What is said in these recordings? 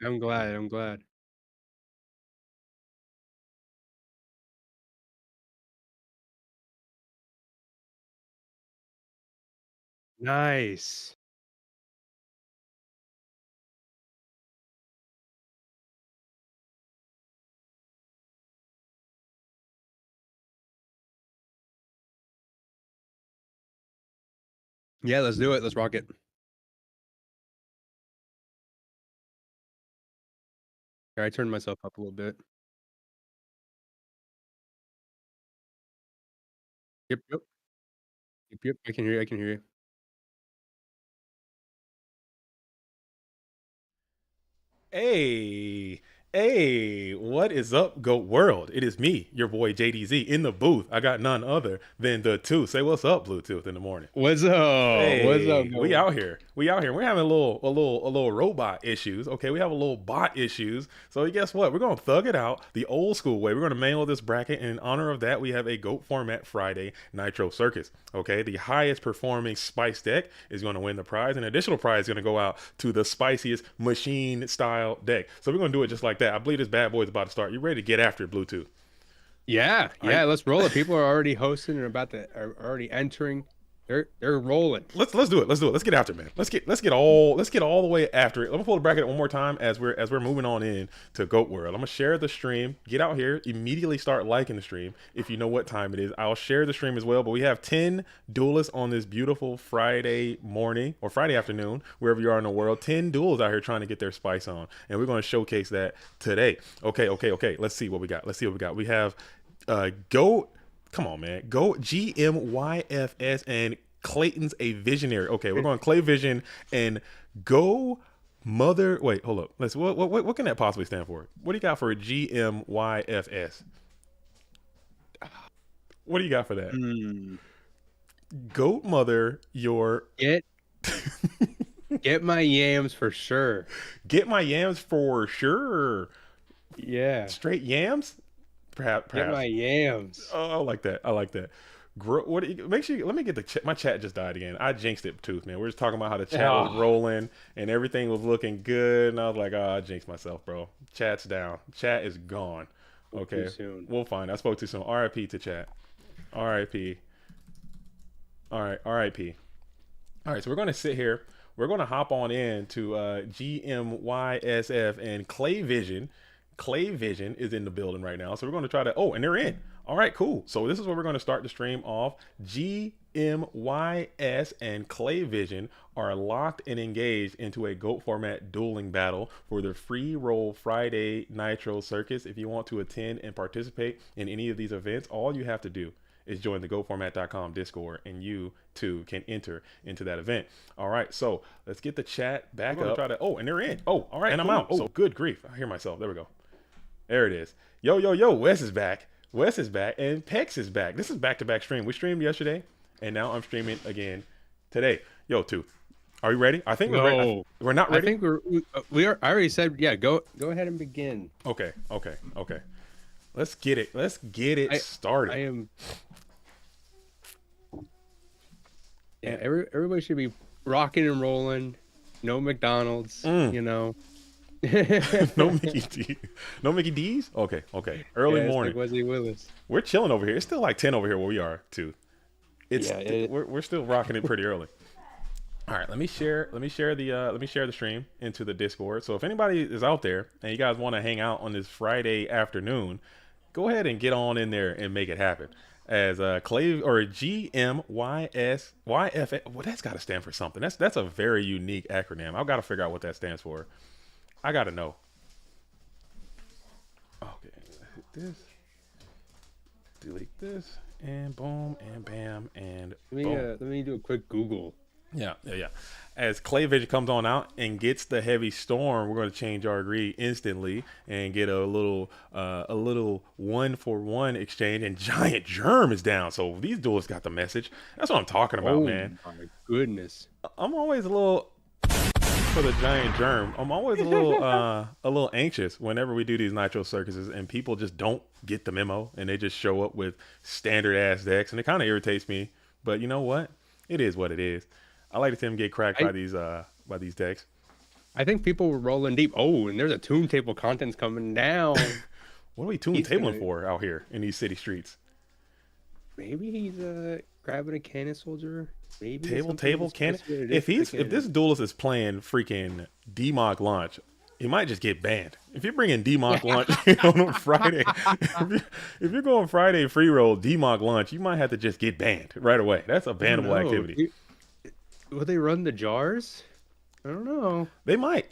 I'm glad, I'm glad. Nice. Yeah, let's do it. Let's rock it. Here, I turned myself up a little bit. Yep, yep. Yep, yep. I can hear you, I can hear you. Hey, hey, what is up, Goat World? It is me, your boy JDZ, in the booth. I got none other than the two. Say what's up, Bluetooth, in the morning. What's up? What's up, Hey, we going? out here. We out here. We're having a little robot issues. Okay, we have a little bot issues. So guess what? We're gonna thug it out the old school way. We're gonna manual this bracket, and in honor of that, we have a GOAT format Friday Nitro Circus. Okay, the highest performing spice deck is gonna win the prize. An additional prize is gonna go out to the spiciest machine style deck. So we're gonna do it just like that. I believe this bad boy is about to start. You ready to get after it, Bluetooth? Yeah, Are you, yeah, let's roll it. People are already hosting and are already entering. They're rolling. let's do it. Let's do it. Let's get after it, man. Let's get all the way after it. Let me pull the bracket one more time as we're moving on in to Goat World. I'm gonna share the stream. Get out here, immediately start liking the stream if you know what time it is. I'll share the stream as well. But we have 10 duelists on this beautiful Friday morning or Friday afternoon, wherever you are in the world. 10 duels out here trying to get their spice on, and we're gonna showcase that today. Okay, okay, okay. Let's see what we got. Let's see what we got. We have Goat. Come on, man. Go GMYFS and Clayton's a visionary. Okay, we're going Clay Vision and Go Mother. Wait, hold up. Let's. What can that possibly stand for? What do you got for GMYFS? What do you got for that? Hmm. Goat Mother, your Get get my yams for sure. get my yams for sure. Yeah, Straight yams, perhaps. get my Perhaps. yams. Oh, I like that. I like that. What? Make sure. Let me get the my chat just died again. I jinxed it, tooth man. We are just talking about how the chat was Ah, rolling and everything was looking good, and I was like, oh, I jinxed myself, bro. Chat's down. Chat is gone. too Okay, soon. we'll find. I spoke too soon. R.I.P. to chat. R.I.P. All right. R.I.P. All right. So we're gonna sit here. We're gonna hop on in to GMYSF and Clay Vision. Clay Vision is in the building right now. So we're going to try to. Oh, and they're in. All right, cool. So this is where we're going to start the stream off. GMYS and Clay Vision are locked and engaged into a GOAT format dueling battle for the free roll Friday Nitro Circus. If you want to attend and participate in any of these events, all you have to do is join the goformat.com Discord, and you too can enter into that event. All right, so let's get the chat back up. Try to. Oh, and they're in. Oh, all right, and I'm out. Oh, good grief! I hear myself. There we go. There it is. Yo, yo, yo, Wes is back. Wes is back, and Pex is back. This is back-to-back stream. We streamed yesterday, and now I'm streaming again today. Yo, two. Are you ready? I think we're ready. No, We're not I ready. think we are. I already said yeah. Go ahead and begin. Okay, okay, okay. Let's get it. Let's get it I started. am. Yeah, And everybody should be rocking and rolling. No McDonald's. mm, You know. no Mickey D. No Mickey D's. Okay, okay. Early Yeah, it's like morning. Wesley Willis. We're chilling over here. It's still like 10 over here where we are too. Yeah, We're still rocking it pretty early. All right, let me share the stream into the Discord. So if anybody is out there and you guys want to hang out on this Friday afternoon, go ahead and get on in there and make it happen. As Clay or GMYSYF, well, that's got to stand for something. That's a very unique acronym. I've got to figure out what that stands for. I got to know. Okay, hit this, delete this, and boom, and bam, and boom. let me do a quick Google. Yeah, yeah, yeah. As Clay Vision comes on out and gets the heavy storm, we're going to change our greed instantly and get a little 1-for-1 exchange. And Giant Germ is down, so these duels got the message. That's what I'm talking about, Oh man. my goodness. I'm always a little for the Giant Germ. I'm always a little anxious whenever we do these Nitro circuses and people just don't get the memo and they just show up with standard ass decks and it kind of irritates me. But you know what? It is what it is. I like to see them get cracked I by these decks. I think people were rolling deep. Oh, and there's a tomb table contents coming down. What are we tomb He's tabling gonna for out here in these city streets? maybe he's grabbing a cannon soldier. Maybe it's something Table cannon. suspicious. It is If the if this cannon. duelist is playing freaking DMOC launch, he might just get banned. If you're bringing DMOC launch on a Friday, if you're going Friday free roll DMOC launch, you might have to just get banned right away. That's a I don't bannable know. activity. Will they run the jars? I don't know. They might.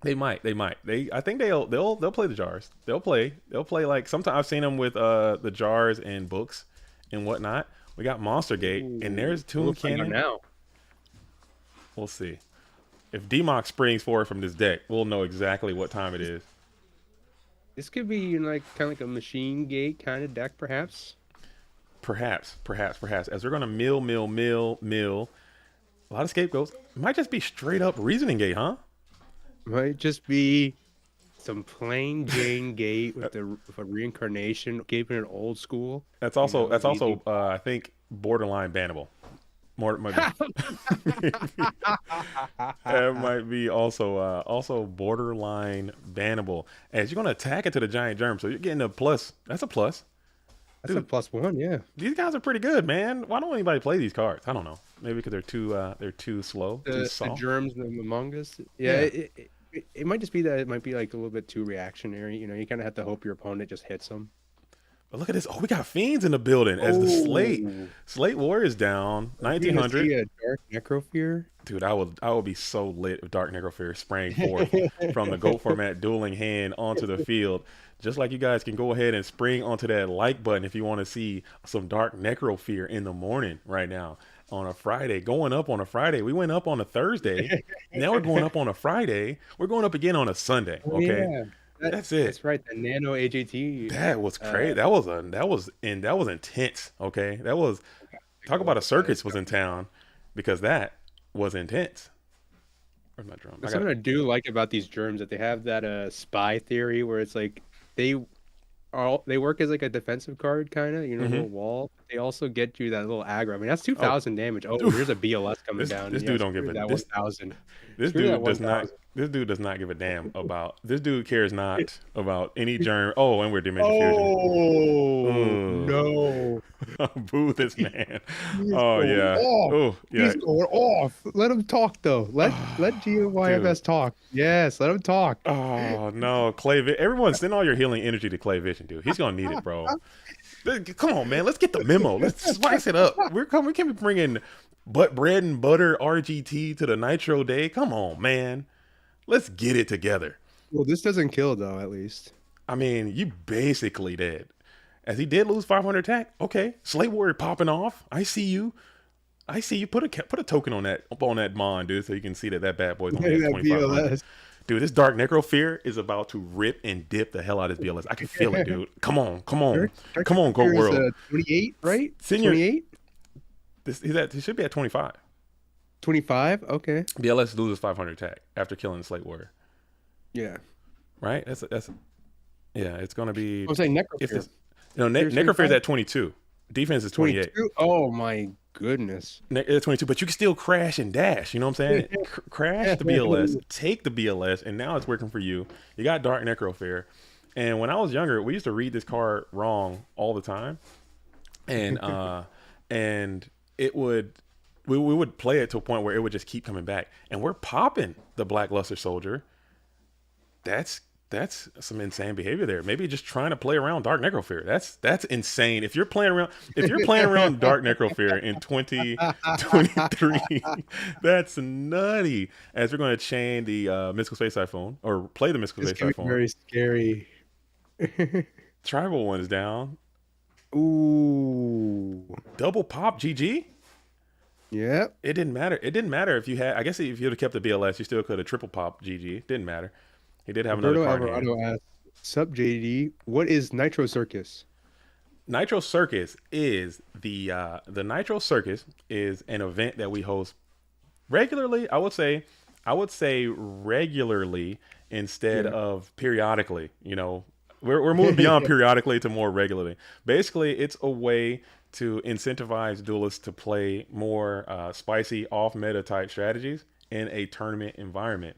They might. They might. I think they'll play the jars. They'll play. Like sometimes I've seen them with the jars and books and whatnot. We got Monster Gate and there's Tomb We'll find out Cannon. now. We'll see. If DMOC springs forward from this deck, we'll know exactly what time it is. This could be like kind of like a machine gate kind of deck, perhaps. Perhaps. As we're gonna mill. A lot of scapegoats. It might just be straight up reasoning gate, huh? Might just be some plain Jane gate with a reincarnation, keeping it old school. That's also easy. I think borderline bannable. More might be. That might be also borderline bannable. As you're gonna attack it to the giant germ, so you're getting a plus. That's a plus. That's a +1, yeah. These guys are pretty good, man. Why don't anybody play these cards? I don't know. Maybe because they're too slow, too The soft. germs among us. Yeah, it might just be that it might be like a little bit too reactionary. You know, you kind of have to hope your opponent just hits them. But look at this. Oh, we got fiends in the building as the Slate Warriors down 1900. A dark necrofear. Dude, I would be so lit if Dark Necrofear sprang forth from the GOAT format dueling hand onto the field. Just like you guys can go ahead and spring onto that like button if you want to see some Dark Necrofear in the morning right now on a Friday. Going up on a Friday. We went up on a Thursday. Now we're going up on a Friday. We're going up again on a Sunday. Okay. Yeah. That's it. That's right. The Nano AJT. That was crazy. That was intense. Okay. That was talk about a circus was in town because that was intense. Where's my drum? That's something I do like about these germs, that they have that spy theory where it's like they work as like a defensive card kind of, you know, little wall. They also get you that little aggro. I mean, that's 2,000 damage. Oh, here's a BLS coming down. This dude don't give a that 1,000. This dude does not. This dude does not give a damn about. This dude cares not about any germ. Oh, and we're Dimension Fusion. No. Boo this man. Oh yeah. Oh yeah. He's going off. Let him talk though. Let GYFS talk. Yes, let him talk. Oh no, Clay. Everyone, send all your healing energy to Clay Vision, dude. He's gonna need it, bro. Come on, man. Let's get the memo. Let's spice it up. We can't be bringing bread and butter RGT to the Nitro Day. Come on, man. Let's get it together. Well, this doesn't kill though, at least. I mean, you basically did. As he did lose 500 attack. Okay, Slate Warrior popping off. I see you. Put a token on that Mon, dude, so you can see that bad boy's only at 2,500. Dude, this Dark Necrofear is about to rip and dip the hell out of this BLS. I can feel it, dude. Come on, Goat World. 28, right? Senior, 28. He should be at 25. 25. Okay. BLS loses 500 attack after killing the Slate Warrior. Yeah. Right. That's. Yeah, it's gonna be. I'm saying Necrofear. Necrofear is at 22. Defense is 28. 22? Oh my goodness. 22, but you can still crash and dash. You know what I'm saying? Crash the BLS, take the BLS, and now it's working for you. You got Dark Necrofear. And when I was younger, we used to read this card wrong all the time, and we would play it to a point where it would just keep coming back, and we're popping the Black Luster Soldier. That's some insane behavior there. Maybe just trying to play around Dark Necrofear. That's insane. If you're playing around Dark Necrofear in 2023, that's nutty. As we're going to chain the Mystical Space Typhoon or play the Mystical Space Typhoon. Very scary. Tribal one is down. Ooh. Double pop GG. Yeah. It didn't matter. It didn't matter if you had. I guess if you'd have kept the BLS, you still could have triple pop GG. Didn't matter. He did have another card. Alvarado asked, "Sup, JD? What is Nitro Circus?" Nitro Circus is the Nitro Circus is an event that we host regularly. I would say regularly instead of periodically. You know, we're moving beyond periodically to more regularly. Basically, it's a way to incentivize duelists to play more spicy off-meta type strategies in a tournament environment.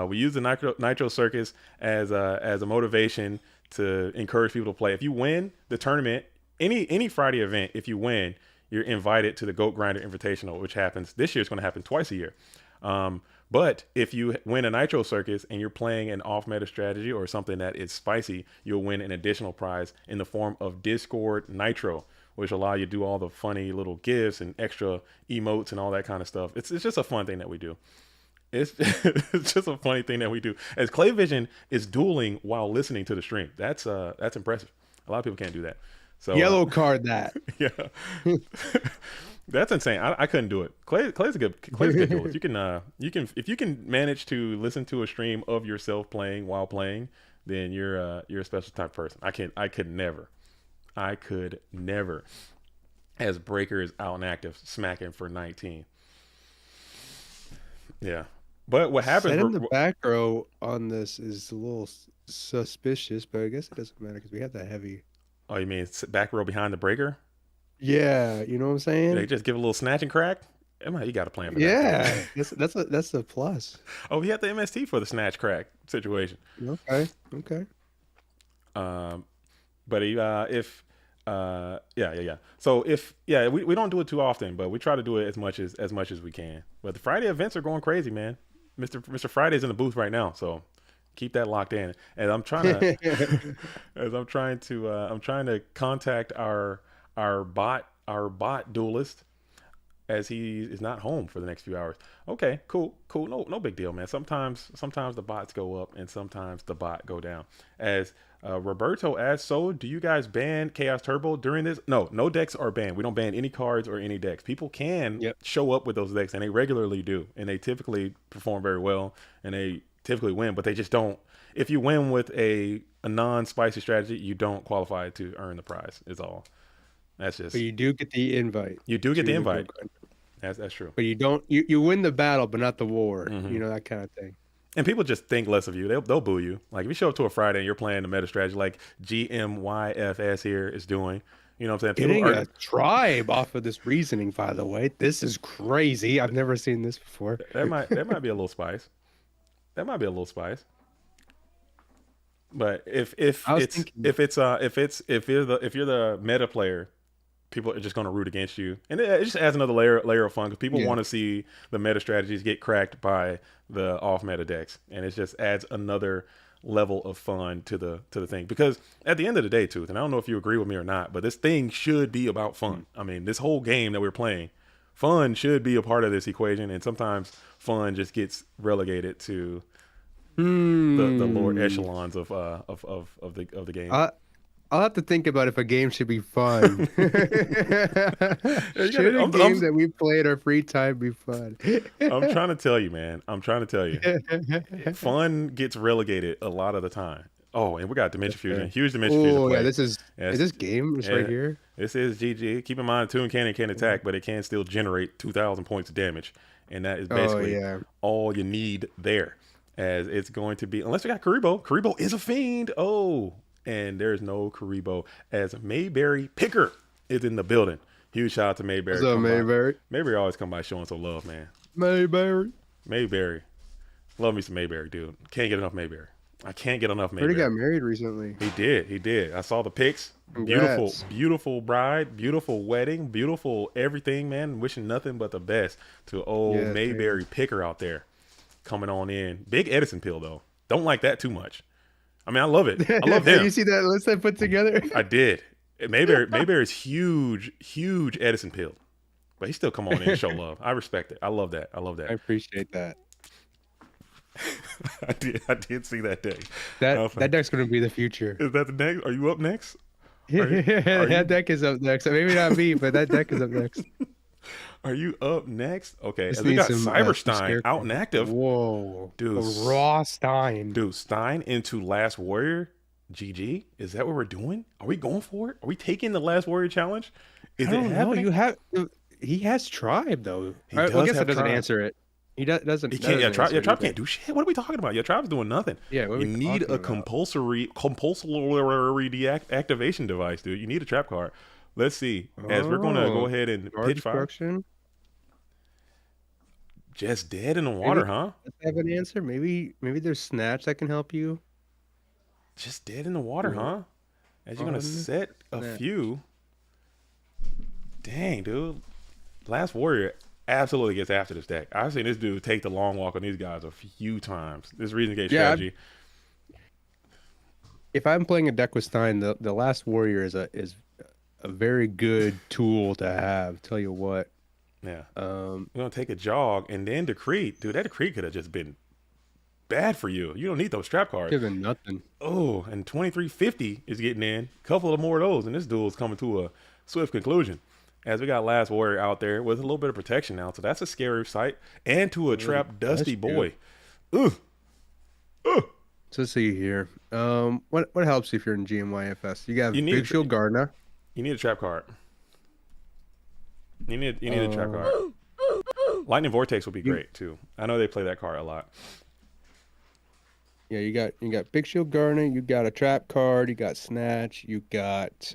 We use the Nitro Circus as a motivation to encourage people to play. If you win the tournament, any Friday event, if you win, you're invited to the Goat Grinder Invitational, which happens this year. It's going to happen twice a year. But if you win a Nitro Circus and you're playing an off-meta strategy or something that is spicy, you'll win an additional prize in the form of Discord Nitro, which allow you to do all the funny little gifts and extra emotes and all that kind of stuff. It's just a fun thing that we do. It's, it's just a funny thing that we do. As Clayvision is dueling while listening to the stream. That's impressive. A lot of people can't do that. So Yellow card that. Yeah. That's insane. I couldn't do it. Clay's a good duelist. You can if you can manage to listen to a stream of yourself playing while playing, then you're a special type of person. I could never. As Breaker is out and active, smacking for 19. Yeah. But what happens? Setting the back row on this is a little suspicious, but I guess it doesn't matter because we have that heavy. Oh, you mean back row behind the Breaker? Yeah, you know what I'm saying? They just give a little snatch and crack. You got a plan for that. Yeah, that's a plus. Oh, he had the MST for the snatch crack situation. Okay. But if yeah. So we don't do it too often, but we try to do it as much as we can. But the Friday events are going crazy, man. Mr. Friday's in the booth right now, so keep that locked in. And I'm trying to contact our bot duelist as he is not home for the next few hours. Okay, cool. No big deal, man. Sometimes the bots go up and sometimes the bot go down. As Roberto asks, so do you guys ban Chaos Turbo during this? No decks are banned. We don't ban any cards or any decks. People can show up with those decks, and they regularly do, and they typically perform very well, and they typically win, but they just don't. If you win with a non-spicy strategy, you don't qualify to earn the prize, is all. That's just. But you do get the invite. You do get the invite. That's true. But you don't. You win the battle, but not the war. Mm-hmm. You know, that kind of thing. And people just think less of you. They'll boo you. Like if you show up to a Friday and you're playing the meta strategy, like GMYFS here is doing. You know what I'm saying? Getting a tribe off of this reasoning, by the way. This is crazy. I've never seen this before. That might be a little spice. But if you're the meta player, people are just going to root against you, and it just adds another layer of fun because people want to see the meta strategies get cracked by the off meta decks, and it just adds another level of fun to the thing. Because at the end of the day, Tooth, and I don't know if you agree with me or not, but this thing should be about fun. I mean, this whole game that we're playing, fun should be a part of this equation, and sometimes fun just gets relegated to the lower echelons of the game. I'll have to think about if a game should be fun. Should a game that we play in our free time be fun? I'm trying to tell you, man. Fun gets relegated a lot of the time. Oh, and we got Dimension Fusion. Huge Dimension Fusion. Oh, yeah. Is this game? It's right here. This is GG. Keep in mind, Toon Cannon can't attack, but it can still generate 2,000 points of damage. And that is basically all you need there. As it's going to be, unless we got Karibo. Karibo is a fiend. Oh. And there's no Karibo as Mayberry Picker is in the building. Huge shout out to Mayberry. What's up, Mayberry? Mayberry always come by showing some love, man. Mayberry. Love me some Mayberry, dude. Can't get enough Mayberry. I can't get enough Mayberry. He got married recently. He did. I saw the pics. Congrats. Beautiful bride, beautiful wedding, beautiful everything, man. Wishing nothing but the best to Mayberry Picker out there coming on in. Big Edison pill, though. Don't like that too much. I mean, I love it. I love him. You see that list I put together? I did. Mayberry is huge Edison pill, but he still come on in and show love. I respect it. I love that. I appreciate that. I did see that deck. That deck's going to be the future. Is that the next? Are you up next? That deck is up next. Maybe not me, but that deck is up next. Are you up next? Okay. We got Cyberstein out and active. Whoa. Dude. Raw Stein. Dude, Stein into Last Warrior. GG. Is that what we're doing? Are we going for it? Are we taking the Last Warrior challenge? Is it happening? He has Tribe, though. I guess that doesn't answer it. He doesn't. He can't. Tribe can't do shit. What are we talking about? Tribe's doing nothing. Yeah. You need a compulsory deactivation device, dude. You need a trap card. Let's see. As we're going to go ahead and pitch fire. Just dead in the Maybe water, huh? let's have an answer. Maybe there's snatch that can help you. Just dead in the water, Duel huh? As you're gonna on set a snatch. few. Dang, dude. Last Warrior absolutely gets after this deck. I've seen this dude take the long walk on these guys a few times. This reason gate Yeah, strategy. if I'm playing a deck with Stein, the last warrior is a very good tool to have. Tell you what. Yeah. You're gonna take a jog and then Decree. Dude, that Decree could have just been bad for you. You don't need those trap cards. Given nothing. Oh, and 2350 is getting in. A couple of more of those, and this duel is coming to a swift conclusion. As we got Last Warrior out there with a little bit of protection now, so that's a scary sight. And to a trap Dusty Boy. Ugh. Ugh. So let's see here. What helps if you're in GMYFS? You got Big Shield Gardner. You need a trap card. You need a trap card. Lightning Vortex would be great too. I know they play that card a lot. Yeah, you got Big Shield Garner, you got a trap card, you got Snatch, you got.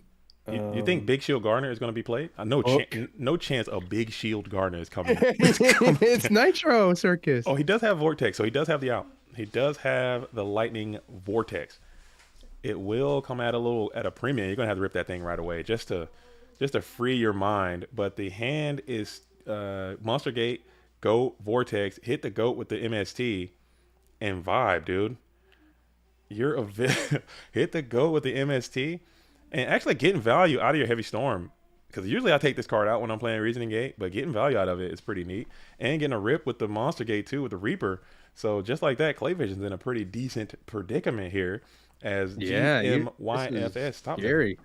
You think Big Shield Garner is going to be played? No chance a Big Shield Garner is coming. It's Nitro Circus. Oh, he does have Vortex, so he does have the out. He does have the Lightning Vortex. It will come at a premium. You're gonna have to rip that thing right away just to free your mind. But the hand is Monster Gate, Goat, Vortex. Hit the Goat with the MST and vibe, dude. You're a hit the Goat with the MST and actually getting value out of your Heavy Storm. Because usually I take this card out when I'm playing Reasoning Gate, but getting value out of it is pretty neat. And getting a rip with the Monster Gate too with the Reaper. So just like that, Clay Vision's in a pretty decent predicament here as GMYFS top scary.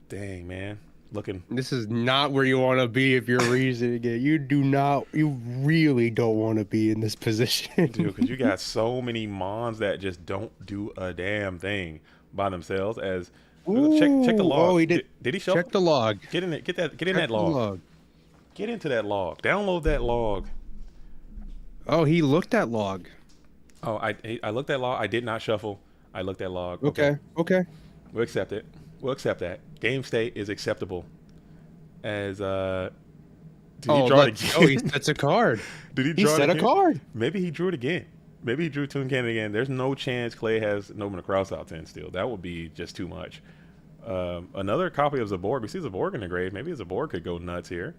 Dang, man. This is not where you want to be if you're Reasoning Gate. You really don't want to be in this position. Dude, because you got so many mons that just don't do a damn thing by themselves as check the log. Oh, he did he shuffle? Check the log. Get in it. Get in that log. Get into that log. Download that log. Oh, he looked at log. Oh, I looked at log. I did not shuffle. I looked at log. Okay. We'll accept it. We'll accept that. Game state is acceptable. As did he draw it again? Oh, that's a card. Did he draw it again? He set a card. Maybe he drew it again. Maybe he drew Toon Cannon again. There's no chance Clay has Nobina Cross out 10 still. That would be just too much. Another copy of Zaborg. We see Zaborg in the grave. Maybe Zaborg could go nuts here.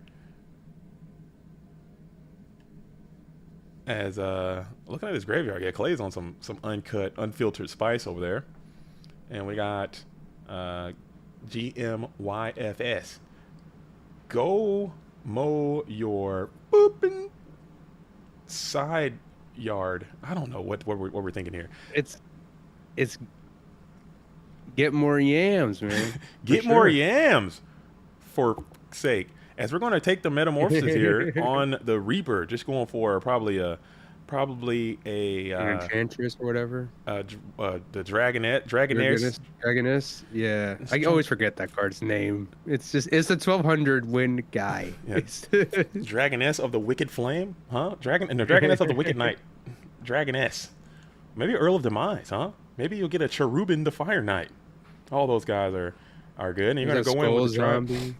As looking at his graveyard, yeah, Clay's on some uncut, unfiltered spice over there. And we got GMYFS. Go mow your booping side yard. I don't know what we're thinking here. It's get more yams, man. Get more yams, for sake. As we're going to take the metamorphosis here on the Reaper, just going for probably a Enchantress or whatever. The Dragoness. Yeah, I always forget that card's name. It's the 1200 win guy. Yeah. Dragoness of the Wicked Flame, huh? Dragoness of the Wicked Knight. Dragoness. Maybe Earl of Demise, huh? Maybe you'll get a Cherubin the Fire Knight. All those guys are good. And you're gonna go in with the zombie.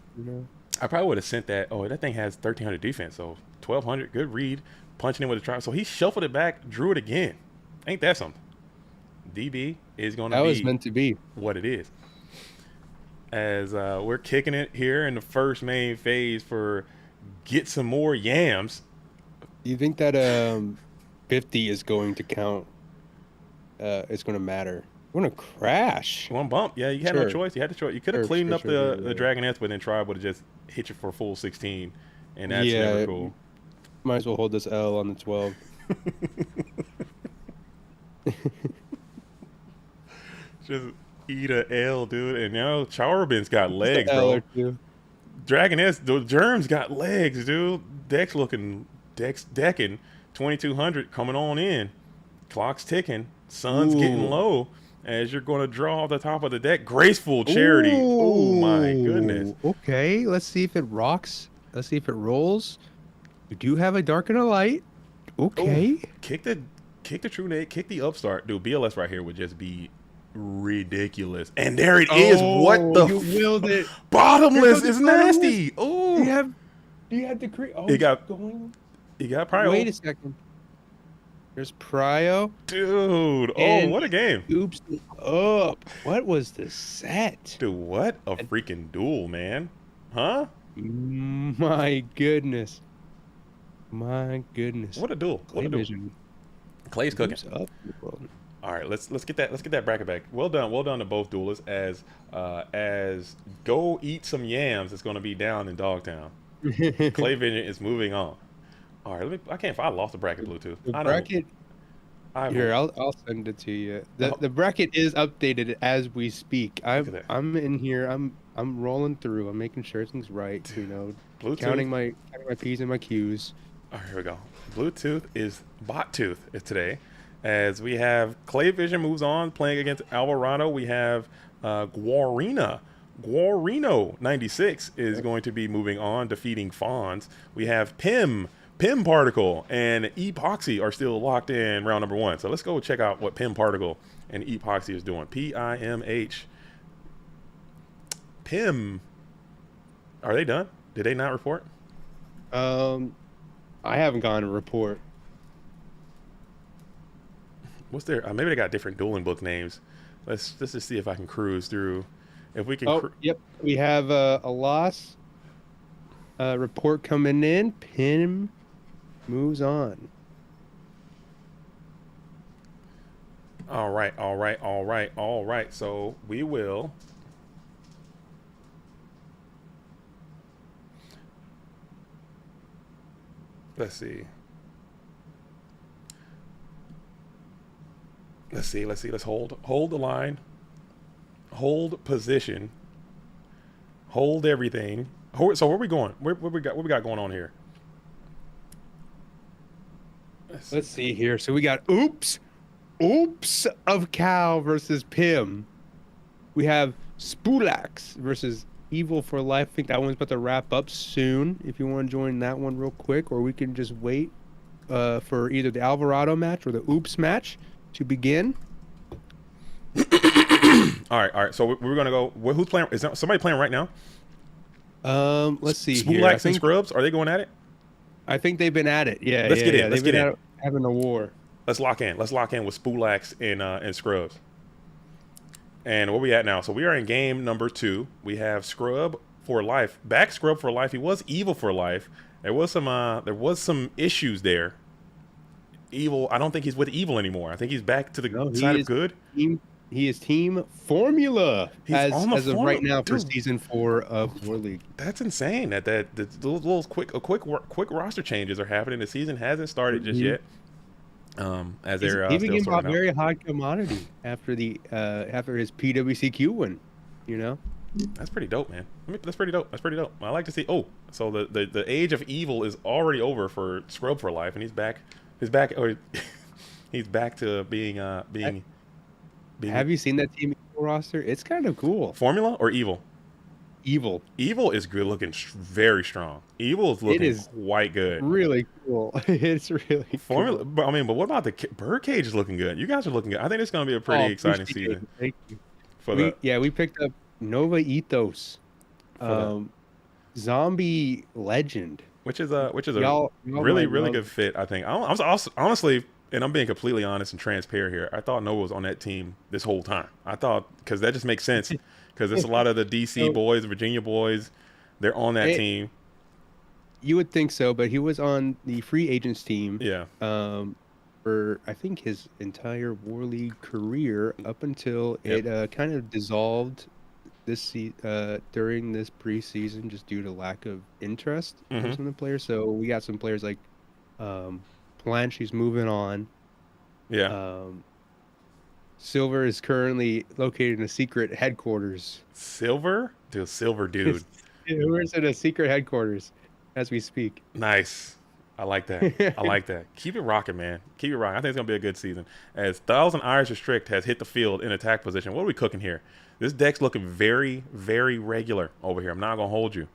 I probably would have sent that. Oh, that thing has 1300 defense, so 1200. Good read. Punching in with a try. So he shuffled it back, drew it again. Ain't that something? DB is going to be. That was meant to be what it is. As we're kicking it here in the first main phase for get some more yams. Do you think that 50 is going to count? It's going to matter. We're going to crash. One bump. Yeah, you had no choice. You had the choice. You could have cleaned up the Dragoness, but then Tribe would have just hit you for full 16. And that's never cool. Might as well hold this L on the 12. Just eat a L, dude. And now Cherubin's got legs, bro. Dragoness, the Germs got legs, dude. Deck's decking. 2200 coming on in. Clock's ticking. Sun's getting low. As you're going to draw off the top of the deck. Graceful Charity. Oh, my goodness. Okay, let's see if it rocks. Let's see if it rolls. We do have a Dark and a Light. Okay. Ooh, kick the True Nate. Kick the Upstart. Dude, BLS right here would just be ridiculous. And there it is. What Oh, the you willed it. Here bottomless goes the is bottomless. nasty. Do Oh, you have the create? Oh, he it's got going. Prio. Wait a second. There's Prio. Dude. Oh, And what a game. oops up. What was the set? Dude, what a freaking duel, man. Huh? My goodness. My goodness. What a duel. What a duel. Vision Clay's cooking. moves up in the world. All right, let's get that bracket back. Well done to both duelists. As go eat some yams. It's going to be down in Dogtown. Clay Vision is moving on. All right, I lost the bracket Bluetooth. The bracket. Here, I'll send it to you. The bracket is updated as we speak. I'm in here. I'm rolling through. I'm making sure everything's right. You know, Bluetooth. counting my P's and my Q's. All right, here we go. Bluetooth is bot tooth today. As we have Clay Vision moves on, playing against Alvarado. We have Guarino 96 is going to be moving on, defeating Fawns. We have Pim Particle, and Epoxy are still locked in round number 1. So let's go check out what Pim Particle and Epoxy is doing. PIMH. Pim. Are they done? Did they not report? I haven't gotten a report. What's their? Maybe they got different dueling book names. Let's just see if I can cruise through. If we can. Yep. We have a loss. Report coming in. Pim moves on. All right. So we will. Let's see. Let's hold the line. Hold position. Hold everything. So where we going? What we got going on here? Let's see here. So we got Oops of Cow versus Pim. We have Spulax versus Evil for Life. I think that one's about to wrap up soon. If you want to join that one real quick, or we can just wait for either the Alvarado match or the Oops match to begin. All right. So we're gonna go. Who's playing? Is somebody playing right now? Let's see. Spulax and Scrubs, are they going at it? I think they've been at it. Yeah. Let's get in. Let's get in. Having a war. Let's lock in. Let's lock in with Spulax and Scrubs. And where we at now? So we are in game number 2. We have Scrub for Life. Back Scrub for Life. He was Evil for Life. There was some issues there. Evil. I don't think he's with Evil anymore. I think he's back to the side of good. He is Team Formula as of right now for season 4 of War League. That's insane. That those little quick roster changes are happening. The season hasn't started just yet. As they're he still became a sorting out. very hot commodity after his PWCQ win. You know, that's pretty dope, man. That's pretty dope. I like to see. Oh, so the age of Evil is already over for Scrub for Life, and he's back. He's back to being. Have you seen that Team Evil roster? It's kind of cool. Formula or Evil? Evil. Evil is good looking, very strong. Evil is looking quite good. Really cool. It's really Formula. Cool. But what about the Birdcage is looking good? You guys are looking good. I think it's going to be a pretty exciting season. Thank you. We picked up Nova Ethos, Zombie Legend, which is a really good fit. I think. I was honestly. And I'm being completely honest and transparent here. I thought Noah was on that team this whole time. I thought, because that just makes sense. Because there's a lot of the DC boys, Virginia boys, they're on that team. You would think so, but he was on the free agents team. Yeah. For I think his entire War League career up until it kind of dissolved during this preseason just due to lack of interest from some of the players. So we got some players like. She's moving on. Yeah. Silver is currently located in a secret headquarters. Silver? Silver dude. Silver's in a secret headquarters as we speak. Nice. I like that. Keep it rocking, man. Keep it rocking. I think it's going to be a good season. As Thousand Irish Restrict has hit the field in attack position. What are we cooking here? This deck's looking very, very regular over here. I'm not going to hold you.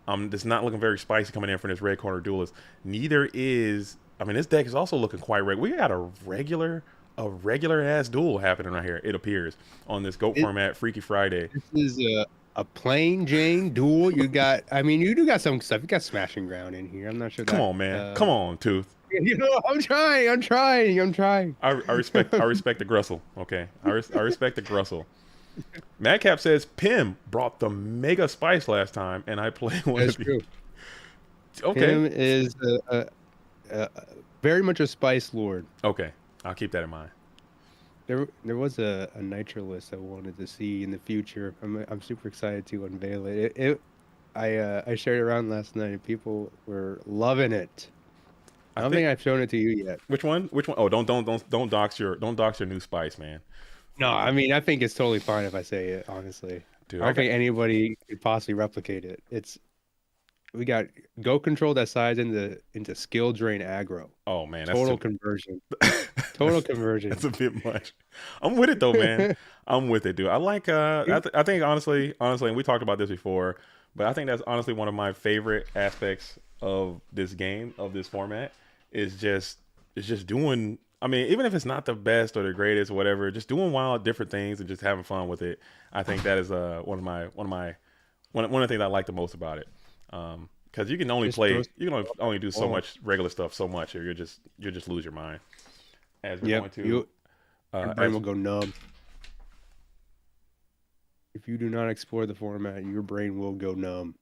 It's not looking very spicy coming in from this red corner duelist. Neither is... this deck is also looking quite regular. We got a regular, a regular ass duel happening right here. It appears on this GOAT format, Freaky Friday. This is a plain Jane duel. You got, I mean, you do got some stuff. You got smashing ground in here. I'm not sure Come that. on, man. Come on, Tooth. You know, I'm trying. I respect the Grussel. Okay, I respect the Grussel. Madcap says Pim brought the Mega Spice last time, and I played one That's of the. true. Okay. Pim is very much a spice lord. Okay, I'll keep that in mind. There was a Nitro list I wanted to see in the future. I'm super excited to unveil it. I shared it around last night and people were loving it. I don't think I've shown it to you yet. Which one? Which one? Oh, don't dox your new spice, man. No, I mean I think it's totally fine if I say it, honestly. Dude, I don't think anybody could possibly replicate it. We got go control that size into skill drain aggro. Oh man, that's total conversion. Total conversion. That's a bit much. I'm with it though, man. I'm with it, dude. I like I think honestly, and we talked about this before, but I think that's honestly one of my favorite aspects of this game, of this format, is just doing, I mean, even if it's not the best or the greatest or whatever, just doing wild different things and just having fun with it. I think that is one of the things I like the most about it. Because you can only only do so much regular stuff so much, or you'll just lose your mind. As we're going to, your brain will go numb. If you do not explore the format, your brain will go numb.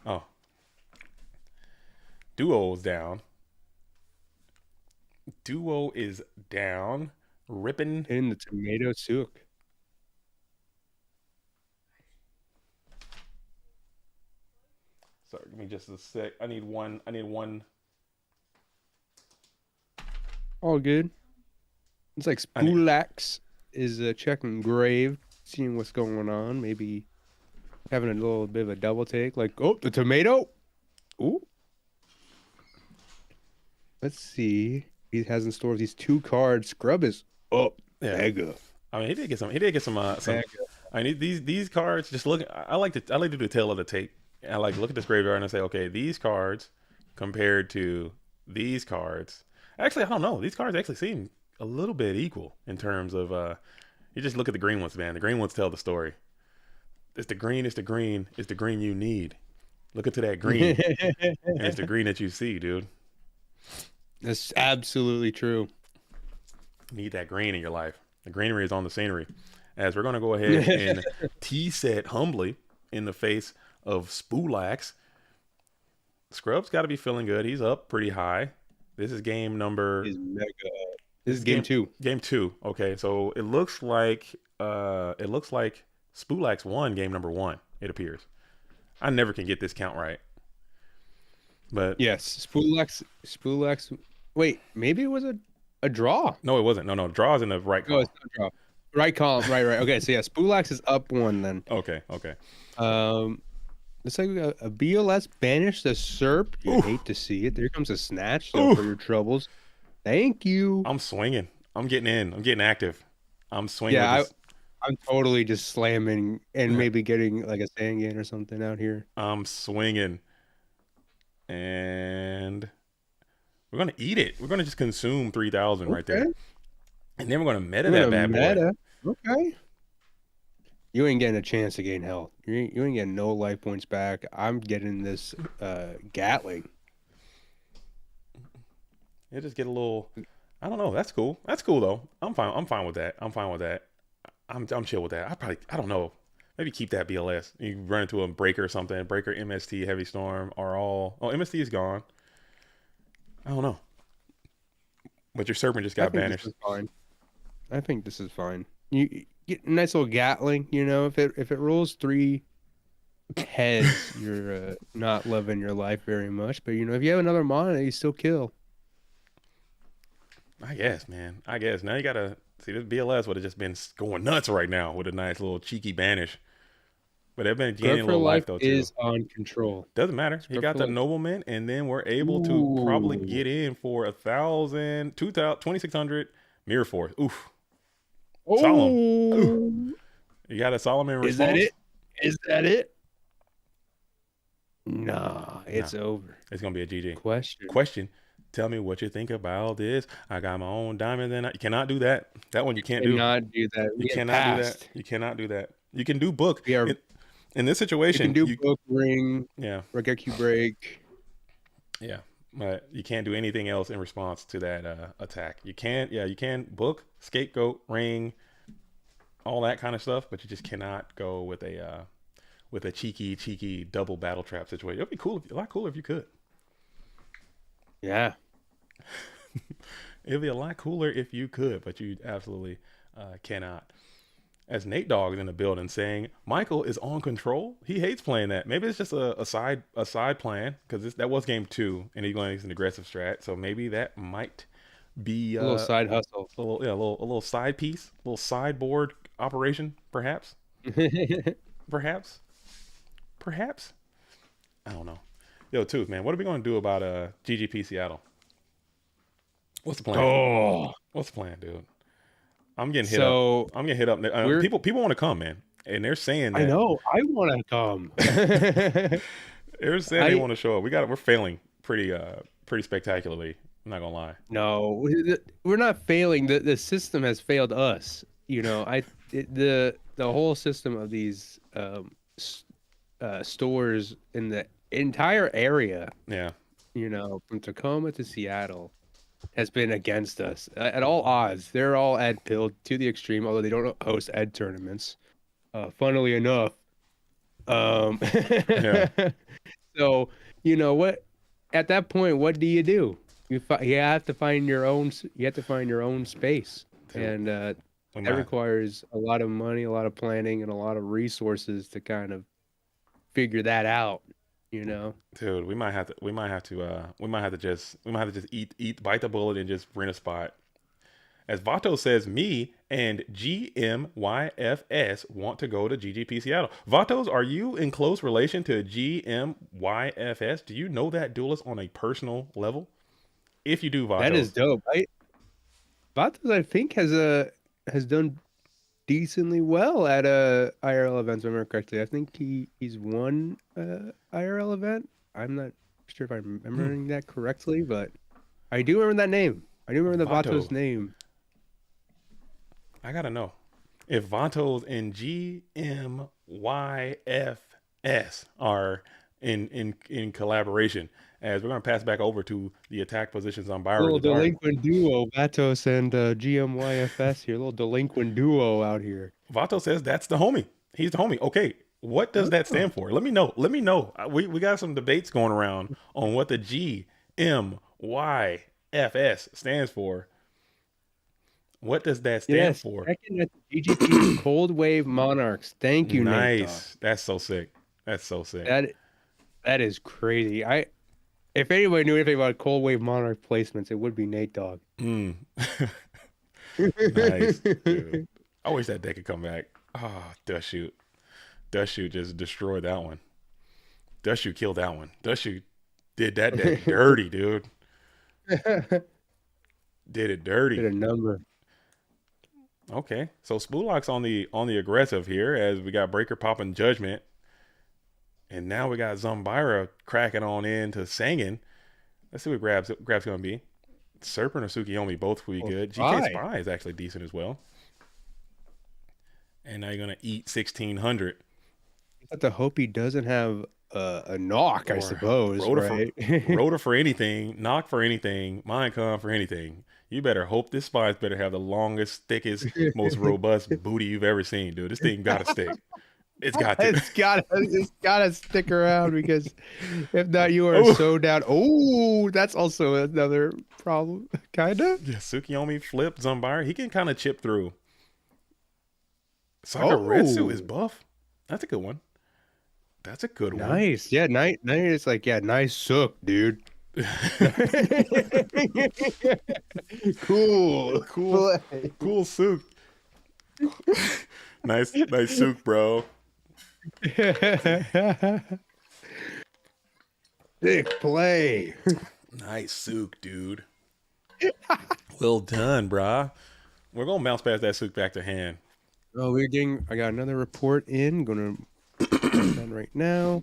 Oh, Duo is down. Duo is down. Ripping in the tomato souk. Sorry, give me just a sec. I need one. All good. It's like Spulax is checking grave, seeing what's going on. Maybe having a little bit of a double take. Like, oh, the tomato. Ooh. Let's see. He has in store these 2 cards. Scrub is up. Yeah. Mega. I mean, he did get some. I need these cards. Just look. I like to do the tail of the tape. I like look at this graveyard and I say, okay, these cards compared to these cards. Actually, I don't know. These cards actually seem a little bit equal in terms of. You just look at the green ones, man. The green ones tell the story. It's the green. It's the green. It's the green you need. Look into that green, and it's the green that you see, dude. That's absolutely true. You need that green in your life. The greenery is on the scenery. As we're going to go ahead and T-set humbly in the face of Spulax. Scrub's got to be feeling good. He's up pretty high. This is game number. This is game 2. Game 2. Okay, so it looks like Spulax won game number 1. It appears. I never can get this count right. But yes, Spulax. Wait, maybe it was a draw. No, it wasn't. No, draw's in the right column. No, it's not a draw. Right column. Right. Okay, so yeah, Spulax is up 1 then. Okay. Looks like we got a BLS banish the SERP. You hate to see it. There comes a snatch for your troubles. Thank you. I'm swinging. I'm getting in. I'm getting active. I'm swinging. Yeah, I'm totally just slamming and maybe getting like a Sangan or something out here. I'm swinging. And we're going to eat it. We're going to just consume 3,000 right there. And then we're going to meta that bad boy. Okay. You ain't getting a chance to gain health. You ain't getting no life points back. I'm getting this Gatling. You just get a little. I don't know. That's cool. That's cool though. I'm fine. I'm fine with that. I'm chill with that. I don't know. Maybe keep that BLS. You run into a breaker or something. Breaker, MST, Heavy Storm are all. Oh, MST is gone. I don't know. But your Serpent just got banished. I think this is fine. You get a nice little Gatling. You know, if it rolls 3 heads, you're not loving your life very much. But you know, if you have another mana, you still kill. I guess, man. I guess now you gotta see this BLS would have just been going nuts right now with a nice little cheeky banish. But they've been gaining a little life though too. Is on control. Doesn't matter. He got the nobleman, and then we're able to probably get in for 1,000, 2,000, 2,600 Mirror Force. Oof. Solemn. Ooh. You got a Solomon response? Is that it? Nah, it's over. It's gonna be a GG. Question. Tell me what you think about this. I got my own diamond. Then you cannot do that. That one you can't do. Cannot do that. You We have cannot do that. passed. You cannot do that. You can do book. We are. In this We can situation, do you book, ring, yeah, Regeki break. yeah, but you can't do anything else in response to that attack. You can't. Yeah, you can book, scapegoat, ring, all that kind of stuff, but you just cannot go with a cheeky double battle trap situation. It'd be cool, a lot cooler if you could. Yeah. It'd be a lot cooler if you could, but you absolutely cannot. As Nate Dogg is in the building saying Michael is on control. He hates playing that. Maybe it's just a side plan because that was game 2 and he's going against an aggressive strat. So maybe that might be A little side hustle. a little side piece, a little sideboard operation, perhaps. Perhaps. I don't know. Yo, Tooth, man, what are we going to do about GGP Seattle? What's the plan? Oh, What's the plan, dude? I'm getting hit up. I'm getting hit up. People want to come, man, and they're saying that. I know. I want to come. They're saying they want to show up. We're failing pretty spectacularly. I'm not gonna lie. No, we're not failing. The system has failed us. You know, the whole system of these stores in the entire area. Yeah. You know, from Tacoma to Seattle, has been against us at all odds. They're all ed pilled to the extreme, although they don't host ed tournaments. Funnily enough, Yeah. So you know what? At that point, what do? You have to find your own. You have to find your own space, and that requires a lot of money, a lot of planning, and a lot of resources to kind of figure that out. You know, dude, we might have to just bite the bullet and just rent a spot. As Vato says, me and GMYFS want to go to GGP Seattle. Vatos, are you in close relation to GMYFS? Do you know that duelist on a personal level? If you do, Vatos, that is dope. Vatos, I think, has done decently well at IRL events, if I remember correctly. I think he's won IRL event. I'm not sure if I'm remembering that correctly, but I do remember that name. I do remember the Vato's name. I gotta know if Vatos and GMYFS are in collaboration. As we're gonna pass back over to the attack positions on Byron. Little delinquent duo, Vatos and GMYFS here. Little delinquent duo out here. Vato says that's the homie. He's the homie. Okay, what does that stand for? Let me know. We got some debates going around on what the GMYFS stands for. What does that stand for? Second at the GGP Cold Wave Monarchs. Thank you, Nate. Nice. That's so sick. That is crazy. If anybody knew anything about Cold Wave Monarch placements, it would be Nate Dogg. Nice, dude. I wish that deck could come back. Dust Shoot just destroyed that one. Dust Shoot killed that one. Dust Shoot did that deck dirty, dude. Did it dirty. Did a number. Okay, so Spoolok's on the aggressive here as we got Breaker popping Judgment. And now we got Zumbira cracking on into Sangan. Let's see what Grab's going to be. Serpent or Tsukiyomi, both will be good. GK Spy is actually decent as well. And now you're going to eat 1,600. I have to hope he doesn't have a knock, I suppose. Rota for anything, knock for anything, Minecon for anything. You better hope this Spy's better have the longest, thickest, most robust booty you've ever seen, dude. This thing got to stick. It's got to stick around because if not, you are so down. Oh, that's also another problem, kind of. Yeah, Tsukiyomi flip Zumbira. He can kind of chip through. Sakaretsu is buff. That's a good one. That's a good one. Nice. Yeah, nice. It's like, yeah, nice sook, dude. Cool sook. nice sook, bro. Big play. Nice sook, dude. Well done, brah. We're gonna bounce past that sook back to hand. Oh, I got another report in. Gonna done right now.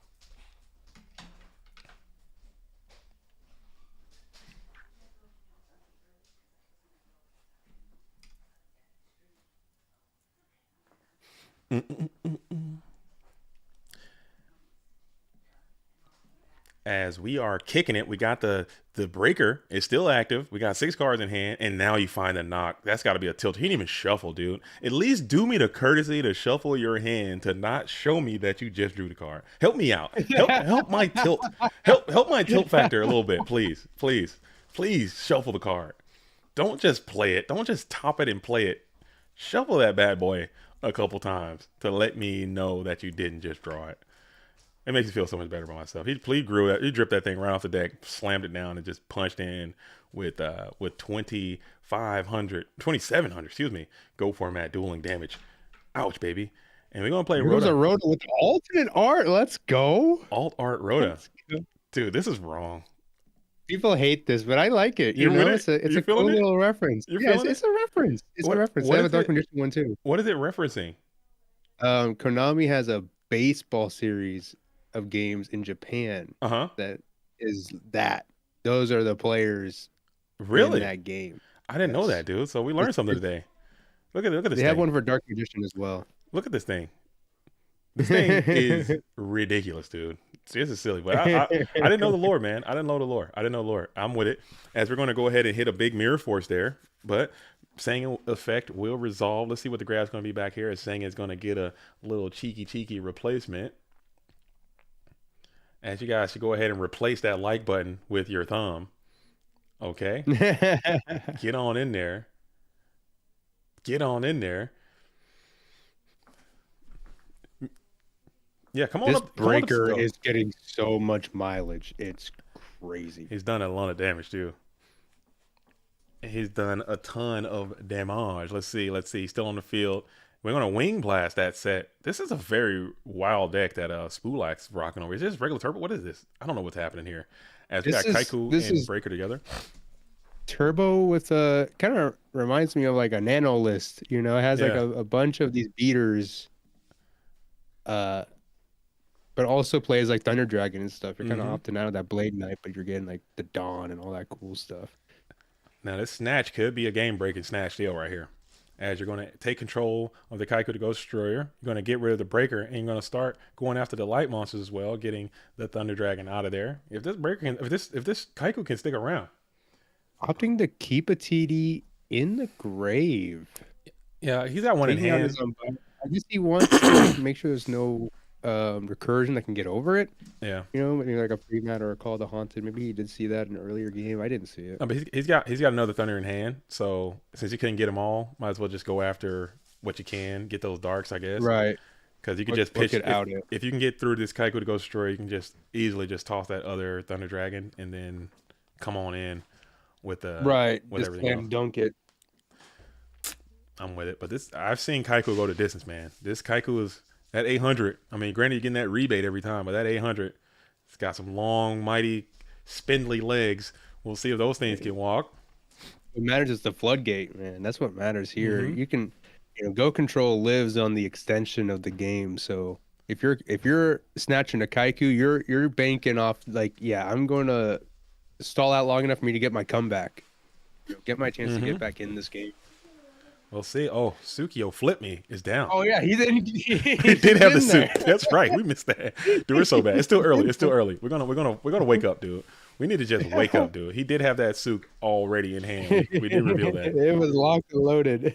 as we are kicking it. We got the breaker is still active. We got 6 cards in hand, and now you find a knock. That's got to be a tilt. He didn't even shuffle, dude. At least do me the courtesy to shuffle your hand to not show me that you just drew the card. Help me out. Help my tilt. Help my tilt factor a little bit, please. Please shuffle the card. Don't just play it. Don't just top it and play it. Shuffle that bad boy a couple times to let me know that you didn't just draw it. It makes me feel so much better about myself. He dripped that thing right off the deck, slammed it down, and just punched in with 2,700, excuse me, go format dueling damage. Ouch, baby. And we're gonna play Rhoda. There's a Rhoda with alternate art. Let's go. Alt art Rhoda. Dude, this is wrong. People hate this, but I like it. You know, it's a cool little reference. Yeah, it's a reference. It's a reference. I have a Dark Magician one too. What is it referencing? Konami has a baseball series of games in Japan that is that. Those are the players in that game. I didn't know that, dude. So we learned something today. Look at this. They have one for Dark Magician as well. Look at this thing. This thing is ridiculous, dude. See, this is silly, but I didn't know the lore, man. I didn't know the lore. I'm with it. As we're going to go ahead and hit a big mirror force there, but saying effect will resolve. Let's see what the graph's going to be back here. It's saying it's going to get a little cheeky replacement. As you guys should go ahead and replace that like button with your thumb. Okay. Get on in there. Yeah, come on. This breaker is getting so much mileage. It's crazy. He's done a lot of damage too. He's done a ton of damage. Let's see. He's still on the field. We're gonna wing blast that set. This is a very wild deck that Spulak's rocking over. Is this regular turbo? What is this? I don't know what's happening here. As we got Kaiku and Breaker together. Turbo with a kind of reminds me of like a nano list. You know, it has like a bunch of these beaters. But also plays like Thunder Dragon and stuff. You're kind of opting out of that Blade Knight, but you're getting like the Dawn and all that cool stuff. Now this snatch could be a game-breaking snatch deal right here. As you're going to take control of the Kaiku the Ghost Destroyer, you're going to get rid of the Breaker, and you're going to start going after the Light Monsters as well, getting the Thunder Dragon out of there. If this Kaiku can stick around, opting to keep a TD in the grave. Yeah, he's got one in hand. I guess he wants to make sure there's no recursion that can get over it. Yeah, you know, maybe like a Pre-Mat or a Call to Haunted. Maybe he did see that in an earlier game. I didn't see it. No, but he's got another Thunder in hand. So since you couldn't get them all, might as well just go after what you can. Get those darks, I guess. Right. Because you can just pitch it out. If you can get through this Kaiku to Ghost Destroyer, you can just easily just toss that other Thunder Dragon and then come on in with the with everything. Dunk it. I'm with it, but I've seen Kaiku go the distance, man. This Kaiku is at 800. I mean, granted, you're getting that rebate every time, but that 800, it's got some long, mighty, spindly legs. We'll see if those things can walk. What matters is the floodgate, man. That's what matters here. You can, Go Control lives on the extension of the game. So if you're snatching a Kaiku, you're banking off I'm going to stall out long enough for me to get my comeback, get my chance to get back in this game. We'll see. Oh, Tsukio Flip Me is down. Oh yeah, he did have the suit. That's right. We missed that. Dude, we're so bad. It's still early. We're gonna wake up, dude. We need to just wake up, dude. He did have that suit already in hand. We did reveal that. It was locked and loaded.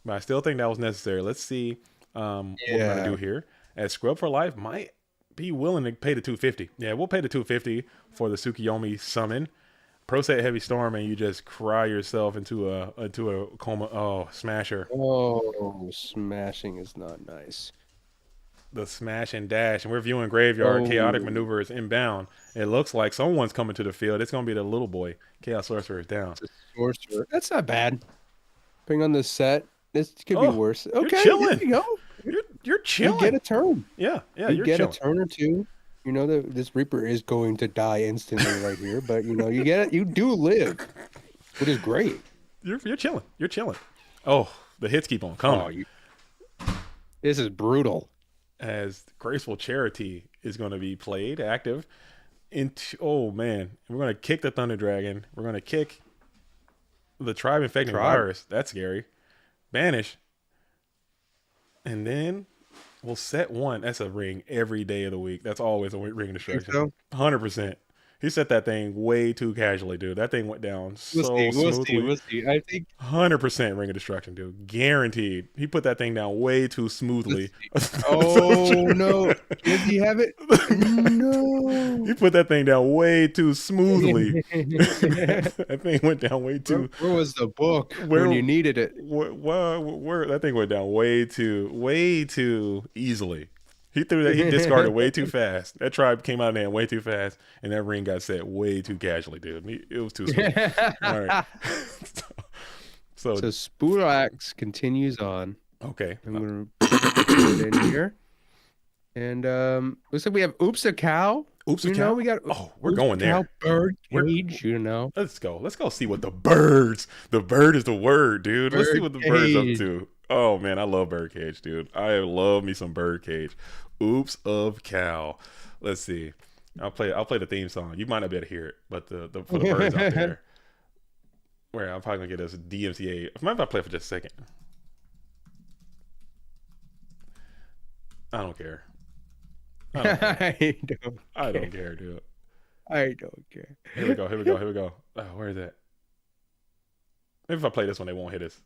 But I still think that was necessary. Let's see what we're gonna do here. As Scrub for Life might be willing to pay the 250. Yeah, we'll pay the 250 for the Tsukiyomi summon. Pro set Heavy Storm, and you just cry yourself into a coma. Oh, Smasher. Oh, smashing is not nice. The smash and dash, and we're viewing Graveyard. Chaotic Maneuver is inbound. It looks like someone's coming to the field. It's going to be the little boy. Chaos Sorcerer is down. Sorcerer. That's not bad. Putting on the set, this could be worse. Okay, you're chilling. There you go. You're chilling. You get a turn. Yeah, you get chilling. A turn or two. You know that this Reaper is going to die instantly right here, but you get it. You do live, which is great. You're chilling. You're chilling. Oh, the hits keep on coming. This is brutal. As Graceful Charity is going to be played active into. Oh man, we're going to kick the Thunder Dragon. We're going to kick the Tribe Infecting Virus. That's scary. Banish, and then Well, set 1, that's a ring every day of the week. That's always a ring Think destruction. so? 100%. He set that thing way too casually, dude. That thing went down We'll so see. We'll see. smoothly. We'll see. I think 100% ring of destruction, dude. Guaranteed. He put that thing down way too let's smoothly. see. Oh no. Does he have it? No. He put that thing down way too smoothly. That thing went down way too. Where was the book Where, when you needed it? where that thing went down way too easily. He threw that. He discarded way too fast. That tribe came out of there way too fast, and that ring got set way too casually, dude. It was too smooth. All right. So Spoolax continues on. okay. I'm gonna put it in here. And looks like we have Oops a Cow. Oops a Cow. We got we're going there. Bird cage. Let's go. Let's go see what the birds. The bird is the word, dude. Let's see what the bird's up to. Oh man, I love birdcage, dude. I love me some birdcage. Oops of Cow. Let's see. I'll play the theme song. You might not be able to hear it, but for the birds out there. Where I'm probably gonna get us DMCA. Maybe I'll play for just a second. I don't care. I don't care, dude. I don't care. Here we go. Oh, where is that? Maybe if I play this one, they won't hit us.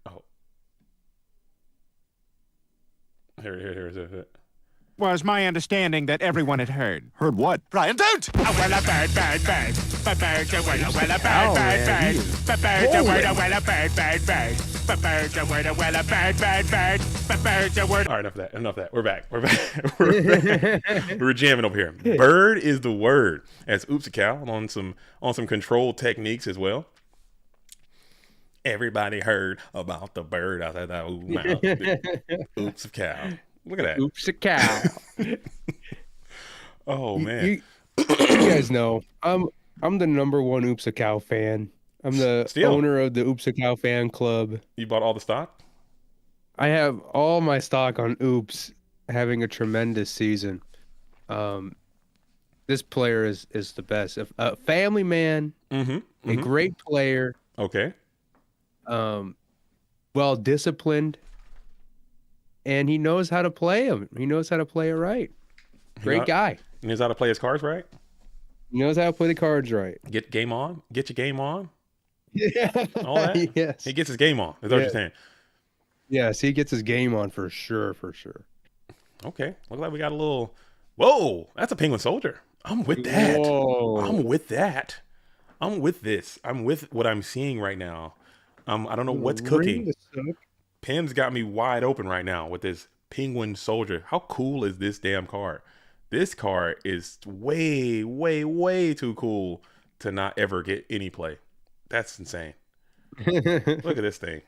Oh. Here is it. Was my understanding that everyone had heard. Heard what? Brian, don't! Oh, man, All right, enough of that. We're back. We're jamming over here. Bird is the word. As Oops a Cow on some control techniques as well. Everybody heard about the bird outside that mouth. Oops a Cow. Look at that. Oops a Cow. Oh man. You guys know I'm the #1 Oops a Cow fan. I'm the owner of the Oops a Cow fan club. You bought all the stock? I have all my stock on Oops having a tremendous season. This player is the best. A family man, a great player. Okay. Well disciplined, and he knows how to play him. He knows how to play it right. Great guy. He knows how to play his cards right. He knows how to play the cards right. Get game on. Get your game on. Yeah. All that. Yes. He gets his game on. Is that what you're saying? Yes, he gets his game on for sure. Okay. Looks like we got a little. Whoa, that's a penguin soldier. I'm with that. Whoa. I'm with that. I'm with this. I'm with what I'm seeing right now. I don't know what's cooking. Pim's got me wide open right now with this penguin soldier. How cool is this damn card? This card is way, way, way too cool to not ever get any play. That's insane. Look at this thing.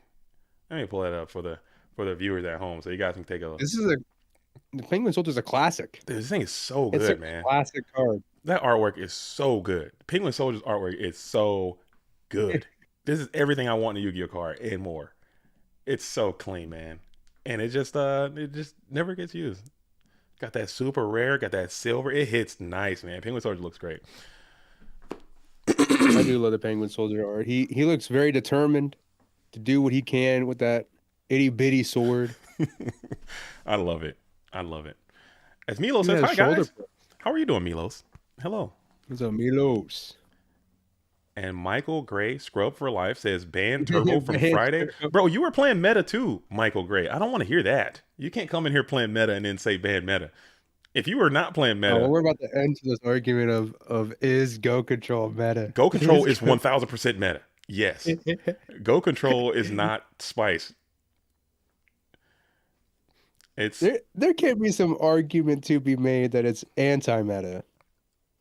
Let me pull that up for the viewers at home so you guys can take a look. The penguin soldier is a classic. Dude, this thing is so good, man. Classic card. That artwork is so good. Penguin Soldier's artwork is so good. This is everything I want in a Yu-Gi-Oh card and more. It's so clean, man. And it just never gets used. Got that super rare, got that silver. It hits nice, man. Penguin Soldier looks great. I do love the penguin soldier art. He looks very determined to do what he can with that itty bitty sword. I love it. As Milo says, hi guys. How are you doing, Milos? Hello. What's up, Milos? And Michael Gray, Scrub for Life, says ban Turbo from Friday. Bro, you were playing meta too, Michael Gray. I don't want to hear that. You can't come in here playing meta and then say ban meta. If you were not playing meta. Oh, we're about to enter this argument of is Go Control meta. Go Control is 1000% meta. Yes. Go Control is not Spice. There can be some argument to be made that it's anti-meta.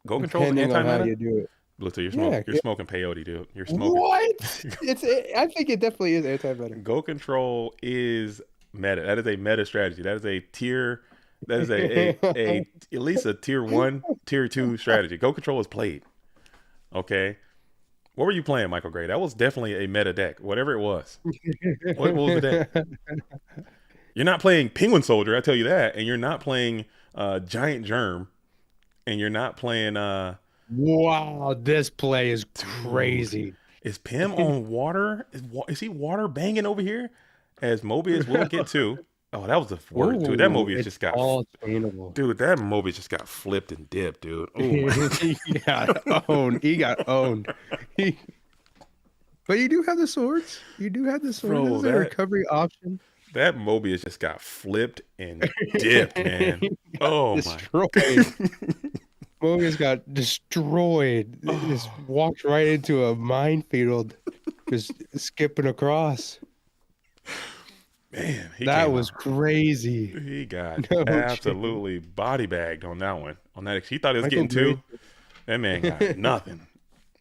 Go Control is anti-meta? On how you do it. Bluetooth, you're smoking peyote, dude. You're smoking. What? I think it definitely is anti-meta. Go Control is meta. That is a meta strategy. That is a tier. That is a at least a tier 1, tier 2 strategy. Go Control is played. Okay. What were you playing, Michael Gray? That was definitely a meta deck, whatever it was. What was the deck? You're not playing Penguin Soldier, I tell you that, and you're not playing Giant Germ, and you're not playing. Wow, this play is crazy. Is Pim on water? Is he water banging over here? as Mobius will get to. Oh, that was the word, dude. That Mobius it's just got, all trainable. dude. That Mobius just got flipped and dipped, dude. Oh my. He got owned. He got owned. But you do have the swords. You do have the swords. Bro, This is a recovery option. That Mobius just got flipped and dipped, man. Oh destroyed. my. Mobius got destroyed. Just walked right into a minefield, just skipping across. Man, that was crazy. He got absolutely body bagged on that one. On that, he thought he was getting two. That man got nothing.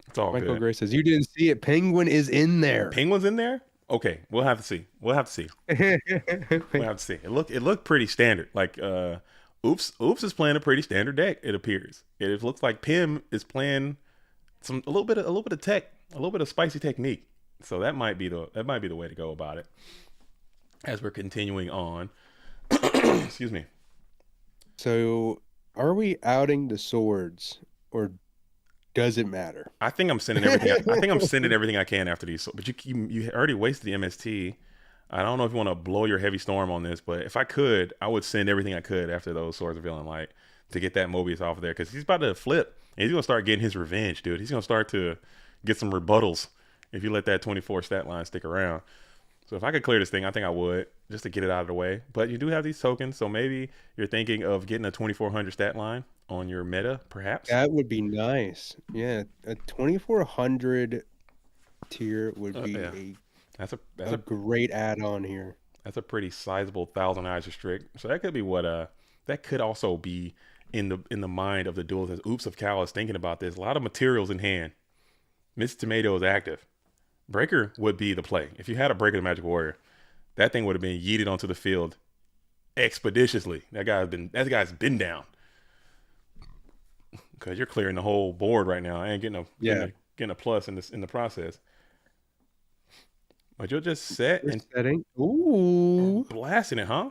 It's all Michael good. Gray says, "You didn't see it. Penguin is in there. Penguin's in there. Okay, we'll have to see. We'll have to see. We'll have to see. It looked pretty standard. Like Oops is playing a pretty standard deck. It appears. It looks like Pim is playing a little bit of tech, a little bit of spicy technique. So that might be the way to go about it. As we're continuing on. Excuse me. So, are we outing the swords, or does it matter? I think I'm sending everything. I think I'm sending everything I can after these. But you already wasted the MST. I don't know if you want to blow your heavy storm on this, but if I could, I would send everything I could after those Swords of Villain Light to get that Mobius off of there, because he's about to flip and he's gonna start getting his revenge, dude. He's gonna start to get some rebuttals if you let that 24 stat line stick around. So if I could clear this thing, I think I would, just to get it out of the way. But you do have these tokens, so maybe you're thinking of getting a 2400 stat line on your meta, perhaps. That would be nice. Yeah, a 2400 tier would be that's a great add-on here. That's a pretty sizable 1,000 eyes restrict. So that could be that could also be in the mind of the duelist as Oops of Cal is thinking about this. A lot of materials in hand. Miss Tomato is active. Breaker would be the play. If you had a Breaker the Magic Warrior, that thing would have been yeeted onto the field expeditiously. That guy's been down. Because you're clearing the whole board right now. I ain't getting a plus in the process. But you'll just set and setting. Ooh, blasting it, huh?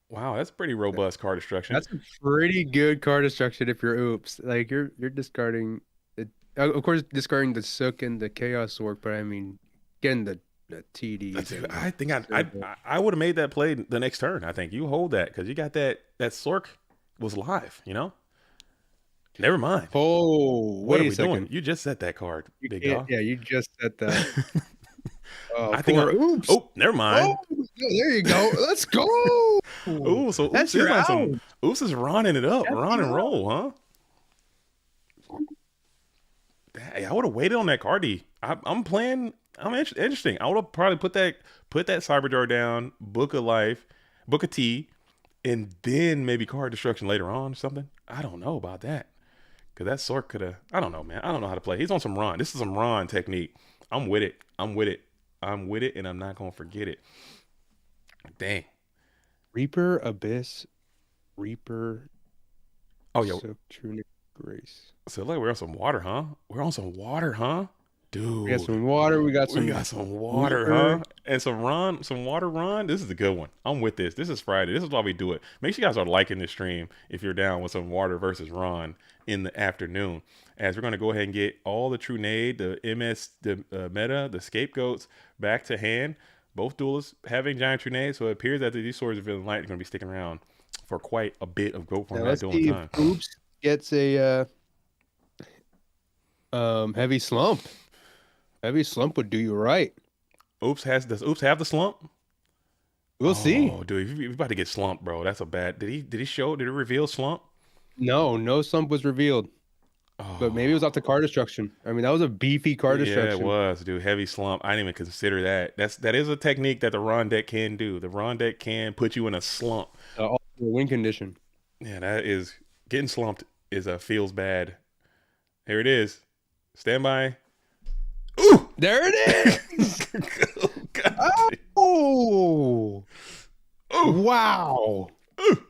Wow, that's pretty robust card destruction. That's a pretty good card destruction if you're Oops. Like you're discarding it. Of course, discarding the Sook and the Chaos Sword, but I mean, getting the TD. I think I would have made that play the next turn. I think you hold that because you got that Sork was live. You know. Never mind. Oh, what are we doing? You just set that card, big dog. Yeah, you just set that. I think. Oops. Oh, never mind. Oh, there you go. Let's go. Ooh, so Oops is on some. Oops is running it up, run and roll, huh? Hey, I would have waited on that card. I'm playing. I'm interesting. I would have probably put that Cyber Jar down, book a life, book a T, and then maybe card destruction later on or something. I don't know about that. Because that Sork could have, I don't know, man. I don't know how to play. He's on some Ron. This is some Ron technique. I'm with it, and I'm not going to forget it. Dang. Reaper, Abyss, Reaper. Oh, yo. True Grace. So, look, we're on some water, huh? Dude. We got some water. We got some water, huh? And some water Ron. This is a good one. I'm with this. This is Friday. This is why we do it. Make sure you guys are liking this stream if you're down with some water versus Ron in the afternoon. As we're going to go ahead and get all the True Nade, the MS, the meta, the scapegoats back to hand. Both duelists having giant True Nade, so it appears that these Swords of Villain Light are going to be sticking around for quite a bit of Goat format dueling time. Oops gets a heavy slump. Heavy slump would do you right. Does Oops have the slump? We'll see. Oh, dude, you're about to get slumped, bro. That's a bad. Did he reveal slump? No slump was revealed. Oh. But maybe it was off the card destruction. I mean, that was a beefy card destruction. Yeah, it was, dude. Heavy slump. I didn't even consider that. That is a technique that the Ron deck can do. The Ron deck can put you in a slump. Also a win condition. Yeah, that is getting slumped feels bad. Here it is. Stand by. Ooh! There it is! Oh! Ooh. Wow! Ooh.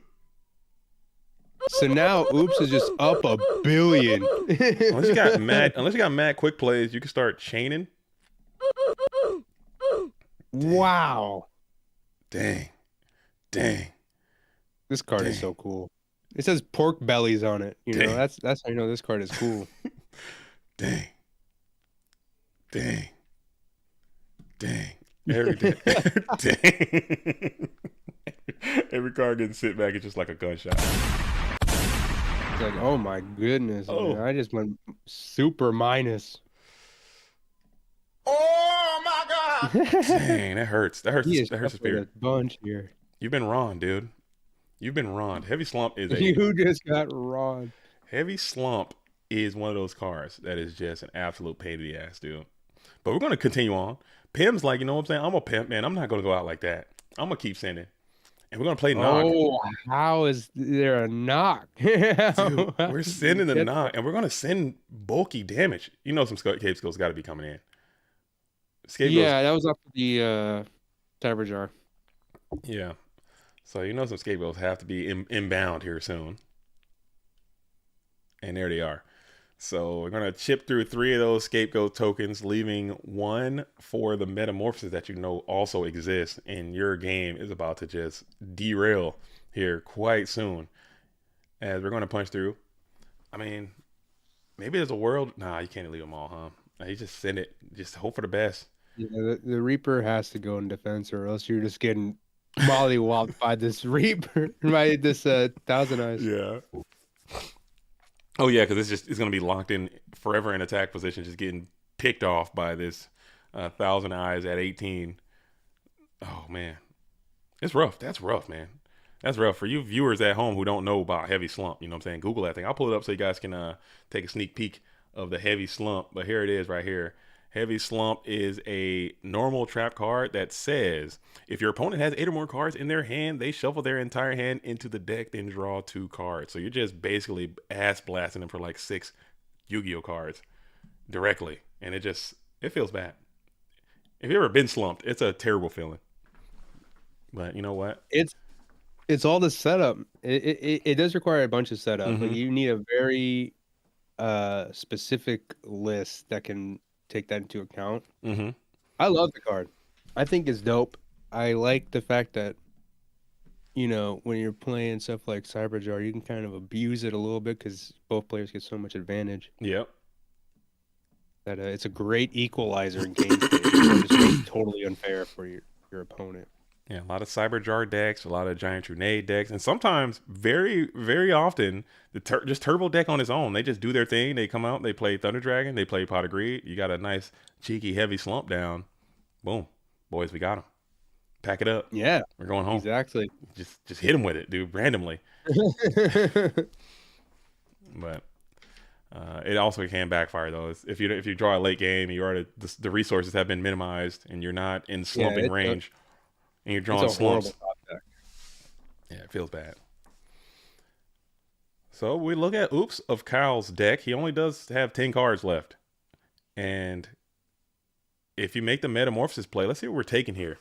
So now Oops is just up a billion. Unless you got mad quick plays, you can start chaining. Wow! Dang! This card is so cool. It says pork bellies on it. You know, that's how you know this card is cool. Dang. Every day. Dang. Every card getting sit back is just like a gunshot. It's like, oh my goodness, man. I just went super minus. Oh my god! Dang, that hurts. That hurts. That hurts the spirit. A bunch here. You've been wrong, dude. You've been wrong. Heavy Slump is You just got wrong. Heavy Slump is one of those cards that is just an absolute pain in the ass, dude. But we're gonna continue on. Pim's like, you know what I'm saying? I'm a pimp, man. I'm not gonna go out like that. I'm gonna keep sending. And we're gonna play knock. Oh, how is there a knock? Dude, we're sending the knock, and we're gonna send bulky damage. You know, some Cape Skills got to be coming in. Yeah, that was up to the Cyber Jar. Yeah, so you know some scapegoats have to be inbound here soon, and there they are. So we're gonna chip through 3 of those scapegoat tokens, leaving 1 for the metamorphosis that you know also exists, and your game is about to just derail here quite soon. As we're gonna punch through. I mean, maybe there's a world. Nah, you can't leave them all, huh? Nah, you just send it. Just hope for the best. Yeah, the Reaper has to go in defense, or else you're just getting mollywopped by this Reaper, by this Thousand Eyes. Yeah. Oh yeah, because it's gonna be locked in forever in attack position, just getting picked off by this Thousand Eyes at 18. Oh man, it's rough. That's rough, man. That's rough for you viewers at home who don't know about Heavy Slump. You know what I'm saying? Google that thing. I'll pull it up so you guys can take a sneak peek of the Heavy Slump. But here it is right here. Heavy Slump is a normal trap card that says if your opponent has 8 or more cards in their hand, they shuffle their entire hand into the deck, then draw 2 cards. So you're just basically ass blasting them for like 6 Yu-Gi-Oh cards directly. And it feels bad. If you've ever been slumped, it's a terrible feeling. But you know what? It's all the setup. It does require a bunch of setup. Mm-hmm. Like you need a very specific list that can take that into account. Mm-hmm. I love the card. I think it's dope. I like the fact that, you know, when you're playing stuff like Cyberjar, you can kind of abuse it a little bit because both players get so much advantage. Yep. That it's a great equalizer in game state. It's just totally unfair for your opponent. Yeah, a lot of Cyberjar decks, a lot of Giant Trunade decks, and sometimes, very, very often, just Turbo deck on its own. They just do their thing. They come out, they play Thunder Dragon, they play Pot of Greed. You got a nice, cheeky, heavy slump down. Boom. Boys, we got them. Pack it up. Yeah. We're going home. Exactly. Just hit them with it, dude, randomly. But it also can backfire, though. If you draw a late game, the resources have been minimized, and you're not in slumping range. And you're drawing slumps. Yeah, it feels bad. So we look at Oops of Kyle's deck. He only does have 10 cards left. And if you make the Metamorphosis play, let's see what we're taking here.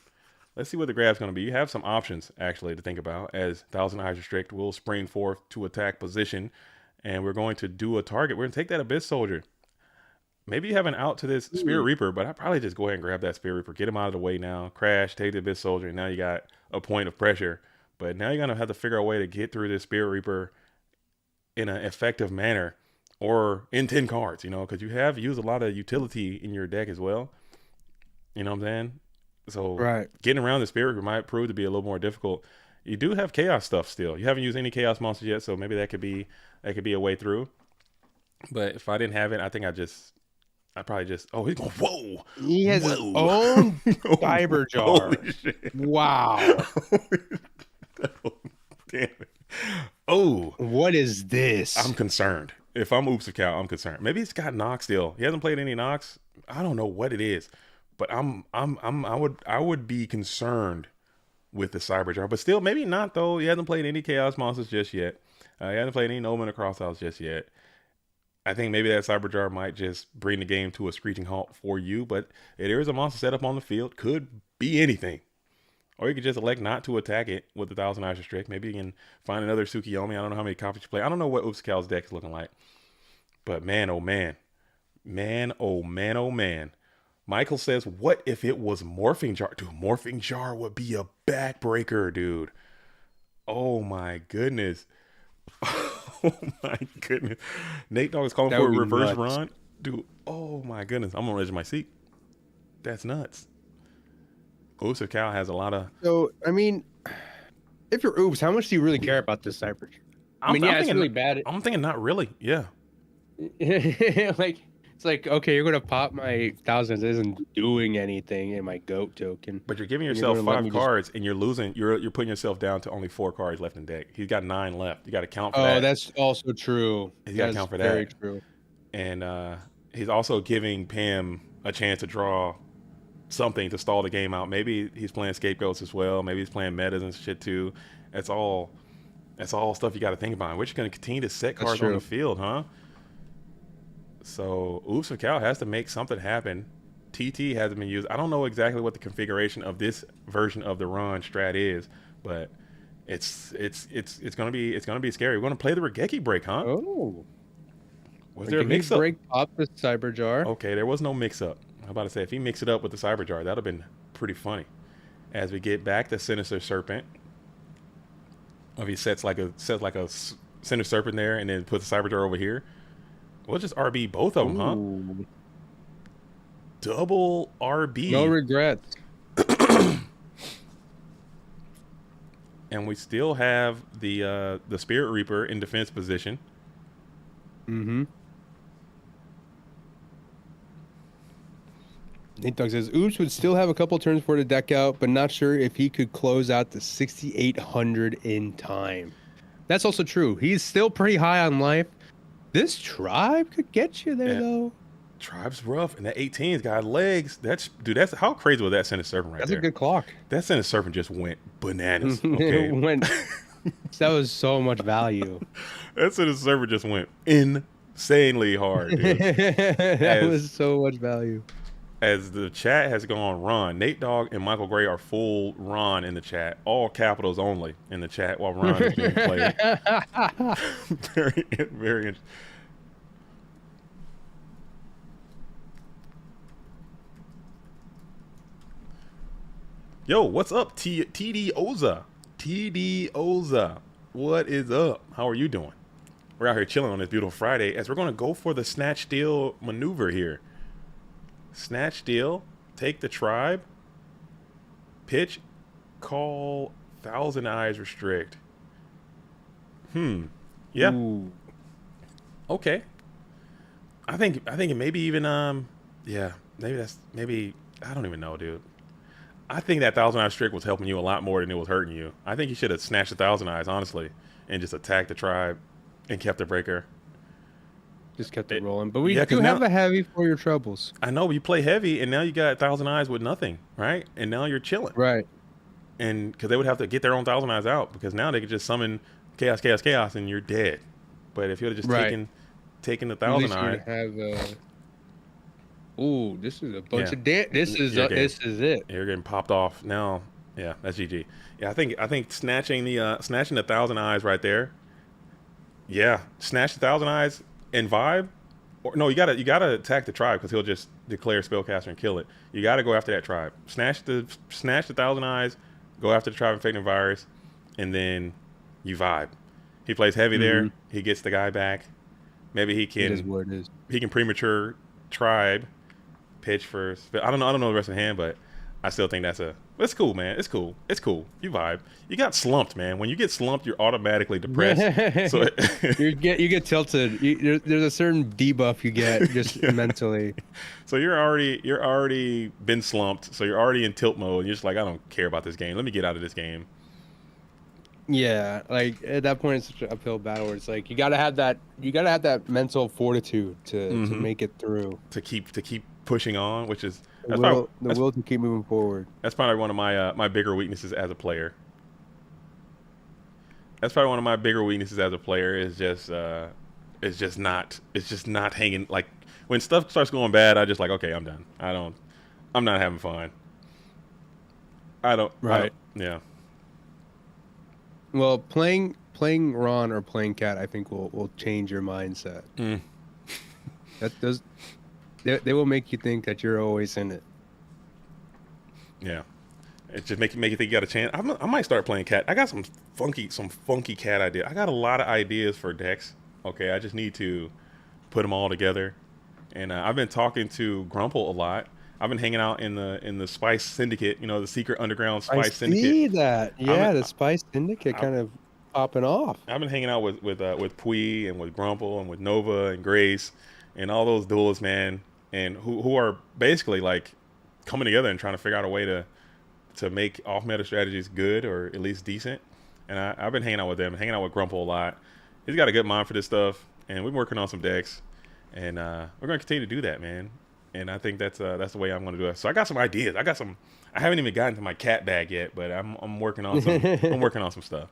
Let's see what the grab's going to be. You have some options, actually, to think about. As Thousand Eyes Restrict will spring forth to attack position. And we're going to do a target. We're going to take that Abyss Soldier. Maybe you have an out to this Spirit Reaper, but I'd probably just go ahead and grab that Spirit Reaper. Get him out of the way now. Crash, take the Abyss Soldier, and now you got a point of pressure. But now you're going to have to figure out a way to get through this Spirit Reaper in an effective manner or in 10 cards, you know, because you have used a lot of utility in your deck as well. You know what I'm saying? So getting around the Spirit Reaper might prove to be a little more difficult. You do have Chaos stuff still. You haven't used any Chaos monsters yet, so maybe that could be a way through. But if I didn't have it, I think I probably just, he's going, whoa. He has his own Cyber Jar. Wow. Oh, damn it. Oh. What is this? I'm concerned. If I'm Oops of Cal, I'm concerned. Maybe it's got Nox still. He hasn't played any Nox. I don't know what it is. But I would be concerned with the Cyber Jar. But still, maybe not though. He hasn't played any Chaos monsters just yet. He hasn't played any Nomen or Crosshouse just yet. I think maybe that Cyber Jar might just bring the game to a screeching halt for you, but there is a monster set up on the field. Could be anything. Or you could just elect not to attack it with the Thousand Eyes Restrict. Maybe you can find another Tsukiyomi. I don't know how many copies you play. I don't know what Oops Cal's deck is looking like. But man, oh man. Man, oh man, oh man. Michael says, what if it was Morphing Jar? Dude, Morphing Jar would be a backbreaker, dude. Oh my goodness. Oh my goodness. Nate Dogg is calling for a reverse run. Dude, oh my goodness. I'm gonna raise my seat. That's nuts. Oops, Cal has a lot of. So I mean, if you're Oops, how much do you really care about this cyber? I mean, yeah, it's really bad. I'm thinking not really. Yeah. Like it's like, okay, you're gonna pop my thousands, it isn't doing anything in my goat token. But you're giving and yourself you're gonna let 5 me cards and you're losing. You're putting yourself down to only 4 cards left in deck. He's got 9 left. You got to count for Oh, that. that's also true. You got to count for that. Very true. And he's also giving Pam a chance to draw something to stall the game out. Maybe he's playing scapegoats as well. Maybe he's playing metas and shit too. That's all stuff you got to think about. We're just going to continue to set cards on the field, huh? So Oops and Cal has to make something happen. TT hasn't been used. I don't know exactly what the configuration of this version of the run strat is, but it's gonna be scary. We're gonna play the Regeki break, huh? Oh, was there a mix up? Break pop the cyber jar. Okay, there was no mix up. I'm about to say if he mixed it up with the cyber jar, that'd have been pretty funny. As we get back to Sinister Serpent, if he sets like a Sinister Serpent there and then puts the cyber jar over here, we'll just RB both of them, huh? Double RB. No regrets. And we still have the Spirit Reaper in defense position. Mm-hmm. Nate Dogg says, Oops would still have a couple turns for the deck out, but not sure if he could close out the 6,800 in time. That's also true. He's still pretty high on life. This tribe could get you there, though. Tribe's rough, and that 18's got legs. That's how crazy was that Sinister Serpent right there? That's a good clock. That Sinister Serpent just went bananas. Okay, that was so much value. That Sinister Serpent just went insanely hard, dude. That was so much value. As the chat has gone Ron, Nate Dogg and Michael Gray are full Ron in the chat, all capitals only in the chat while Ron is being played. Very interesting. Yo, what's up, TD Oza? TD Oza, what is up? How are you doing? We're out here chilling on this beautiful Friday as we're going to go for the snatch steal maneuver here. Snatch steal, take the tribe, pitch, call, Thousand Eyes restrict. Yeah. Ooh. Okay. I think it maybe even yeah, maybe I don't even know, dude. I think that Thousand Eyes Strict was helping you a lot more than it was hurting you. I think you should have snatched the Thousand Eyes, honestly, and just attacked the tribe and kept the breaker. Just kept it rolling. But we do have a heavy for your troubles. I know, you play heavy, and now you got Thousand Eyes with nothing, right? And now you're chilling. Right. And because they would have to get their own Thousand Eyes out, because now they could just summon Chaos, Chaos, Chaos, and you're dead. But if you would have just taken the Thousand Eyes... Ooh, this is a bunch of this is it. You're getting popped off now. Yeah, that's GG. Yeah, I think snatching the Thousand Eyes right there. Yeah, snatch the Thousand Eyes and vibe. Or no, you gotta attack the tribe because he'll just declare spellcaster and kill it. You gotta go after that tribe. Snatch the Thousand Eyes. Go after the tribe infecting virus, and then you vibe. He plays heavy there. He gets the guy back. Maybe he can. It is what it is. He can premature tribe. Pitch for I don't know the rest of the hand, but I still think it's cool, man. It's cool. You vibe. You got slumped, man. When you get slumped, you're automatically depressed. So you get tilted. There's a certain debuff you get just mentally. So you're already been slumped. So you're already in tilt mode. And you're just like, I don't care about this game. Let me get out of this game. Yeah, like at that point, it's such an uphill battle where it's like you gotta have that mental fortitude to make it through. To keep pushing on, which is the will to keep moving forward. That's probably one of my my bigger weaknesses as a player. That's probably one of my bigger weaknesses as a player is just not hanging. Like when stuff starts going bad, I just like, okay, I'm done. I'm not having fun. Yeah. Well, playing Ron or playing Cat, I think will change your mindset. They will make you think that you're always in it. Yeah, it just make you think you got a chance. I might start playing Cat. I got some funky Cat ideas. I got a lot of ideas for decks. Okay, I just need to put them all together. And I've been talking to Grumple a lot. I've been hanging out in the Spice Syndicate, you know, the secret underground I Spice Syndicate. see that. I'm Yeah, the Spice Syndicate I've, kind of popping off. I've been hanging out with Pui and with Grumple and with Nova and Grace and all those duelists, man, and who are basically like coming together and trying to figure out a way to make off meta strategies good or at least decent. And I've been hanging out with them, hanging out with Grumple a lot. He's got a good mind for this stuff, and we've been working on some decks, and we're gonna continue to do that, man. And I think that's the way I'm gonna do it. So I got some ideas. I haven't even gotten to my cat bag yet, but I'm working on some. I'm working on some stuff.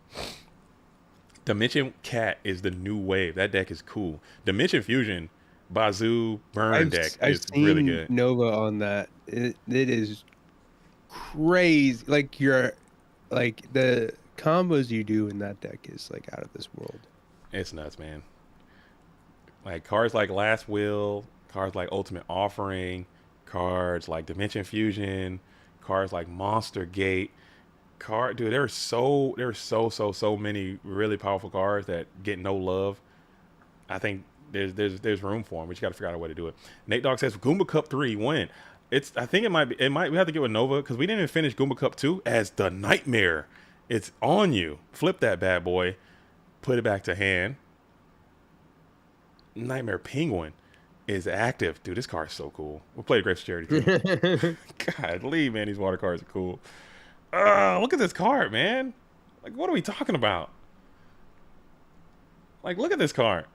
Dimension Cat is the new wave. That deck is cool. Dimension Fusion, Bazoo Burn deck I've is seen really good. Nova on that. It is crazy. Like the combos you do in that deck is like out of this world. It's nuts, man. Like cards like Last Will, cards like Ultimate Offering, cards like Dimension Fusion, cards like Monster Gate. Dude, there are so many really powerful cards that get no love. I think there's room for them, but you got to figure out a way to do it. Nate Dogg says Goomba Cup 3 when I think we have to get with Nova because we didn't even finish Goomba Cup 2 as the Nightmare. It's on you. Flip that bad boy, put it back to hand. Nightmare Penguin is active. Dude, this card is so cool. We'll play Grace Charity too. God, man, these water cards are cool. Look at this card, man. Like, what are we talking about? Like, look at this card.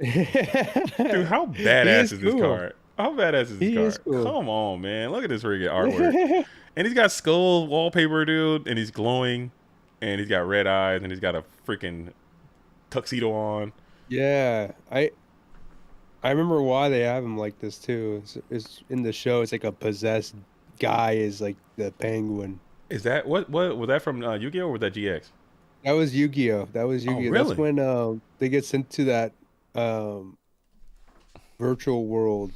Dude, how badass is this card? How badass is this card? Cool. Come on, man. Look at this freaking artwork. And he's got skull wallpaper, dude, and he's glowing, and he's got red eyes, and he's got a freaking tuxedo on. Yeah, I remember why they have him like this too. It's in the show. It's like a possessed guy is like the penguin. Is that what was that from Yu-Gi-Oh or was that GX? That was Yu-Gi-Oh. That was Yu-Gi-Oh. Oh, really? That's when they get sent to that virtual world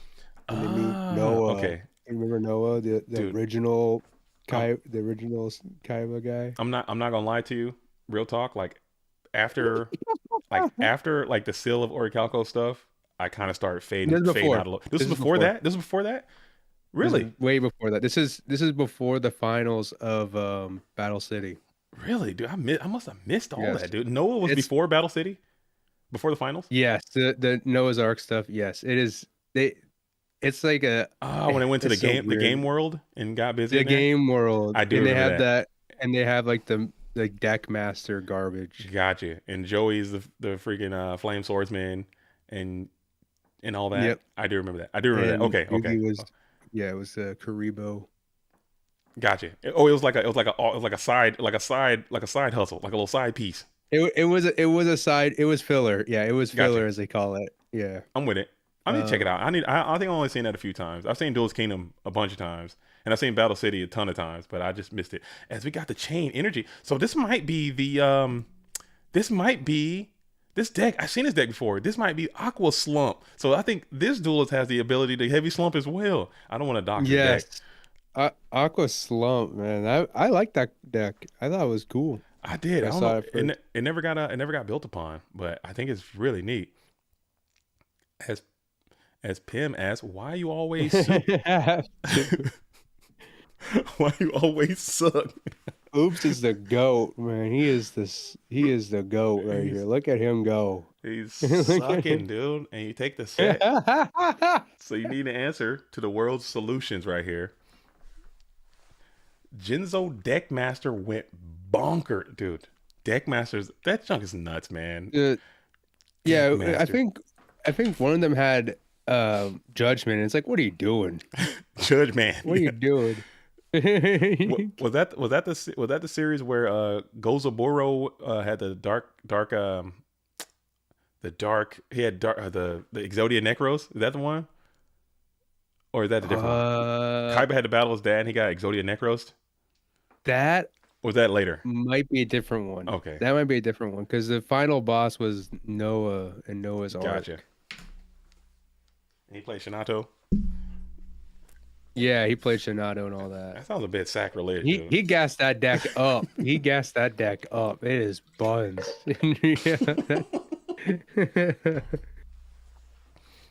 and they meet Noah. Okay. You remember Noah, the original the original Kaiba guy? I'm not gonna lie to you. Real talk, like after the Seal of Orichalco stuff, I kind of started fading out a little. This was before that? This was before that? Really? Way before that. This is before the finals of Battle City. Really, dude? I must have missed all that, dude. Noah was before Battle City, before the finals. Yes, the Noah's Ark stuff. Yes, it is. It's like when it went to the game world and got busy. The game world. I do. And they have that, and they have like the deck master garbage. Gotcha. And Joey's the freaking flame swordsman and all that. Yep. I do remember that. That. Okay. Yeah, it was Karibo. Gotcha. Oh, it was like a side hustle, like a little side piece. It was filler. Yeah, it was filler as they call it. Yeah. I'm with it. I need to check it out. I think I've only seen that a few times. I've seen Duelist Kingdom a bunch of times, and I've seen Battle City a ton of times, but I just missed it. As we got the chain energy, so this might be this deck. I've seen this deck before. This might be Aqua Slump. So I think this duelist has the ability to heavy slump as well. I don't want to dock the deck. Aqua Slump, man. I like that deck. I thought it was cool. I did. I don't know. It never got built upon, but I think it's really neat. As Pim asks, why you always suck? Why you always suck? Oops is the GOAT, man. He is the GOAT right here. Look at him go. He's sucking, dude. And you take the set. So you need an answer to the world's solutions right here. Jinzo Deckmaster went bonker, dude. Deckmasters, that junk is nuts, man. Yeah, I think one of them had Judgment. It's like, what are you doing? Judgment. What are you doing? Was that the series where Gozaburo had the Exodia Necros? Is that the one? Or is that the different one? Kaiba had to battle his dad and he got Exodia Necros? That was that later? Might be a different one. Okay. That might be a different one because the final boss was Noah and Noah's Ark. Gotcha. He played Shinato? Yeah, he played Shinato and all that. That sounds a bit sacrilege. He gassed that deck up. He gassed that deck up. It is buns.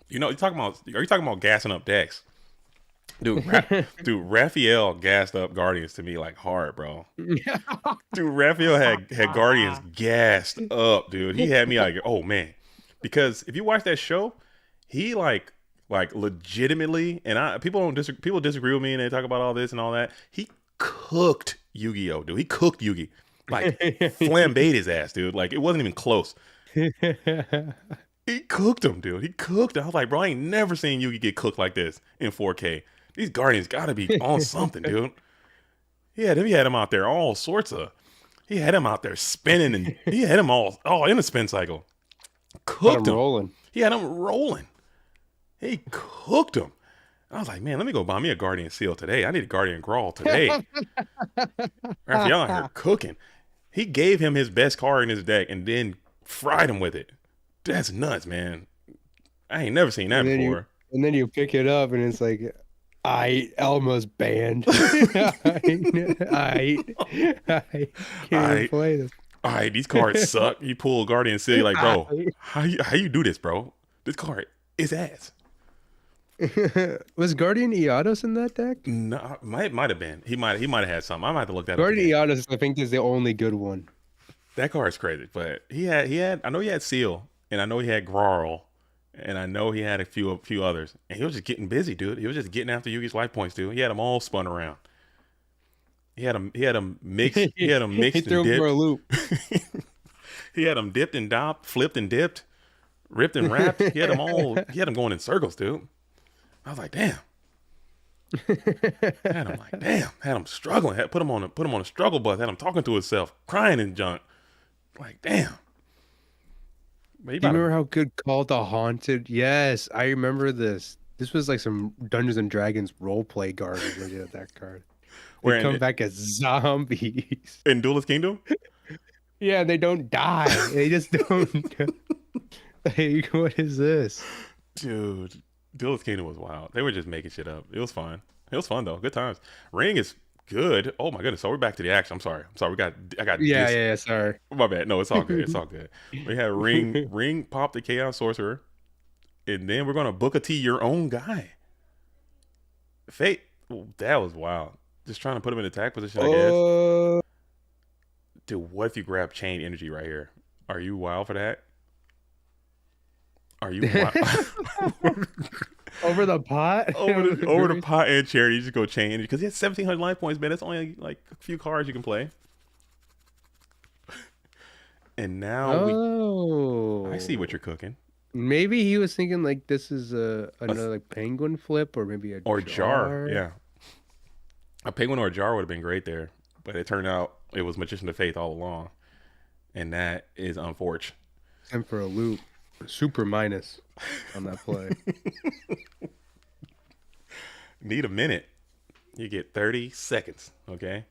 You know, are you talking about gassing up decks? Dude, Raphael gassed up Guardians to me like hard, bro. Dude, Raphael had Guardians gassed up, dude. He had me like, oh man, because if you watch that show, he like legitimately, and people disagree with me and they talk about all this and all that. He cooked Yu-Gi-Oh, dude. He cooked Yugi, like flambéed his ass, dude. Like it wasn't even close. He cooked him, dude. He cooked him. I was like, bro, I ain't never seen Yugi get cooked like this in 4K. These Guardians gotta be on something, dude. He had him out there all sorts of. He had him out there spinning, and he had him all in a spin cycle. Cooked him. Rolling. He had him rolling. He cooked him. I was like, man, let me go buy me a Guardian Seal today. I need a Guardian Grawl today. Raphael out here cooking. He gave him his best card in his deck and then fried him with it. That's nuts, man. I ain't never seen that before. And then you pick it up and it's like, Elmo's banned. I can't play this. All right, these cards suck. You pull Guardian Seal, like, bro, how you do this, bro? This card is ass. Was Guardian Eados in that deck? No, might have been. He might have had something. I might have to look that up. Guardian Eados, I think, is the only good one. That card's crazy, but he had. I know he had Seal, and I know he had Grawl, and I know he had a few others, and he was just getting busy, dude. He was just getting after Yugi's life points, dude. He had them all spun around. He had them mixed. He had them mixed. He threw him for a loop. He had them dipped and dopped, flipped and dipped, ripped and wrapped. He had them all. He had them going in circles, dude. I was like, damn. Had him struggling. Had put him on a struggle bus. Had him talking to himself, crying and junk. Like, damn. Do you remember how good Call to Haunted? Yes, I remember this. This was like some Dungeons and Dragons roleplay garbage when you did that card. They come back as zombies. In Duelist Kingdom? Yeah, they don't die. They just don't. Like, what is this? Dude, Duelist Kingdom was wild. They were just making shit up. It was fun. It was fun, though. Good times. Ring is good. Oh, my goodness. So we're back to the action. I'm sorry. I got Yeah, sorry. My bad. No, it's all good. It's all good. We had Ring pop the Chaos Sorcerer. And then we're going to Booker T your own guy. Fate. That was wild. Just trying to put him in attack position, I guess. Dude, what if you grab Chain Energy right here? Are you wild for that? Are you wild? Over the pot? over the pot and Charity, you just go Chain Energy. Because he has 1,700 life points, man. That's only like a few cards you can play. And now I see what you're cooking. Maybe he was thinking like this is another like penguin flip or maybe a jar. Yeah. A penguin or a jar would have been great there, but it turned out it was Magician of Faith all along, and that is unfortunate. And for a loop, super minus on that play. Need a minute. You get 30 seconds, okay?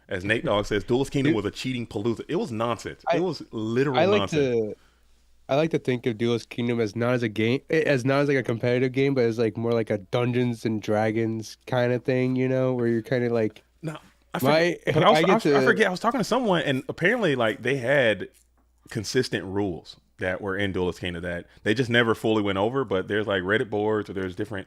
As Nate Dogg says, Duelist Kingdom was a cheating palooza. It was nonsense. It was literal nonsense. I like to think of Duelist Kingdom as not as a game, as not as like a competitive game, but as like more like a Dungeons and Dragons kind of thing, you know, where you're kind of like. No, I forget. I forget. I was talking to someone, and apparently, like they had consistent rules that were in Duelist Kingdom that they just never fully went over. But there's like Reddit boards or there's different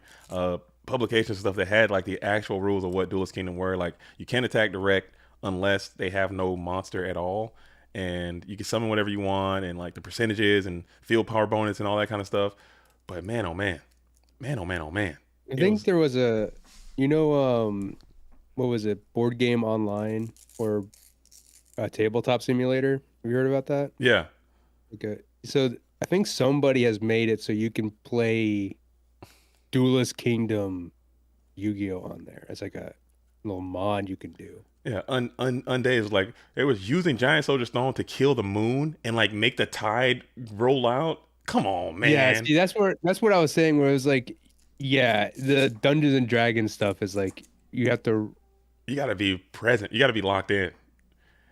publications and stuff that had like the actual rules of what Duelist Kingdom were. Like you can't attack direct unless they have no monster at all. And you can summon whatever you want, and like the percentages and field power bonus and all that kind of stuff. But man, oh man. I think there was a, what was it? Board Game Online or a tabletop simulator. Have you heard about that? Yeah. Okay. So I think somebody has made it so you can play Duelist Kingdom Yu-Gi-Oh on there. It's like a little mod you can do. Yeah, Unday was like they was using Giant Soldier Stone to kill the moon and like make the tide roll out. Come on, man. Yeah, see, that's what I was saying. Where it was like, yeah, the Dungeons and Dragons stuff is like you got to be present. You got to be locked in,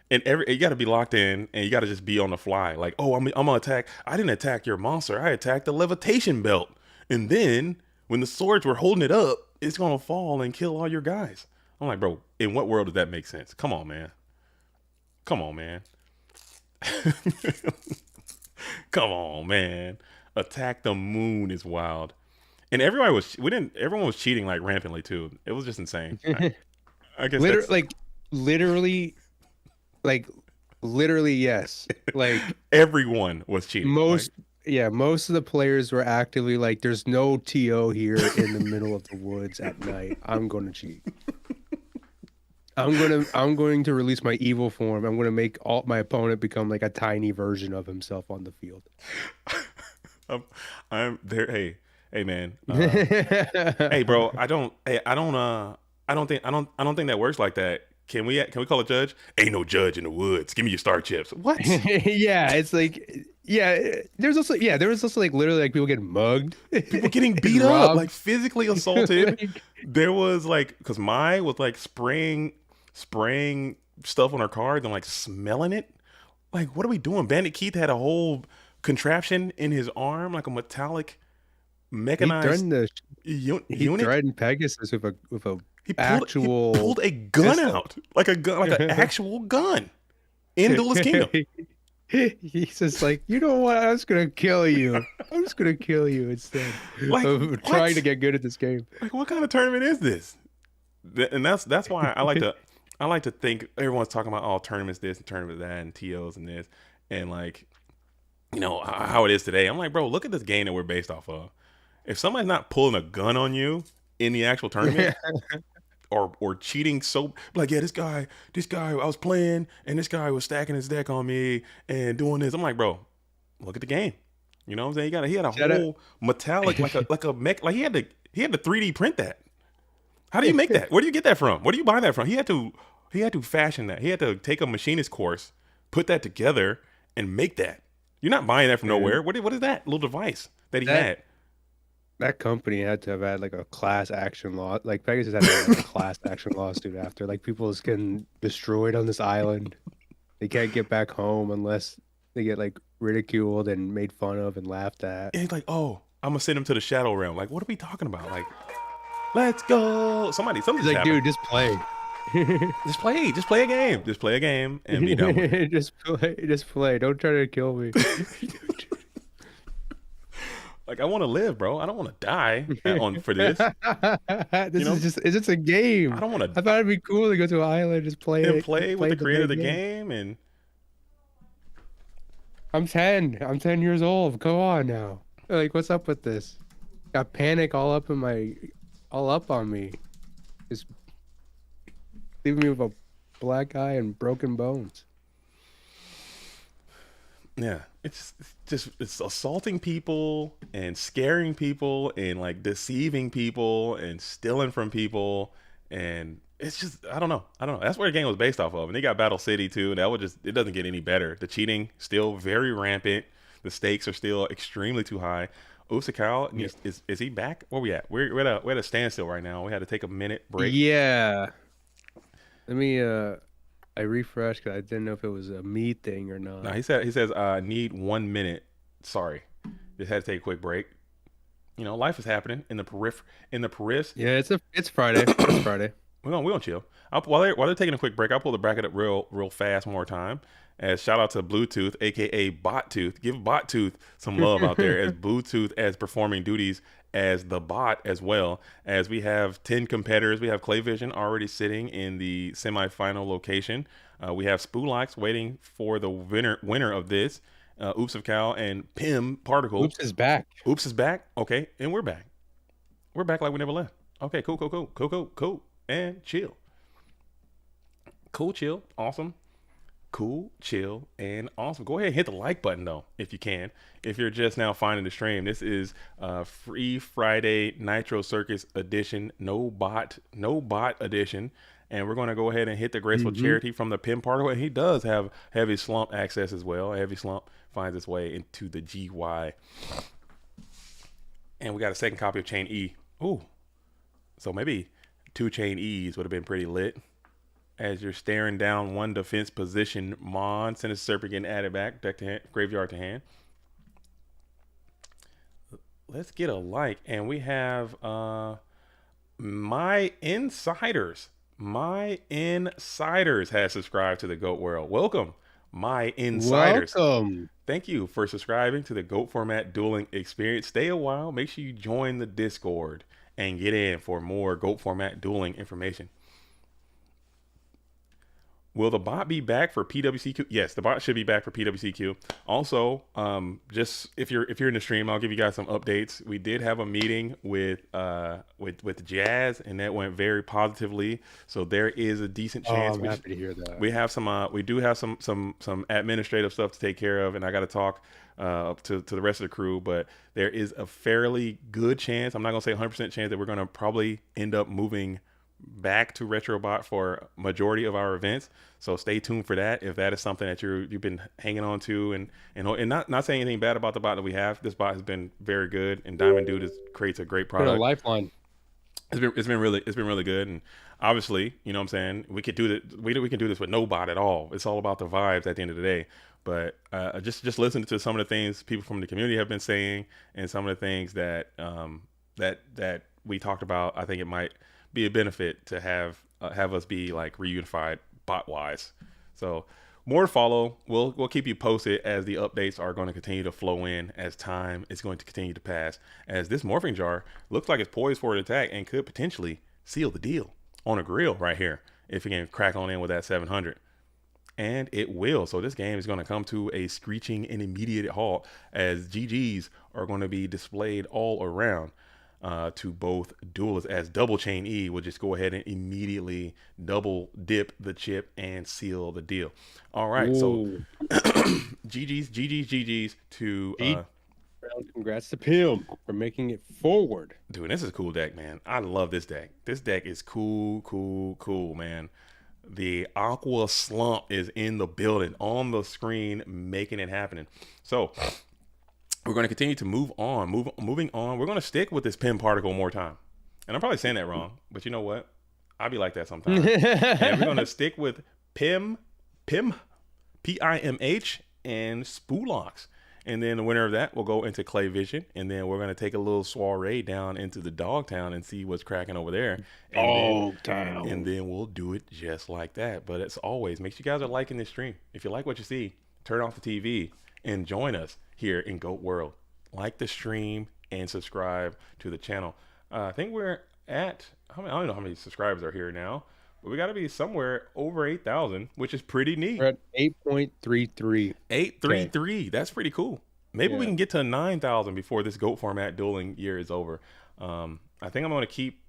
and you got to be locked in, and you got to just be on the fly. Like, oh, I'm gonna attack. I didn't attack your monster. I attacked the levitation belt, and then when the swords were holding it up, it's gonna fall and kill all your guys. I'm like, bro, in what world does that make sense? Come on, man. Come on, man. Attack the moon is wild. And everyone was cheating like rampantly too. It was just insane. I guess that's Literally, like literally, yes. Like everyone was cheating. most of the players were actively like, there's no TO here in the middle of the woods at night. I'm gonna cheat. I'm going to release my evil form. I'm gonna make my opponent become like a tiny version of himself on the field. I'm there. Hey man. Hey bro, I don't think that works like that. Can we call a judge? Ain't no judge in the woods. Give me your star chips. What? Yeah, it's like, yeah. There was also like literally like people getting mugged, people getting beat up, like physically assaulted. There was like, because Mai was like spraying stuff on her cards and like smelling it. Like, what are we doing? Bandit Keith had a whole contraption in his arm, like a metallic mechanized he threatened Pegasus with a he pulled a gun pistol out, like an actual gun in Duelist Kingdom. He's just like, you know what? I'm just gonna kill you. I'm just gonna kill you instead of trying to get good at this game. Like, what kind of tournament is this? And that's why I like to think everyone's talking about all tournaments this and tournament that and TOs and this and like, you know, how it is today. I'm like, bro, look at this game that we're based off of. If somebody's not pulling a gun on you in the actual tournament or cheating, so like, yeah, this guy I was playing and this guy was stacking his deck on me and doing this. I'm like, bro, look at the game. You know what I'm saying? He had a whole metallic like a mech, like he had to 3D print that. How do you make that? Where do you get that from? Where do you buy that from? He had to fashion that. He had to take a machinist course, put that together, and make that. You're not buying that from nowhere. What is that little device that he had? That company had to have had like a class action law. Like Pegasus had to have like a class action lawsuit after. Like people is getting destroyed on this island. They can't get back home unless they get like ridiculed and made fun of and laughed at. And he's like, "Oh, I'm gonna send him to the Shadow Realm." Like, what are we talking about? Like, let's go. Something's like, happened. Dude, just play. Just play a game. Just play a game and be done with it. Just play. Don't try to kill me. Like, I want to live, bro. I don't want to die for this. It's just a game. I don't want to. I thought it'd be cool to go to an island, just play and play with the creator of the game. And I'm 10 years old. Go on now. Like, what's up with this? Got panic all up on me. Just leaving me with a black eye and broken bones. Yeah, it's assaulting people and scaring people and like deceiving people and stealing from people, and it's just I don't know. That's where the game was based off of, and they got Battle City too. And it doesn't get any better. The cheating still very rampant. The stakes are still extremely too high. Usakawa, is he back? Where we at? We're at a standstill right now. We had to take a minute break. Yeah. Let me I refreshed because I didn't know if it was a me thing or not. No, he says need 1 minute. Sorry, just had to take a quick break. You know, life is happening in the periphery. Yeah, it's Friday. It's Friday. We're gonna chill. While they're taking a quick break, I'll pull the bracket up real fast one more time. As shout out to Bluetooth, aka Bottooth. Give Bottooth some love out there as Bluetooth as performing duties as the bot as well. As we have 10 competitors. We have Clayvision already sitting in the semifinal location. We have Spoolix waiting for the winner of this. Oops of Cal and Pim Particle. Oops is back. Oops is back. Okay, and we're back. We're back like we never left. Okay, cool. And chill. Cool, chill, awesome. Cool, chill, and awesome. Go ahead and hit the like button though, if you can. If you're just now finding the stream, this is Free Friday Nitro Circus edition, no bot edition, and we're going to go ahead and hit the graceful charity from the Pin Particle, and he does have heavy slump access as well. A heavy slump finds its way into the GY, and we got a second copy of Chain E. Ooh, so maybe 2 Chain E's would have been pretty lit. As you're staring down one defense position, Mon, Sinister Serpent getting added back, deck to hand, graveyard to hand. Let's get a like, and we have My Insiders. My Insiders has subscribed to the Goat World. Welcome, My Insiders. Welcome. Thank you for subscribing to the GOAT Format Dueling Experience. Stay a while. Make sure you join the Discord and get in for more GOAT Format Dueling information. Will the bot be back for PWCQ? Yes, the bot should be back for PWCQ. Also, just if you're in the stream, I'll give you guys some updates. We did have a meeting with Jazz, and that went very positively. So there is a decent chance. I'm happy to hear that. We have some. We do have some administrative stuff to take care of, and I got to talk to the rest of the crew. But there is a fairly good chance. I'm not gonna say 100% chance that we're gonna probably end up moving back to Retrobot for majority of our events. So stay tuned for that. If that is something that you've been hanging on to, and not saying anything bad about the bot that we have. This bot has been very good, and Diamond Dude creates a great product. Been a lifeline. It's been really good, and obviously, you know what I'm saying, we could do that. We can do this with no bot at all. It's all about the vibes at the end of the day. But just listen to some of the things people from the community have been saying, and some of the things that that we talked about. I think it might be a benefit to have us be like reunified bot wise. So more to follow. We'll keep you posted as the updates are going to continue to flow in, as time is going to continue to pass, as this morphing jar looks like it's poised for an attack and could potentially seal the deal on a grill right here if it can crack on in with that 700. And it will. So this game is going to come to a screeching and immediate halt, as GGs are going to be displayed all around to both duelists, as double chain E will just go ahead and immediately double dip the chip and seal the deal. All right. Ooh. So GGs to congrats to Pim for making it forward. Dude, this is a cool deck, man. I love this deck. This deck is cool, man. The Aqua Slump is in the building, on the screen, making it happening. So we're going to continue to move on. Moving on. We're going to stick with this Pim particle more time. And I'm probably saying that wrong, but you know what? I'll be like that sometimes. And we're going to stick with Pim, P-I-M-H, and Spoolox. And then the winner of that will go into Clay Vision. And then we're going to take a little soiree down into the Dogtown and see what's cracking over there. Dogtown. And then we'll do it just like that. But as always, make sure you guys are liking this stream. If you like what you see, turn off the TV and join us here in GOAT World. Like the stream and subscribe to the channel. I think we're at, I don't know how many subscribers are here now, but we got to be somewhere over 8,000, which is pretty neat. We're at 8.33. 833. Okay. That's pretty cool. Maybe we can get to 9,000 before this GOAT Format dueling year is over. I think I'm going to keep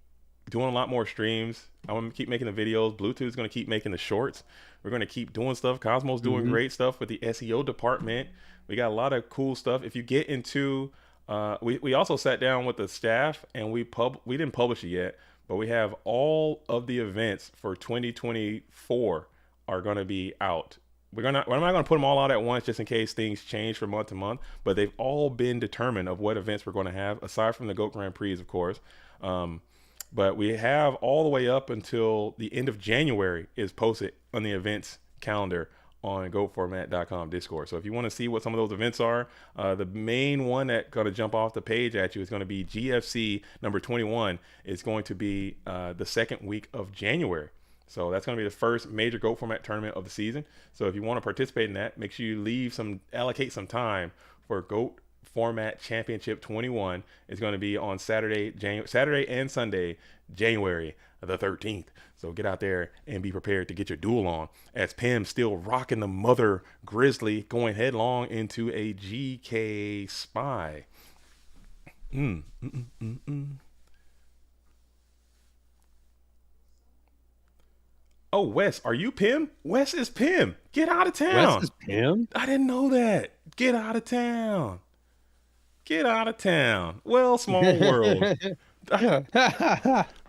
doing a lot more streams. I'm going to keep making the videos. Bluetooth is going to keep making the shorts. We're going to keep doing stuff. Cosmo's doing great stuff with the SEO department. We got a lot of cool stuff. If you get into, we also sat down with the staff, and we didn't publish it yet, but we have all of the events for 2024 are going to be out. We're not going to put them all out at once just in case things change from month to month, but they've all been determined of what events we're going to have, aside from the GOAT Grand Prix, of course. But we have all the way up until the end of January is posted on the events calendar on goatformat.com Discord. So if you want to see what some of those events are, the main one that's going to jump off the page at you is going to be GFC number 21. It's going to be the second week of January. So that's going to be the first major GOAT Format tournament of the season. So if you want to participate in that, make sure you allocate some time for GOAT Format Championship 21. It's going to be on Saturday and Sunday, January the 13th. So get out there and be prepared to get your duel on, as Pim still rocking the Mother Grizzly, going headlong into a GK Spy. Oh, Wes, are you Pim? Wes is Pim. Get out of town. Wes is Pim? I didn't know that. Get out of town. Get out of town. Well, small world.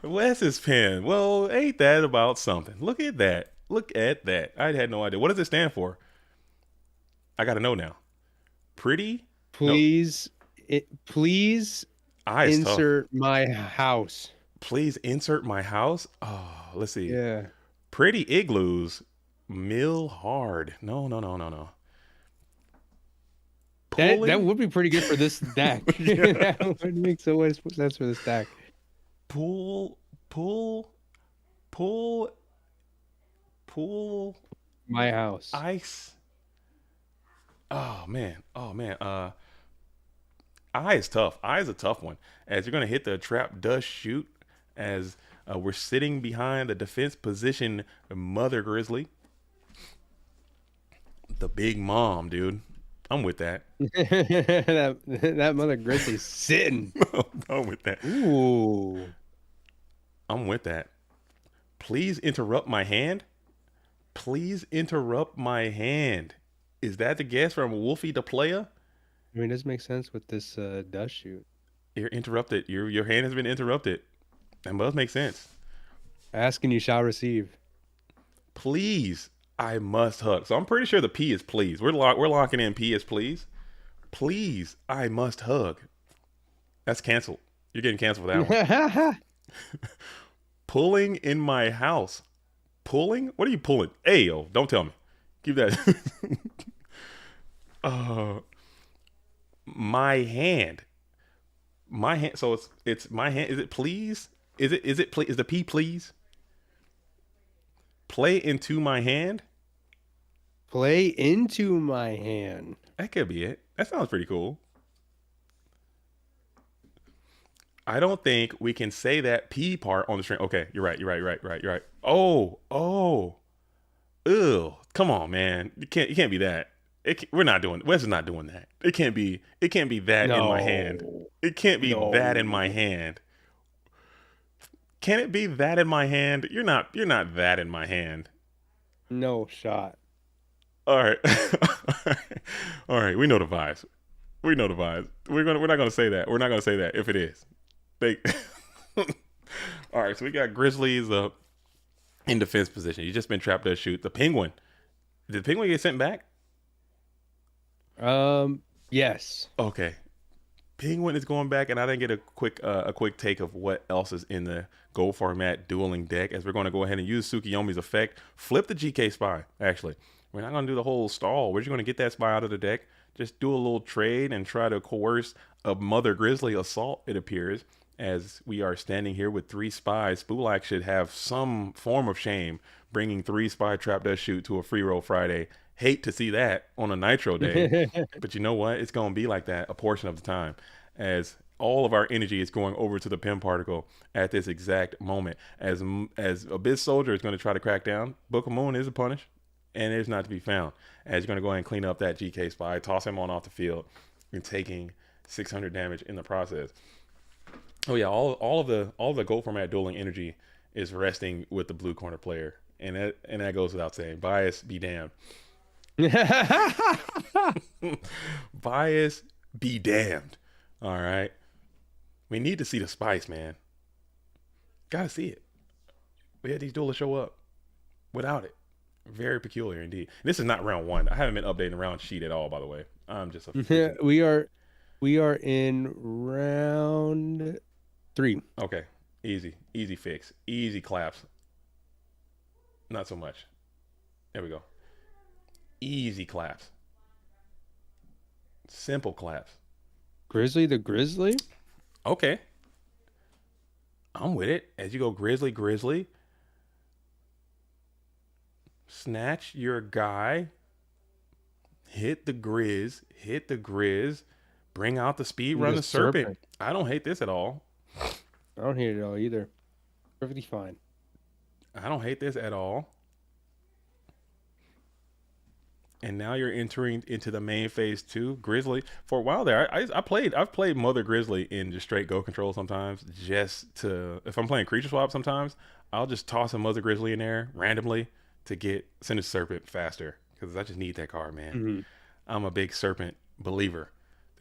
Wes is Pim. Well, ain't that about something? Look at that. Look at that. I had no idea. What does it stand for? I got to know now. Pretty? Please, please insert tough. my house. Please insert my house? Oh, let's see. Yeah. Pretty igloos. Mill hard. No. That would be pretty good for this deck. That would make so much sense for this deck. Pull my house. Ice. Oh man. Eye is tough. Eye is a tough one. As you're gonna hit the trap does shoot as we're sitting behind the defense position Mother Grizzly. The big mom, dude. I'm with that. that Mother Grizzly's sitting. I'm with that. Ooh. I'm with that. Please interrupt my hand. Please interrupt my hand. Is that the guess from Wolfie the player? I mean, this makes sense with this dust shoot. You're interrupted. Your hand has been interrupted. That must make sense. Ask and you shall receive. Please, I must hug. So I'm pretty sure the P is please. We're locking in P is please. Please, I must hug. That's canceled. You're getting canceled for that one. Pulling in my house. Pulling? What are you pulling? Hey, yo, don't tell me. Keep that. My hand. My hand. So it's my hand. Is it please? Is it please? Is the P please? Play into my hand. Play into my hand. That could be it. That sounds pretty cool. I don't think we can say that P part on the string. Okay, you're right. Oh. Ew. Come on, man. You can't be that. We're not doing. Wes is not doing that. It can't be that in my hand. It can't be that in my hand. Can it be that in my hand? You're not that in my hand. No shot. All right. All right. We know the vibes. We're not gonna say that. We're not gonna say that if it is. All right. So we got Grizzlies in defense position. You just been trapped to shoot. The Penguin. Did the Penguin get sent back? Yes. Okay. Penguin is going back, and I didn't get a quick take of what else is in the Go format dueling deck. As we're going to go ahead and use Tsukiyomi's effect, flip the GK Spy. Actually, we're not going to do the whole stall. We're just going to get that spy out of the deck. Just do a little trade and try to coerce a Mother Grizzly assault. It appears as we are standing here with 3 spies. Spulak should have some form of shame bringing 3 spy trap does shoot to a free roll Friday. Hate to see that on a Nitro day, but you know what? It's going to be like that a portion of the time, as all of our energy is going over to the Pim particle at this exact moment. As Abyss Soldier is going to try to crack down, Book of Moon is a punish, and it is not to be found. As you're going to go ahead and clean up that GK Spy, toss him on off the field, and taking 600 damage in the process. Oh yeah, all of the Gold format dueling energy is resting with the blue corner player, and that goes without saying. Bias be damned. Bias be damned. All right, we need to see the spice, man. Gotta see it. We had these duelists show up without it. Very peculiar indeed. This is not round 1. I haven't been updating the round sheet at all, by the way. I'm just a we are in round 3. Okay, easy fix, easy claps. Not so much. There we go. Easy claps. Simple claps. Grizzly the Grizzly? Okay. I'm with it. As you go Grizzly. Snatch your guy. Hit the Grizz. Bring out the speed run the serpent. I don't hate this at all. I don't hate it at all either. Perfectly fine. I don't hate this at all. And now you're entering into the main phase 2. Grizzly. For a while there, I've played Mother Grizzly in just straight go control sometimes. Just to, if I'm playing creature swap sometimes, I'll just toss a Mother Grizzly in there randomly to get Sinister Serpent faster. Because I just need that card, man. Mm-hmm. I'm a big Serpent believer.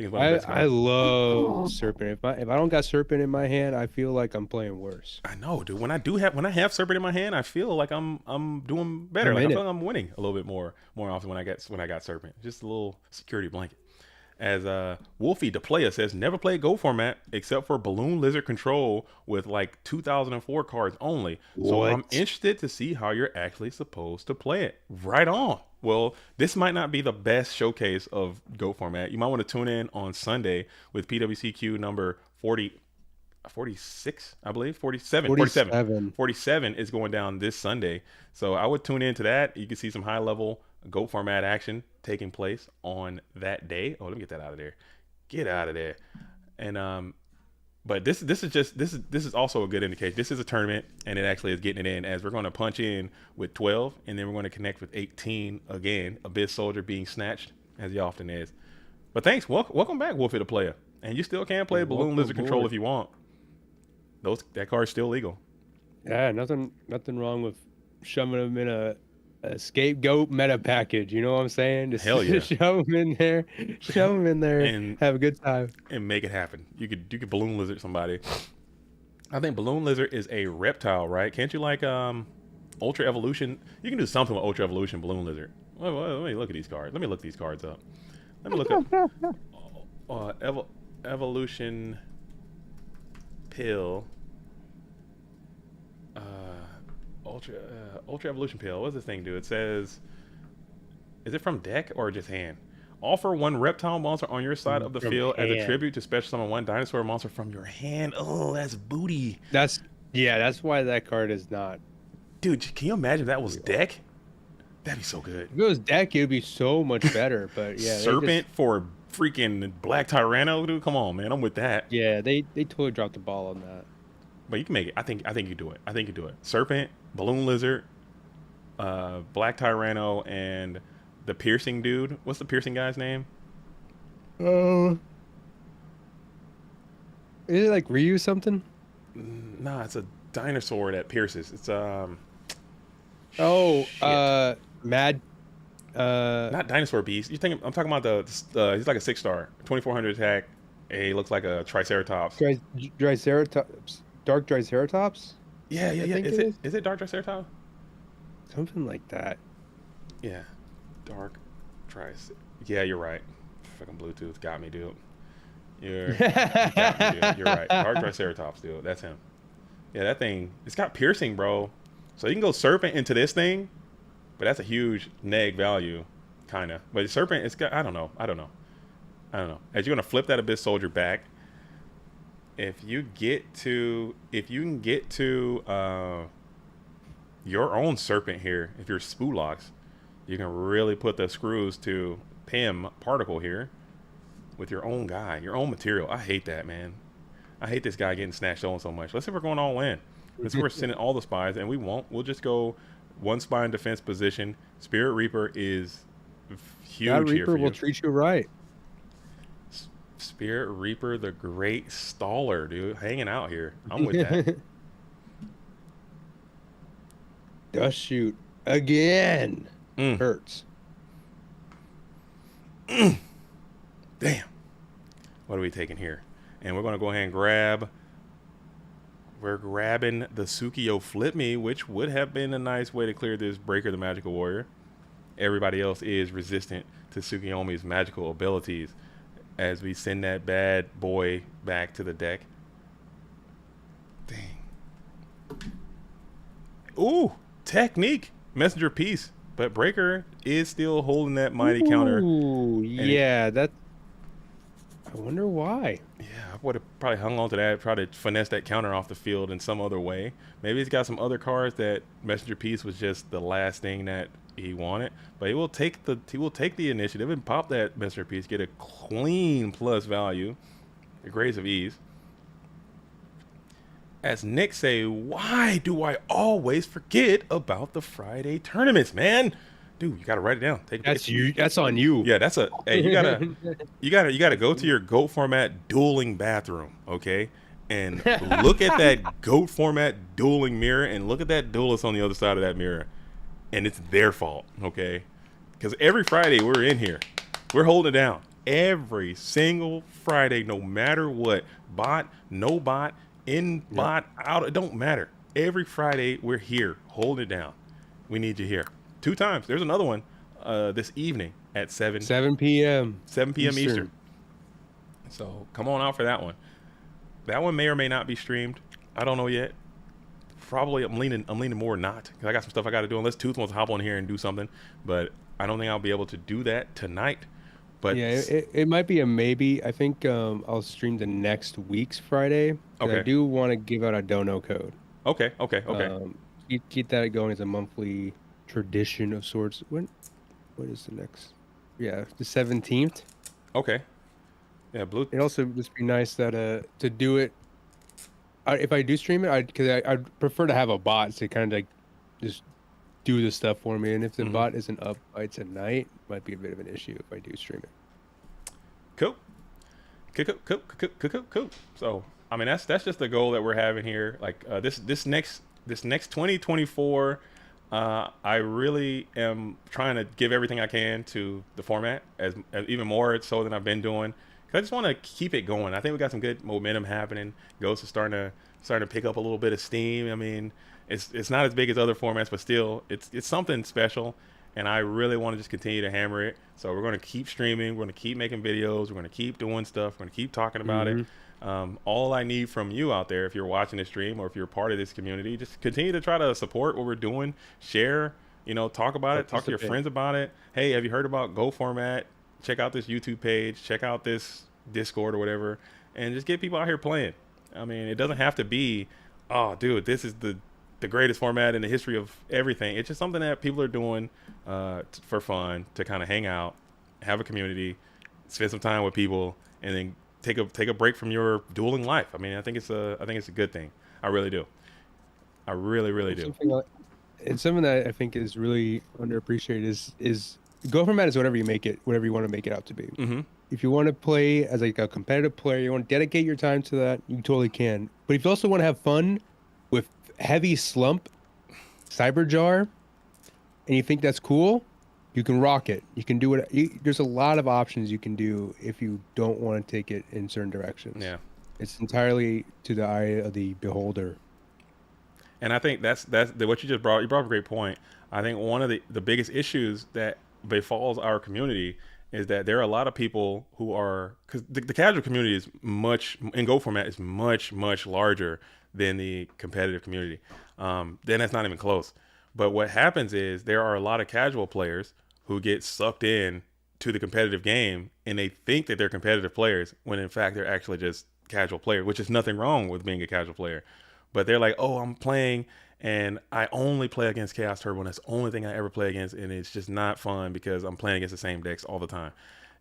I love Serpent. If I don't got Serpent in my hand, I feel like I'm playing worse. I know, dude. When I have Serpent in my hand, I feel like I'm doing better. I feel like I'm winning a little bit more often when I got Serpent. Just a little security blanket. As Wolfie the player says, never played Go format except for Balloon Lizard Control with like 2004 cards only. So I'm interested to see how you're actually supposed to play it. Right on. Well, this might not be the best showcase of Go format. You might want to tune in on Sunday with PWCQ number 46, I believe. 47 is going down this Sunday. So I would tune into that. You can see some high level Go format action. taking place on that day. Oh, let me get that out of there. Get out of there. And but this is also a good indication. This is a tournament, and it actually is getting it in, as we're going to punch in with 12, and then we're going to connect with 18 again. Abyss Soldier being snatched, as he often is. But thanks, welcome back, Wolfie the Player. And you still can play Balloon Lizard Control if you want. That card's still legal. Yeah, nothing wrong with shoving them in a scapegoat meta package. You know what I'm saying? Just, Hell yeah. just shove them in there, and have a good time and make it happen. You could Balloon Lizard somebody. I think Balloon Lizard is a reptile, right? Can't you like Ultra Evolution? You can do something with Ultra Evolution Balloon Lizard. Let me look at these cards. Let me look these cards up. Let me look up Evolution Pill. Ultra Evolution Pill. What does this thing do? It says, is it from deck or just hand? Offer one reptile monster on your side of the field as a tribute to special summon one dinosaur monster from your hand. Oh, that's booty. That's why that card is not. Dude, can you imagine if that was deck? That'd be so good. If it was deck, it would be so much better. But yeah, Serpent for freaking Black Tyranno, dude. Come on, man. I'm with that. Yeah, they totally dropped the ball on that. But you can make it. I think you do it. I think you do it. Serpent, Balloon Lizard, Black Tyranno, and the piercing dude. What's the piercing guy's name? Is it like Ryu something? Nah, it's a dinosaur that pierces. It's Mad. Not Dinosaur Beast. I'm talking about the he's like a 6-star, 2400 attack. He looks like a Triceratops. Triceratops. Dark Triceratops? Yeah. Is it Dark Triceratops? Something like that. Yeah. Dark Triceratops. Yeah, you're right. Fucking Bluetooth got me, dude. You got me, dude. You're right. Dark Triceratops, dude. That's him. Yeah, that thing, it's got piercing, bro. So you can go Serpent into this thing, but that's a huge neg value, kind of. But Serpent, it's got, I don't know. As you're going to flip that Abyss Soldier back, if you can get to your own Serpent here, if you're Spoolox, you can really put the screws to Pim Particle here with your own guy, your own material. I hate that, man. I hate this guy getting snatched on so much. Let's see if we're going all in. Let's see if we're sending all the spies, and we won't. We'll just go one spy in defense position. Spirit Reaper is huge that Reaper here for you. Will treat you right. Spirit Reaper, the great staller, dude, hanging out here. I'm with that. Dust shoot again. Hurts. Damn. What are we taking here? And we're going to go ahead and grab. We're grabbing the Sukiyo Flip Me, which would have been a nice way to clear this Breaker the Magical Warrior. Everybody else is resistant to Tsukiyomi's magical abilities. As we send that bad boy back to the deck. Dang. Ooh, Technique. Messenger Piece. But Breaker is still holding that mighty counter. Ooh, yeah, that. I wonder why. Yeah, I would have probably hung on to that, try to finesse that counter off the field in some other way. Maybe he's got some other cards that Messenger Piece was just the last thing that he wanted. But he will take the initiative and pop that Messenger Piece, get a clean plus value, a Grace of Ease. As Nick say, why do I always forget about the Friday tournaments, man? Dude, you gotta write it down. That's on you. Yeah, that's a. Hey, you gotta go to your GOAT format dueling bathroom, okay? And look at that GOAT format dueling mirror, and look at that duelist on the other side of that mirror, and it's their fault, okay? Because every Friday we're in here, we're holding it down. Every single Friday, no matter what, bot, no bot, in bot, out, it don't matter. Every Friday we're here holding it down. We need you here. 2 times. There's another one this evening at 7 p.m. 7 p.m. Eastern. So come on out for that one. That one may or may not be streamed. I don't know yet. Probably I'm leaning more not, because I got some stuff I got to do unless Tooth wants to hop on here and do something. But I don't think I'll be able to do that tonight. But yeah, it might be a maybe. I think I'll stream the next week's Friday. Okay. I do want to give out a dono code. Okay. Keep that going as a monthly tradition of sorts. What is the next? Yeah, the 17th. Okay. Yeah, blue. It'd also just be nice that to do it. If I do stream it, I'd prefer to have a bot to kind of like just do the stuff for me. And if the bot isn't up by tonight, it might be a bit of an issue if I do stream it. Cool. Cool. So, I mean, that's just the goal that we're having here. Like this next 2024, I really am trying to give everything I can to the format as even more so than I've been doing. Cause I just want to keep it going. I think we got some good momentum happening. Ghost is starting to pick up a little bit of steam. I mean, it's not as big as other formats, but still, it's something special. And I really want to just continue to hammer it. So we're going to keep streaming. We're going to keep making videos. We're going to keep doing stuff. We're going to keep talking about it. All I need from you out there, if you're watching this stream or if you're part of this community, just continue to try to support what we're doing. Share, talk about it. Talk to your friends about it. Hey, have you heard about Go Format? Check out this YouTube page. Check out this Discord or whatever. And just get people out here playing. I mean, it doesn't have to be, oh, dude, this is the greatest format in the history of everything. It's just something that people are doing for fun, to kind of hang out, have a community, spend some time with people, and then take a break from your dueling life. I mean, I think it's a good thing. I really do. I really do. It's something that I think is really underappreciated. Is Go Format is whatever you make it, whatever you want to make it out to be. If you want to play as like a competitive player, you want to dedicate your time to that, you totally can. But if you also want to have fun with heavy slump, Cyberjar, and you think that's cool, you can rock it. You can do it. There's a lot of options you can do if you don't want to take it in certain directions. Yeah, it's entirely to the eye of the beholder. And I think that's what you just brought. You brought up a great point. I think one of the biggest issues that befalls our community is that there are a lot of people who are, because the casual community is in Go Format is much larger than the competitive community. Then that's not even close. But what happens is there are a lot of casual players who get sucked in to the competitive game, and they think that they're competitive players when in fact they're actually just casual players, which is nothing wrong with being a casual player. But they're like, oh, I'm playing and I only play against Chaos Turbo, and that's the only thing I ever play against, and it's just not fun because I'm playing against the same decks all the time.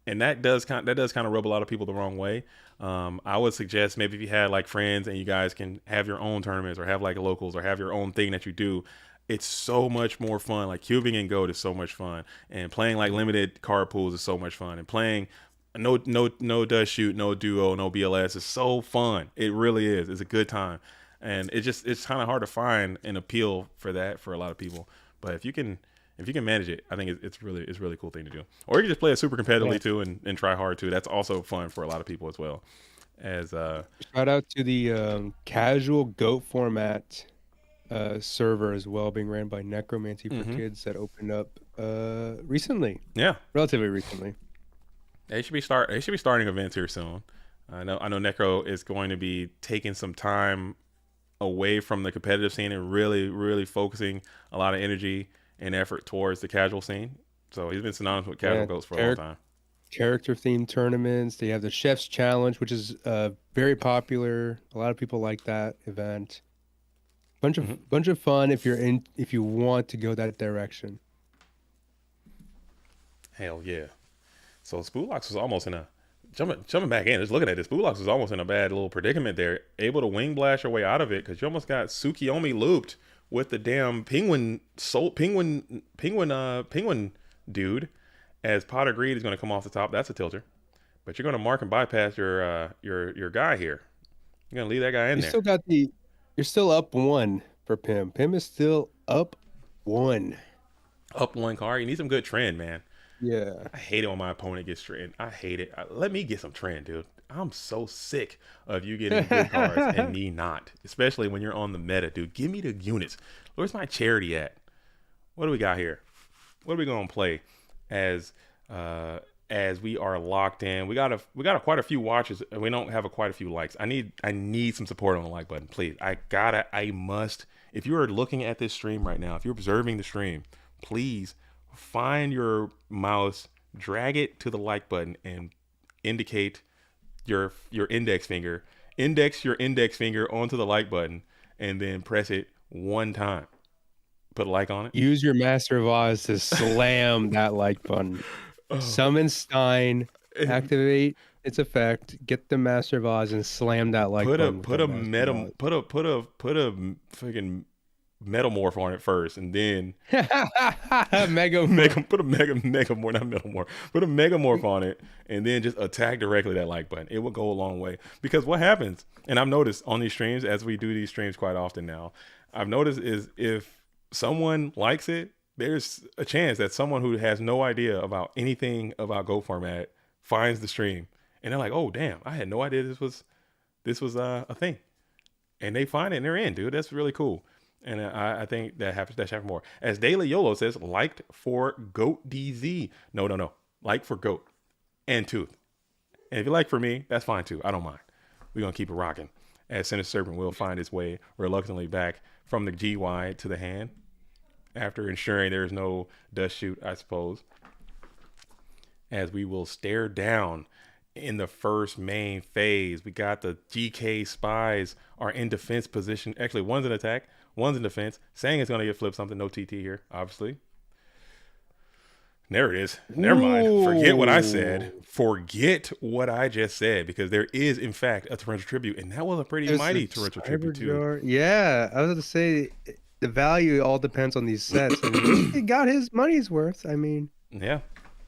And that does kind of rub a lot of people the wrong way. I would suggest maybe if you had like friends and you guys can have your own tournaments or have like locals or have your own thing that you do. It's so much more fun. Like cubing and goat is so much fun, and playing like limited card pools is so much fun, and playing no does shoot, no duo, no BLS is so fun. It really is. It's a good time. And it's kind of hard to find an appeal for that for a lot of people. But if you can manage it, I think it's really a cool thing to do. Or you can just play it super competitively too and try hard too. That's also fun for a lot of people as well. As shout out to the casual Goat Format server as well, being ran by Necromancy for Kids, that opened up recently. Yeah, relatively recently. They should be starting events here soon. I know Necro is going to be taking some time away from the competitive scene and really focusing a lot of energy and effort towards the casual scene. So he's been synonymous with casual goats for a long time. Character themed tournaments. They have the Chef's Challenge, which is very popular. A lot of people like that event. Bunch of fun if you want to go that direction. Hell yeah. So Spoolox was almost in a jumping back in, just looking at this, Spoolox was almost in a bad little predicament there, able to wing blast your way out of it because you almost got Tsukiyomi looped with the damn penguin dude. As Pot of Greed is going to come off the top, that's a tilter, but you're going to mark and bypass your guy here. You're going to leave that guy in there. You're still up one for Pim. Pim is still up one. Up one card. You need some good trend, man. Yeah. I hate it when my opponent gets trend. I hate it. Let me get some trend, dude. I'm so sick of you getting good cards and me not. Especially when you're on the meta, dude. Give me the units. Where's my charity at? What do we got here? What are we gonna play as we are locked in? We got quite a few watches and we don't have quite a few likes. I need some support on the like button, please. I must. If you are looking at this stream right now, if you're observing the stream, please find your mouse, drag it to the like button, and indicate your index finger. Index your index finger onto the like button, and then press it one time. Put a like on it. Use your Master of Oz to slam that like button. Summon Stein, activate its effect, get the Master of Oz, and slam that like button with that Master of Oz. Put a freaking metamorph on it first, and then put a megamorph, not metamorph, put a megamorph on it, and then just attack directly that like button. It will go a long way, because what happens, and I've noticed on these streams, as we do these streams quite often now, I've noticed is if someone likes it, there's a chance that someone who has no idea about anything about Go format finds the stream, and they're like, oh damn, I had no idea this was a thing, and they find it and they're in, dude. That's really cool. And I think that happens more. As Daily YOLO says, liked for Goat DZ. No. Like for Goat and Tooth. And if you like for me, that's fine too. I don't mind. We're going to keep it rocking. As Sinister Serpent will find its way reluctantly back from the GY to the hand, after ensuring there is no dust shoot, I suppose. As we will stare down in the first main phase. We got the GK spies are in defense position. Actually, one's in attack, one's in defense. Saying it's going to get flipped something. No TT here, obviously. There it is. Never mind. Forget what I said. Forget what I just said, because there is, in fact, a torrential tribute, and that was a pretty mighty torrential tribute too. Yeah, I was going to say the value all depends on these sets. I mean, he got his money's worth. I mean, yeah.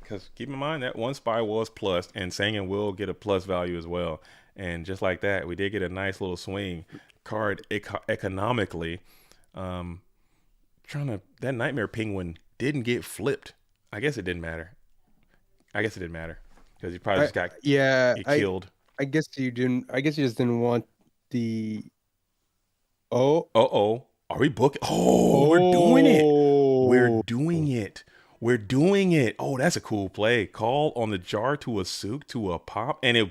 Because keep in mind that one spy was plus, and Sangan will get a plus value as well. And just like that, we did get a nice little swing card economically. That Nightmare Penguin didn't get flipped. I guess it didn't matter. Because he probably just got killed. I guess you didn't. I guess you just didn't want the. Are we booking? We're doing it. We're doing it. Oh, that's a cool play. Call on the jar to a souk to a pop, and you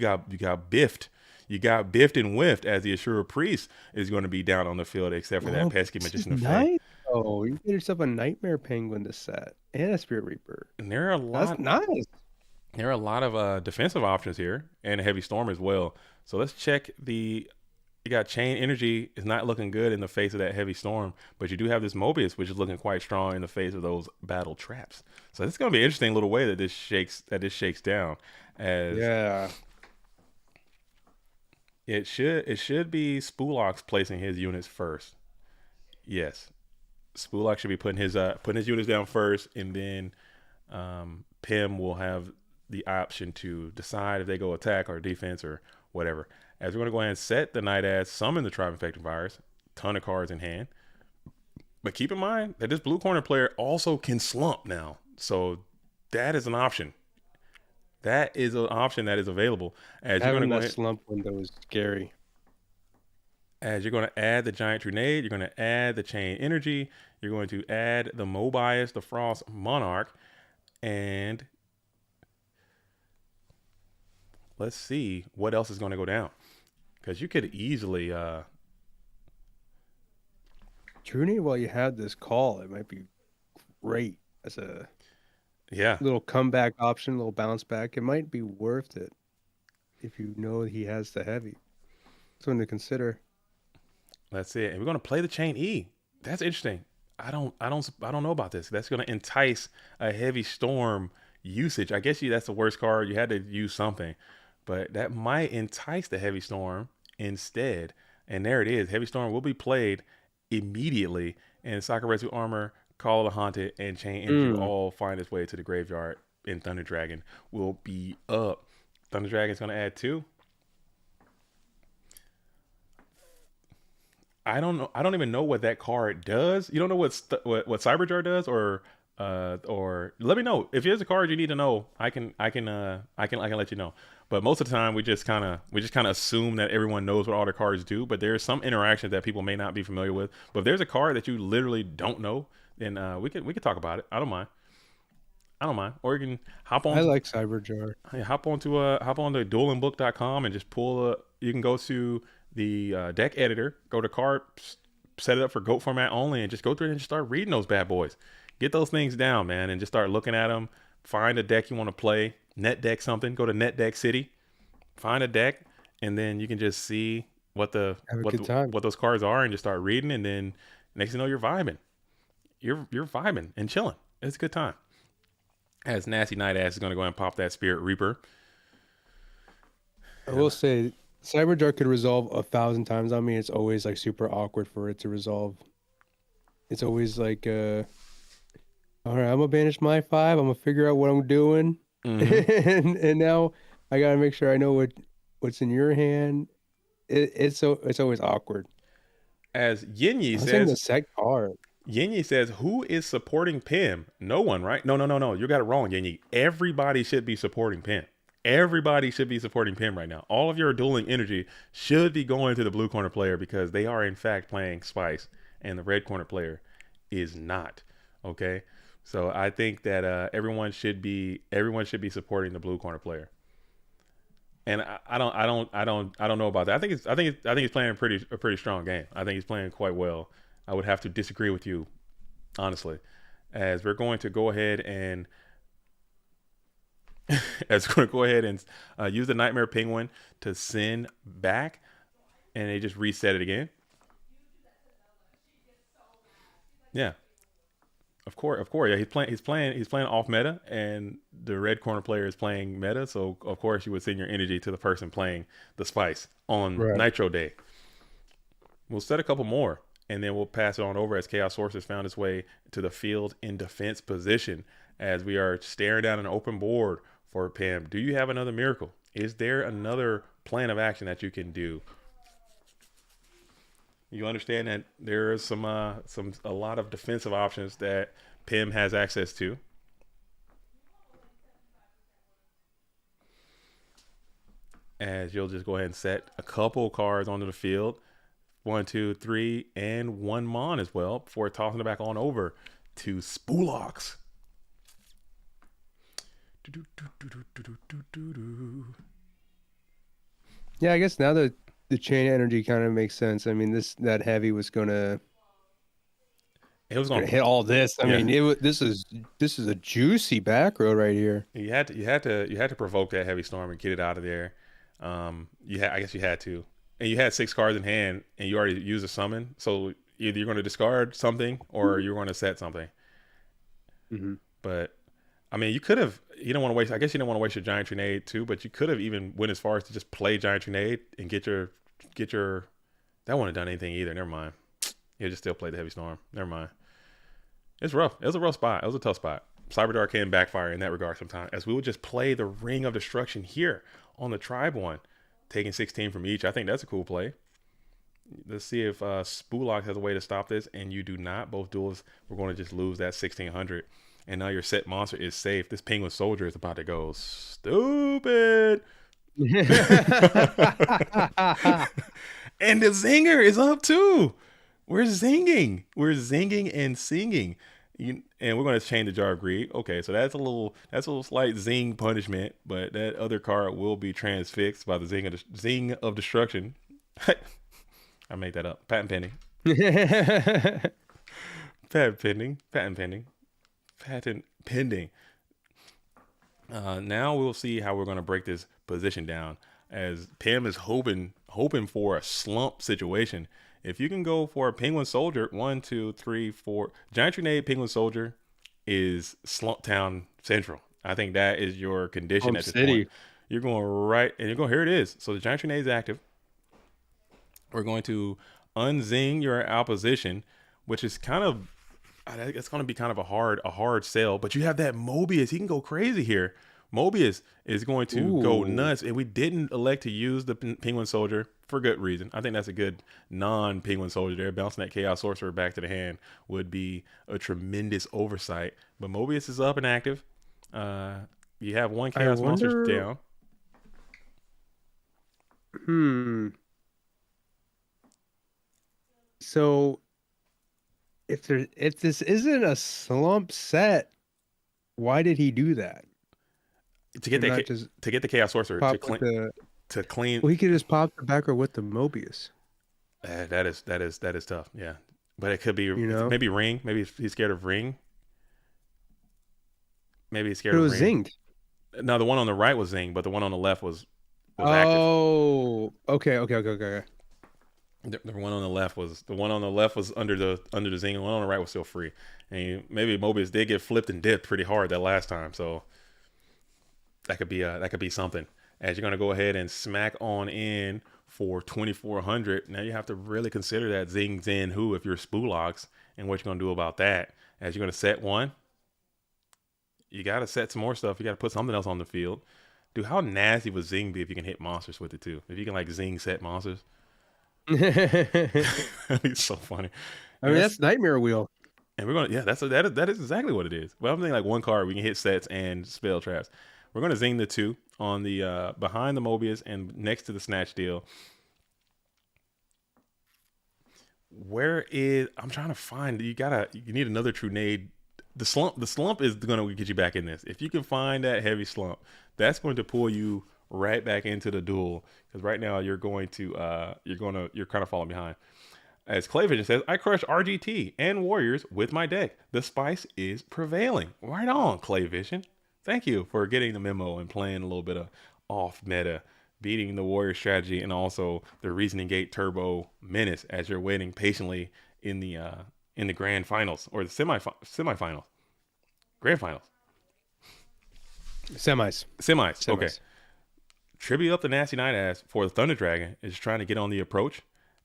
got biffed. You got biffed and whiffed, as the Ashura Priest is going to be down on the field, except for that pesky Magician of Fate. Oh, you get yourself a Nightmare Penguin to set and a Spirit Reaper. And there are a lot. That's nice. There are a lot of defensive options here, and a Heavy Storm as well. So let's check you got Chain Energy is not looking good in the face of that Heavy Storm, but you do have this Mobius, which is looking quite strong in the face of those Battle Traps. So this is going to be an interesting little way that this shakes down. It should be Spoolox placing his units first. Yes, Spoolox should be putting his units down first, and then Pim will have the option to decide if they go attack or defense or whatever. As we're going to go ahead and set the Night Adz, summon the Tribe Infected Virus, ton of cards in hand. But keep in mind that this blue corner player also can slump now. So that is an option. That is an option that is available. As you're going to go ahead, slump window is scary. As you're going to add the Giant Grenade, you're going to add the Chain Energy, you're going to add the Mobius, the Frost Monarch, and let's see what else is going to go down. Because you could easily Trudy, while you have this call, it might be great as a Yeah. Little comeback option, little bounce back. It might be worth it if you know he has the heavy. Something to consider. That's it. And we're going to play the Chain E. That's interesting. I don't know about this. That's going to entice a Heavy Storm usage. I guess that's the worst card. You had to use something, but that might entice the Heavy Storm instead. And there it is. Heavy Storm will be played immediately, and Sakurazu Armor, Call of the Haunted, and Chain Energy will all find its way to the graveyard, and Thunder Dragon will be up. Thunder Dragon's going to add 2. I don't know. I don't even know what that card does. You don't know what Cyberjar does, or let me know if there's a card you need to know. I can let you know. But most of the time, we just kind of assume that everyone knows what all the cards do. But there's some interactions that people may not be familiar with. But if there's a card that you literally don't know, then we could talk about it. I don't mind. Or you can hop on. I like Cyberjar. Hop on duelingbook.com and just pull. You can go to the deck editor, go to card, set it up for GOAT format only, and just go through it and just start reading those bad boys. Get those things down, man, and just start looking at them. Find a deck you want to play. Net deck something. Go to Net Deck City. Find a deck, and then you can just see what those cards are, and just start reading. And then next thing you know, you're vibing. You're vibing and chilling. It's a good time. As Nasty Night Ass is going to go ahead and pop that Spirit Reaper. I will say, Cyberdark could resolve 1,000 times on me. It's always like super awkward for it to resolve. It's always like, all right, I'm gonna banish my 5. I'm gonna figure out what I'm doing, and now I gotta make sure I know what's in your hand. It's always awkward. As Yinyi I'm saying the says, sec card. Yinyi says, who is supporting Pim? No one, right? No. You got it wrong, Yinyi. Everybody should be supporting Pim. Everybody should be supporting Pim right now. All of your dueling energy should be going to the blue corner player because they are in fact playing Spice, and the red corner player is not. Okay, so I think that everyone should be supporting the blue corner player. And I don't know about that. I think he's playing a pretty strong game. I think he's playing quite well. I would have to disagree with you, honestly, as we're going to go ahead and use the Nightmare Penguin to send back, and they just reset it again. Yeah, of course. Yeah, he's playing off meta, and the red corner player is playing meta. So of course you would send your energy to the person playing the Spice on Right. Nitro Day. We'll set a couple more, and then we'll pass it on over as Chaos Source has found its way to the field in defense position as we are staring down an open board for Pam. Do you have another miracle? Is there another plan of action that you can do? You understand that there is a lot of defensive options that Pim has access to. As you'll just go ahead and set a couple cards onto the field. 1, 2, 3, and 1 Mon as well before tossing it back on over to Spoolox. Yeah, I guess now that the chain energy kind of makes sense. I mean, that heavy was gonna hit all this. I mean, this is a juicy back row right here. You had to provoke that heavy storm and get it out of there. I guess you had to, and you had 6 cards in hand, and you already used a summon. So either you're going to discard something or you're going to set something. But I mean, you could have. You don't want to waste. I guess you don't want to waste your Giant Grenade too. But you could have even went as far as to just play Giant Grenade and get your. That wouldn't have done anything either. Never mind. You just still play the Heavy Storm. Never mind. It's rough. It was a rough spot. It was a tough spot. Cyberdark can backfire in that regard sometimes, as we would just play the Ring of Destruction here on the Tribe one, taking 16 from each. I think that's a cool play. Let's see if Spoolox has a way to stop this, and you do not. Both duels, we're going to just lose that 1,600. And now your set monster is safe. This Penguin Soldier is about to go stupid. And the zinger is up too. We're zinging and singing. And we're going to change the Jar of Greed. Okay, so that's a little slight zing punishment, but that other card will be transfixed by the zing of destruction. I made that up. Patent pending. Patent pending. Now we'll see how we're going to break this position down, as Pam is hoping for a slump situation. If you can go for a Penguin Soldier, 1, 2, 3, 4. Giant Grenade Penguin Soldier is Slump Town Central. I think that is your condition at this point. You're going right, and you're going, here it is. So the Giant Grenade is active. We're going to unzing your opposition, which is kind of, it's going to be kind of a hard sell. But you have that Mobius. He can go crazy here. Mobius is going to go nuts, and we didn't elect to use the Penguin Soldier for good reason. I think that's a good non-Penguin Soldier there. Bouncing that Chaos Sorcerer back to the hand would be a tremendous oversight. But Mobius is up and active. You have 1 Chaos Monster down. So if this isn't a slump set, why did he do that? To get the Chaos Sorcerer to clean. Well, he could just pop the back row with the Mobius. That is tough. Yeah, but it could be maybe Ring. Maybe he's scared of Ring. Maybe he's scared of Ring. It was zinged. No, the one on the right was zinged, but the one on the left was active. Oh, okay. The one on the left was under the zing, and the one on the right was still free. And maybe Mobius did get flipped and dipped pretty hard that last time, so that could be something. As you're gonna go ahead and smack on in for 2,400. Now you have to really consider that zing zin who if you're Spoolox and what you're gonna do about that. As you're gonna set one, you gotta set some more stuff. You gotta put something else on the field. Dude, how nasty would zing be if you can hit monsters with it too? If you can like zing set monsters. That'd be so funny. I mean, that's Nightmare Wheel. And we're gonna that is exactly what it is. Well, I'm thinking like one card we can hit sets and spell traps. We're gonna zing the 2 on the behind the Mobius and next to the snatch deal. Where is I'm trying to find you need another Trunade. The slump is gonna get you back in this. If you can find that heavy slump, that's going to pull you right back into the duel. Because right now you're kind of falling behind. As Clayvision says, I crush RGT and Warriors with my deck. The spice is prevailing. Right on, Clayvision. Thank you for getting the memo and playing a little bit of off meta, beating the Warrior strategy and also the Reasoning Gate Turbo Menace as you're waiting patiently in the grand finals or the semifinals, grand finals, semis. Okay. Tribute up the Nasty Night Ass for the Thunder Dragon is trying to get on the approach.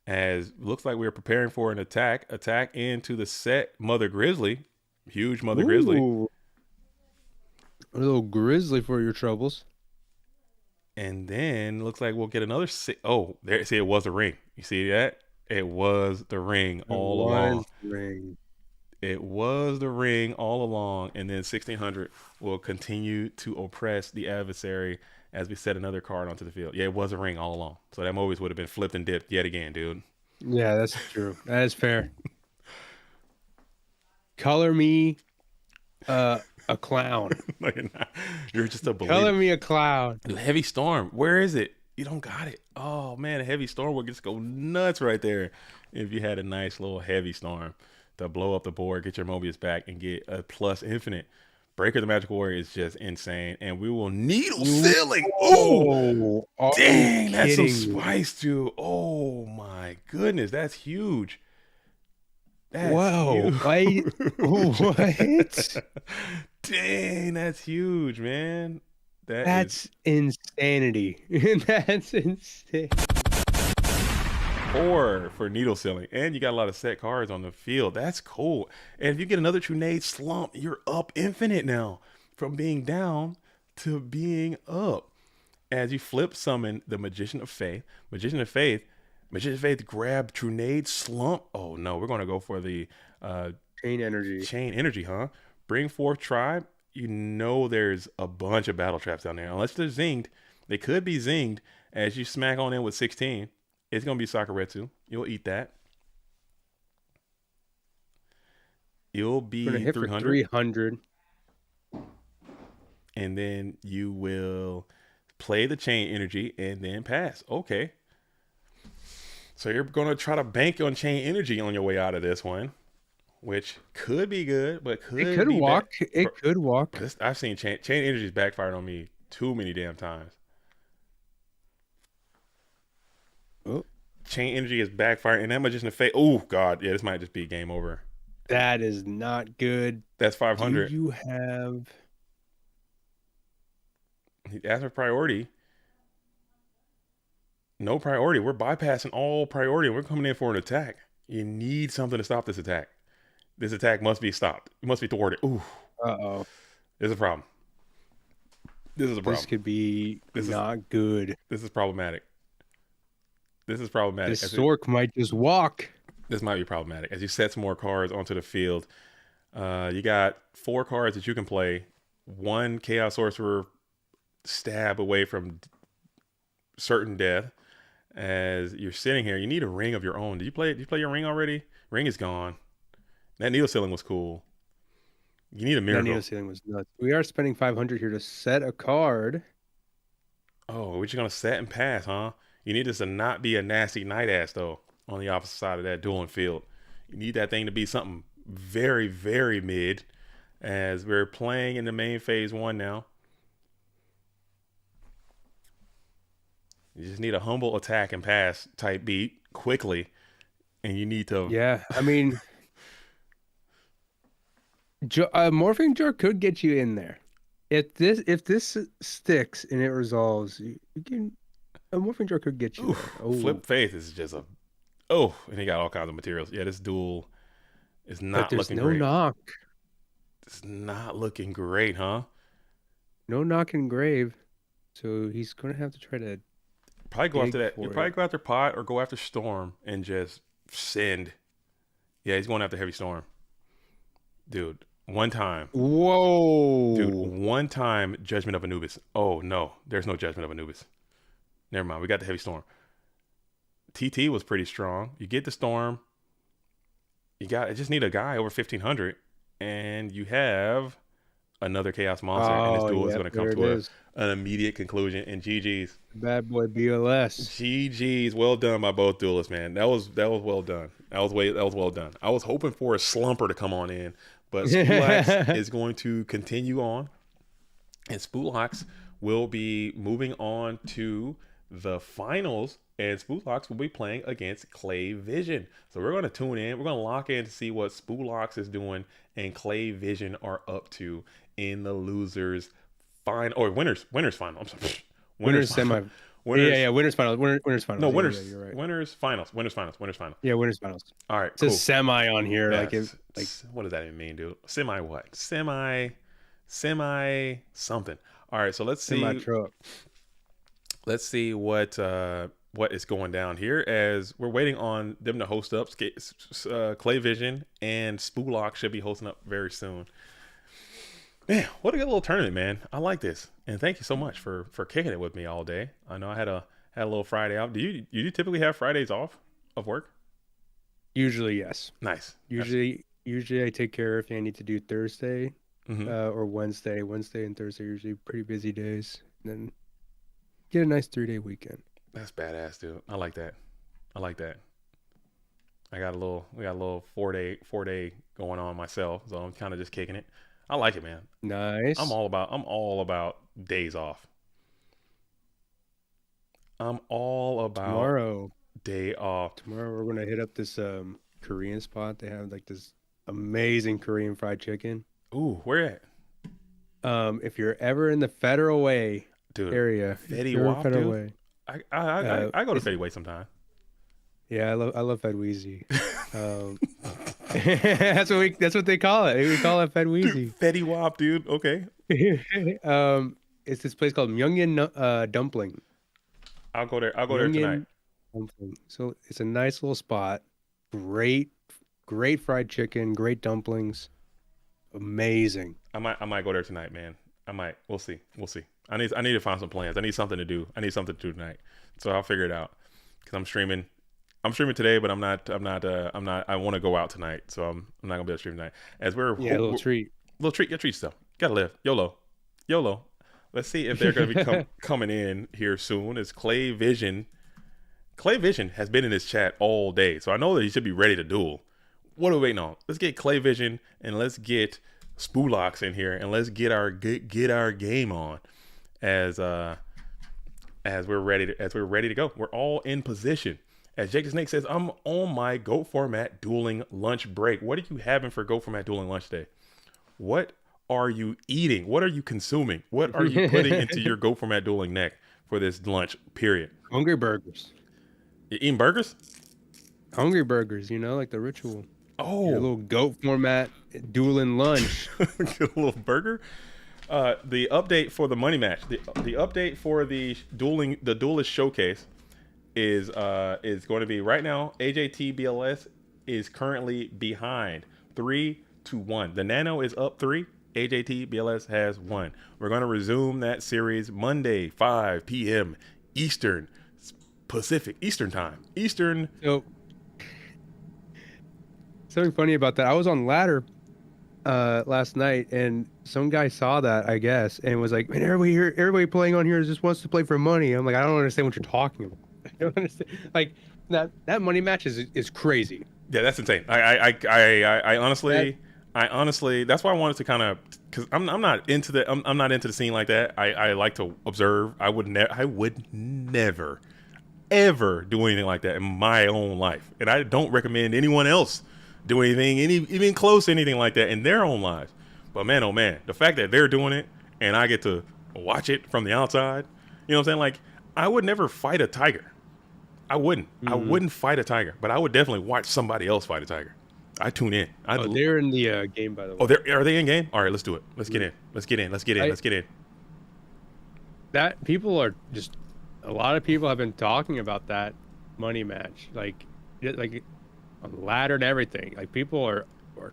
As looks like we're preparing for an attack into the set Mother Grizzly, huge Mother Grizzly. A little grizzly for your troubles. And then looks like we'll get another. Oh, there! See, it was the ring. You see that? It was the ring all along. It was the ring all along. And then 1600 will continue to oppress the adversary as we set another card onto the field. Yeah, it was a ring all along. So that Mobius would have been flipped and dipped yet again, dude. Yeah, that's true. That is fair. Color me a clown. You're just a believer. Color me a clown. Dude, Heavy Storm. Where is it? You don't got it. Oh, man, a Heavy Storm would just go nuts right there if you had a nice little Heavy Storm to blow up the board, get your Mobius back, and get a plus infinite. Breaker the Magic Warrior is just insane. And we will needle ceiling. Oh, dang, that's some spice, dude. Oh, my goodness. That's huge. Whoa. What? Dang, that's huge, man. That's insanity. That's insane. 4 for needle ceiling, and you got a lot of set cards on the field. That's cool. And if you get another Trunade slump, you're up infinite now, from being down to being up. As you flip summon the Magician of Faith, grab Trunade slump. Oh no, we're gonna go for the Chain energy, huh? Bring forth Tribe. You know there's a bunch of battle traps down there. Unless they're zinged, they could be zinged. As you smack on in with 16. It's going to be Sakuretsu. You'll eat that. You'll be 300. And then you will play the chain energy and then pass. Okay. So you're going to try to bank on chain energy on your way out of this one, which could be good, but it could walk. It could walk. I've seen chain energy's backfired on me too many damn times. Oh. Chain energy is backfiring, and that Magician of Fate. Oh God, yeah, this might just be game over. That is not good. That's 500. Do you have? He asked for priority. No priority. We're bypassing all priority, and we're coming in for an attack. You need something to stop this attack. This attack must be stopped. It must be thwarted. Ooh. Uh-oh. There's a problem. This is a problem. This could be not good. This is problematic. This Sork might just walk. This might be problematic. As you set some more cards onto the field, you got 4 cards that you can play. 1 Chaos Sorcerer stab away from certain death. As you're sitting here, you need a ring of your own. Did you play your ring already? Ring is gone. That needle ceiling was cool. You need a miracle. That needle ceiling was nuts. We are spending 500 here to set a card. Oh, we're just gonna set and pass, huh? You need this to not be a nasty night ass though. On the opposite side of that dueling field, you need that thing to be something very, very mid. As we're playing in the main phase 1 now. You just need a humble attack and pass type beat. quickly, and you need to. Yeah, I mean, morphing jar could get you in there. If this sticks and it resolves, you can. A morphing jar could get you there. Oh, Flip Faith is just and he got all kinds of materials. Yeah, this duel is but not there's looking no great. knock. It's not looking great, huh? No knock in grave, so he's gonna have to try to Probably go after dig that. You for probably it. go after Pot or go after Storm and just send. Yeah, he's going after Heavy Storm. Dude, one time. Whoa. Dude, one time Judgment of Anubis. Oh, no. There's no Judgment of Anubis. Never mind. We got the Heavy Storm. TT was pretty strong. You get the Storm. You just need a guy over 1,500. And you have another Chaos Monster. And this duel is going to come to an immediate conclusion. And GG's. Bad boy BLS. GG's. Well done by both duelists, man. That was well done. That was well done. I was hoping for a slumper to come on in, but Spoolax is going to continue on, and Spoolax will be moving on to the finals, and Spoolax will be playing against Clay Vision. So we're going to tune in. We're going to lock in to see what Spoolax is doing and Clay Vision are up to in the losers final or winners final. I'm sorry. Winners semi. Yeah, winners finals. Winners finals. No, winners. Yeah, you're right. Winners finals. Yeah, winners finals. All right, It cool. says semi on here. Yeah, like what does that even mean, dude? Semi what? Semi something. All right, so let's see. Semi truck. Let's see what is going down here as we're waiting on them to host up. Clay Vision and Spoolock should be hosting up very soon. Man, what a good little tournament, man. I like this. And thank you so much for kicking it with me all day. I know I had a little Friday off. Do you typically have Fridays off of work? Usually, yes. Nice. Usually I take care of if I need to do Thursday or Wednesday. Wednesday and Thursday are usually pretty busy days. And then get a nice 3-day weekend. That's badass, dude. I like that. We got a little 4-day going on myself, so I'm kind of just kicking it. I like it, man. Nice. I'm all about days off. I'm all about day off. Tomorrow we're gonna hit up this Korean spot. They have like this amazing Korean fried chicken. Ooh, where at? If you're ever in the Federal Way area, Fetty Wap, Federal dude. Way. I go to Fetty Way sometime. Yeah, I love Fed Weezy. That's what they call it. We call it Fed Weezy. Fetty Wap, dude. Okay. It's this place called Myeongin Dumpling. I'll go there tonight. Dumpling. So it's a nice little spot. Great fried chicken, great dumplings. Amazing. I might go there tonight, man. I might. We'll see. I need to find some plans. I need something to do. Tonight. So I'll figure it out. Cause I'm streaming today, but I'm not. I want to go out tonight, so I'm not gonna be able to stream tonight. As we're a little treat. Your treat stuff. Gotta live. YOLO. Let's see if they're gonna be coming in here soon. As Clay Vision has been in this chat all day, so I know that he should be ready to duel. What are we waiting on? Let's get Clay Vision and let's get Spoolox in here and let's get our game on as we're ready to go. We're all in position. As Jake the Snake says, I'm on my GOAT format dueling lunch break. What are you having for GOAT format dueling lunch day? What are you eating? What are you consuming? What are you putting into your GOAT format dueling neck for this lunch period? Hungry burgers. You eating burgers? Hungry burgers, like the ritual. Oh, your little GOAT format dueling lunch. Get a little burger. The update for the money match. The update for the duelist showcase is going to be right now. AJT BLS is currently behind 3-1. The Nano is up 3. AJT BLS has 1. We're going to resume that series Monday 5 p.m. Eastern Pacific Eastern time. So something funny about that. I was on Ladder last night, and some guy saw that, I guess, and was like, "Man, everybody playing on here just wants to play for money." I'm like, I don't understand what you're talking about. I don't understand. Like that money match is crazy. Yeah, that's insane. I honestly, that's why I wanted to kind of, because I'm not into the scene like that. I like to observe. I would never ever do anything like that in my own life, and I don't recommend anyone else do anything even close to anything like that in their own lives. But man, oh man, the fact that they're doing it and I get to watch it from the outside, you know what I'm saying? Like, I would never fight a tiger. I wouldn't. I wouldn't fight a tiger, but I would definitely watch somebody else fight a tiger. I tune in. They're in the game, by the way. Oh, are they in game? All right, let's do it. Let's get in. Let's get in. Let's get in. Let's get in. That people are just, a lot of people have been talking about that money match, like on the ladder and everything. Like, people are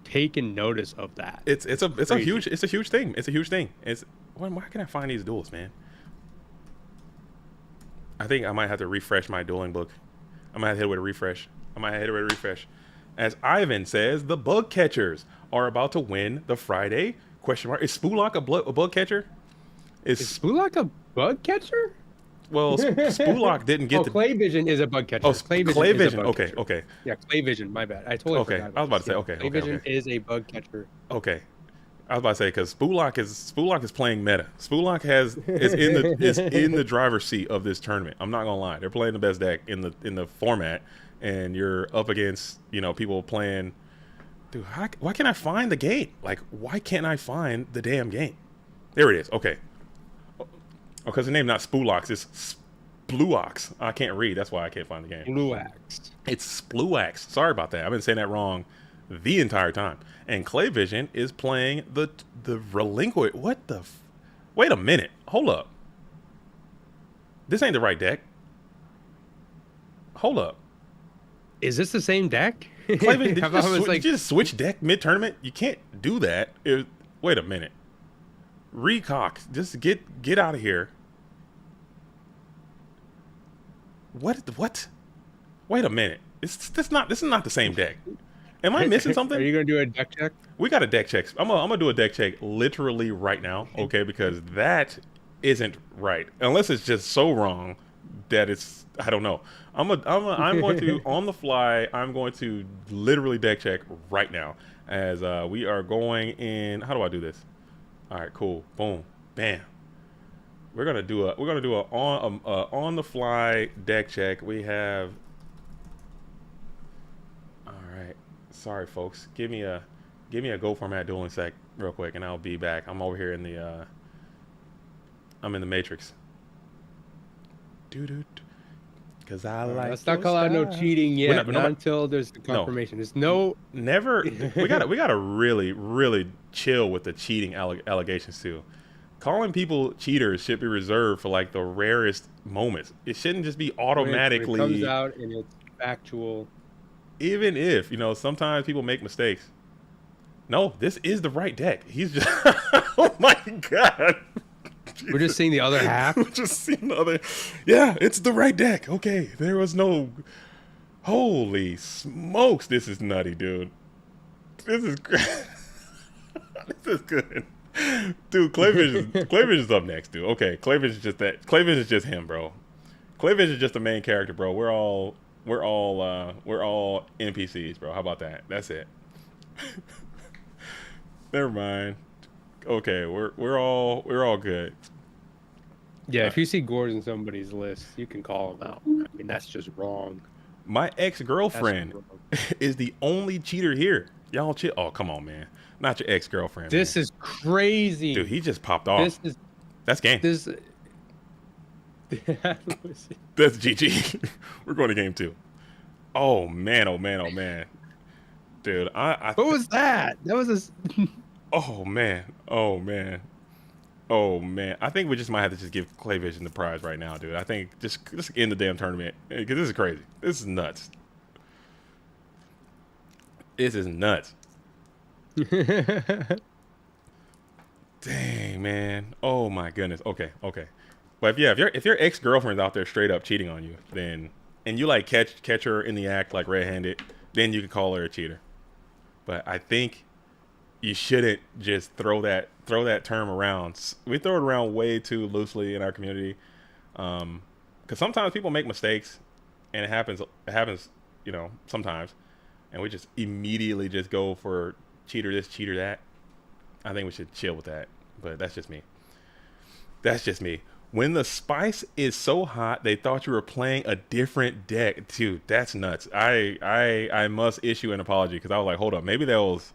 taking notice of that. It's a huge thing. It's a huge thing. Why can I find these duels, man? I think I might have to refresh my dueling book. I might have to hit it with a refresh. As Ivan says, the bug catchers are about to win the Friday ? Is Spulak a bug catcher? Is Spulak a bug catcher? Well, Spulak didn't get Clay Vision is a bug catcher. Oh, Clay Vision. Okay. Yeah, Clay Vision. My bad. I totally forgot. I was about to say, okay. Clay Vision is a bug catcher. Okay. I was about to say, because Spulak is playing meta. Spulak is in the driver's seat of this tournament. I'm not gonna lie, they're playing the best deck in the format, and you're up against people playing. Dude, why can't I find the game? Like, why can't I find the damn game? There it is. Okay. Because the name's not Spulax, it's Spluax. I can't read. That's why I can't find the game. Spluax. It's Spluax. Sorry about that. I've been saying that wrong the entire time. And Clay Vision is playing the Relinquent. What the? Wait a minute. Hold up. This ain't the right deck. Hold up. Is this the same deck? Clay Vision, did you just switch deck mid-tournament? You can't do that. Wait a minute. Recock, just get out of here. What? Wait a minute. This is not the same deck. Am I missing something? Are you gonna do a deck check? We got a deck check. I'm gonna do a deck check literally right now, okay? Because that isn't right. Unless it's just so wrong that it's, I don't know. I'm going to on the fly. I'm going to literally deck check right now as we are going in. How do I do this? All right, cool. Boom, bam. We're gonna do a on the fly deck check. We have. All right, sorry folks. Give me a Go format dueling sec real quick, and I'll be back. I'm over here in the I'm in the Matrix. Because I like. Let's not call out no cheating yet. Not until there's the confirmation. There's no. Never. we gotta really chill with the cheating allegations too. Calling people cheaters should be reserved for like the rarest moments. It shouldn't just be automatically. When it comes out and it's factual. Even if sometimes people make mistakes. No, this is the right deck. He's just. Oh my god. We're just seeing the other half. We're just seeing the other. Yeah, it's the right deck. Okay, there was no. Holy smokes! This is nutty, dude. This is great. This is good, dude. Clay Vision's up next, dude. Okay, Clay Vision's just that. Clay Vision's just him, bro. Clay Vision's just the main character, bro. We're all NPCs, bro. How about that? That's it. Never mind. Okay, we're all good. Yeah, if you see Gores in somebody's list, you can call them out. I mean, that's just wrong. My ex-girlfriend is the only cheater here. Y'all cheat? Oh, come on, man. Not your ex-girlfriend. This is crazy. Dude, he just popped off. That's game. That's GG. We're going to game 2. Oh, man. Dude, what was that? That was a... Oh man. I think we just might have to just give Clay Vision the prize right now, dude. I think just end the damn tournament because this is crazy. This is nuts. This is nuts. Dang, man. Oh my goodness. Okay. But if your ex-girlfriend's out there straight up cheating on you, then and you like catch her in the act like red-handed, then you can call her a cheater. But I think you shouldn't just throw that term around. We throw it around way too loosely in our community, because sometimes people make mistakes, and it happens, sometimes, and we just immediately just go for cheater this, cheater that. I think we should chill with that, but that's just me. When the spice is so hot, they thought you were playing a different deck. Dude, that's nuts. I must issue an apology because I was like, hold up, maybe that was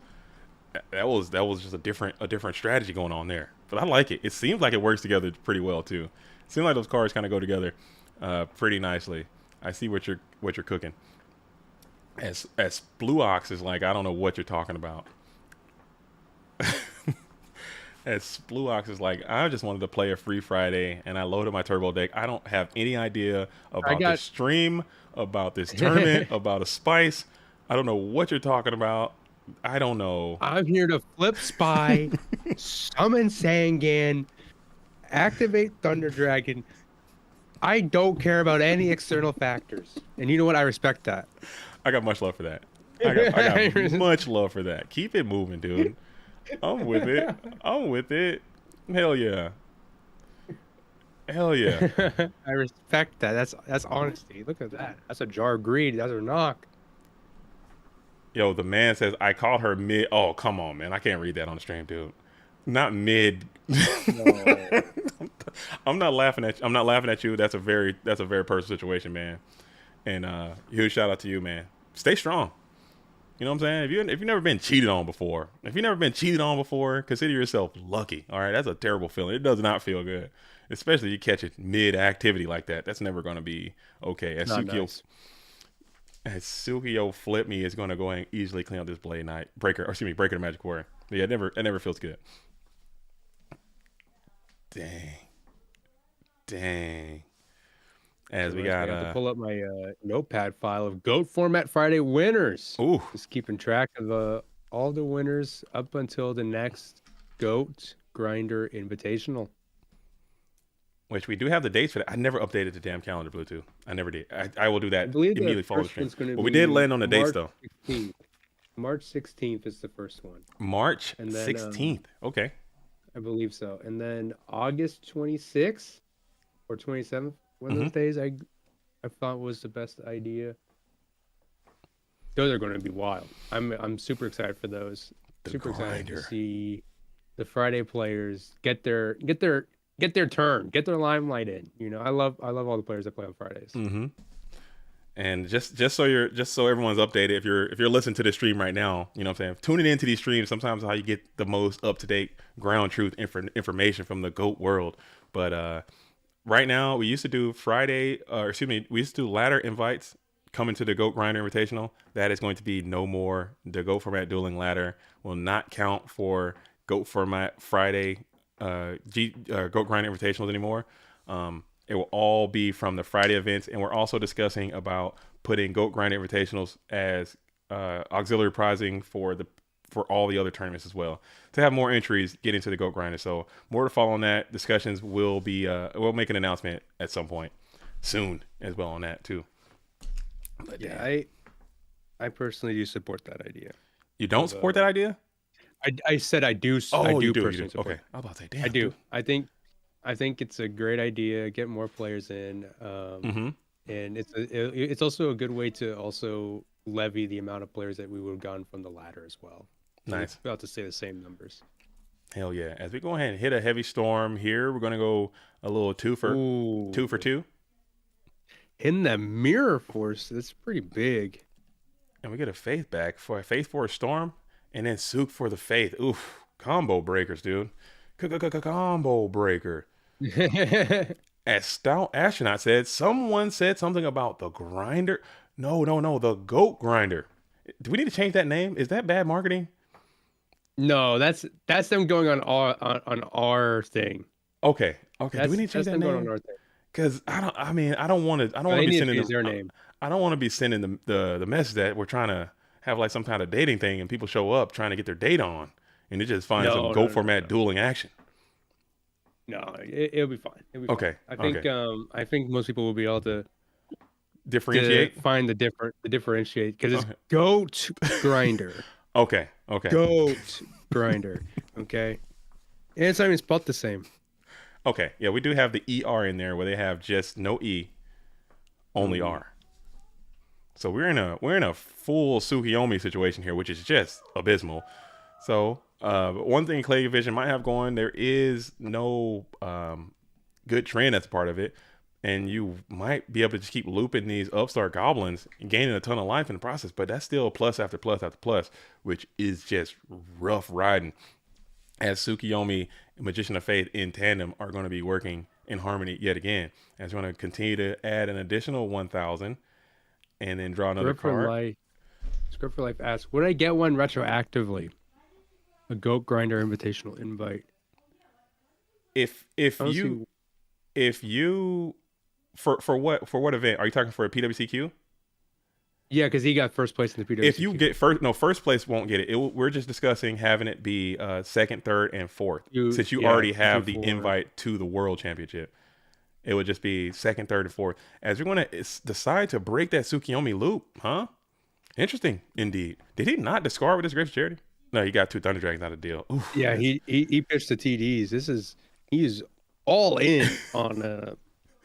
just a different strategy going on there. But I like it. It seems like it works together pretty well too. It seems like those cards kind of go together pretty nicely. I see what you're cooking. As Blue Ox is like, I don't know what you're talking about. As Blue Ox is like, I just wanted to play a free Friday, and I loaded my turbo deck. I don't have any idea about this stream, about this tournament, about a spice. I don't know what you're talking about. I don't know. I'm here to flip Spy, summon Sangan, activate Thunder Dragon. I don't care about any external factors. And you know what? I respect that. I got much love for that. I got much love for that. Keep it moving, dude. I'm with it. I'm with it. Hell yeah. Hell yeah. I respect that. That's honesty. Look at that. That's a jar of greed. That's a knock. Yo, the man says, I called her mid. Oh, come on, man. I can't read that on the stream, dude. Not mid. No. I'm not laughing at you. I'm not laughing at you. That's a very personal situation, man. And huge shout out to you, man. Stay strong. You know what I'm saying? If you've never been cheated on before, consider yourself lucky. All right, that's a terrible feeling. It does not feel good, especially you catch it mid activity like that. That's never going to be okay. As Sukio flip me is going to go and easily clean up this Blade Knight Breaker the Magic Warrior. Yeah, it never feels good. Dang. As we got to pull up my notepad file of GOAT Format Friday winners. Ooh. Just keeping track of all the winners up until the next GOAT Grinder Invitational. Which we do have the dates for that. I never updated the damn calendar, Bluetooth. I never did. I will do that immediately follow the stream. But we did land on the dates though. 16th. March 16th is the first one. March 16th. Okay. I believe so. And then August 26th or 27th. One of those days I thought was the best idea. Those are going to be wild. I'm super excited for those. Excited to see the Friday players get their turn, get their limelight in. You know, I love all the players that play on Fridays. Mm-hmm. And just so everyone's updated, if you're listening to this stream right now, you know what I'm saying, tuning into these streams sometimes how you get the most up to date ground truth information from the GOAT world. But right now, we used to do we used to do ladder invites coming to the GOAT Grinder Invitational. That is going to be no more. The GOAT Format Dueling Ladder will not count for GOAT Format Friday GOAT Grinder Invitationals anymore. It will all be from the Friday events, and we're also discussing about putting GOAT Grinder Invitationals as auxiliary prizing for all the other tournaments as well, to have more entries get into the GOAT Grinder. So more to follow on that. Discussions will be we'll make an announcement at some point soon as well on that too. But yeah, I personally do support that idea. You don't support that idea? I said I do. I do personally support. Okay, I was about to say, damn. I do. I think it's a great idea. Get more players in, and it's also a good way to also levy the amount of players that we would have gotten from the ladder as well. Nice. About to say the same numbers. Hell yeah! As we go ahead and hit a heavy storm here, we're gonna go a little two for two. Hitting that mirror force, that's pretty big. And we get a faith back for a storm, and then Sook for the faith. Oof, combo breakers, dude. Combo breaker. As Stout Astronaut said, someone said something about the grinder. No, the GOAT Grinder. Do we need to change that name? Is that bad marketing? No, that's them going on our thing. Okay. Do we need to change that name? Because I don't want to be sending their name. I don't want to be sending the message that we're trying to have like some kind of dating thing, and people show up trying to get their date on, and it just finds some GOAT Format dueling action. No, it'll be fine. Okay. I think most people will be able to differentiate, find the differentiate, because it's GOAT Grinder. Okay. GOAT Grinder. Okay. And it's not even spelled the same. Okay. Yeah, we do have the ER in there where they have just no E, only R. So we're in a full Tsukiyomi situation here, which is just abysmal. So one thing Clay Vision might have going, there is no good trend that's part of it. And you might be able to just keep looping these upstart goblins and gaining a ton of life in the process. But that's still plus after plus after plus, which is just rough riding. As Tsukiyomi and Magician of Faith in tandem are going to be working in harmony yet again. As we're going to continue to add an additional 1,000 and then draw another card. Script for Life asks, would I get one retroactively? A Goat Grinder Invitational invite. If you for what event are you talking for? A PWCQ? Yeah, because he got first place in the PWCQ. If you get first place won't get it. We're just discussing having it be second, third, and fourth. Since you already have the invite to the World Championship, it would just be second, third, and fourth. As we're going to decide to break that Tsukiyomi loop, huh? Interesting, indeed. Did he not discard with his Grace Charity? No, he got 2 Thunder Dragons out of the deal. Oof, yeah, he pitched the TDs. He's all in on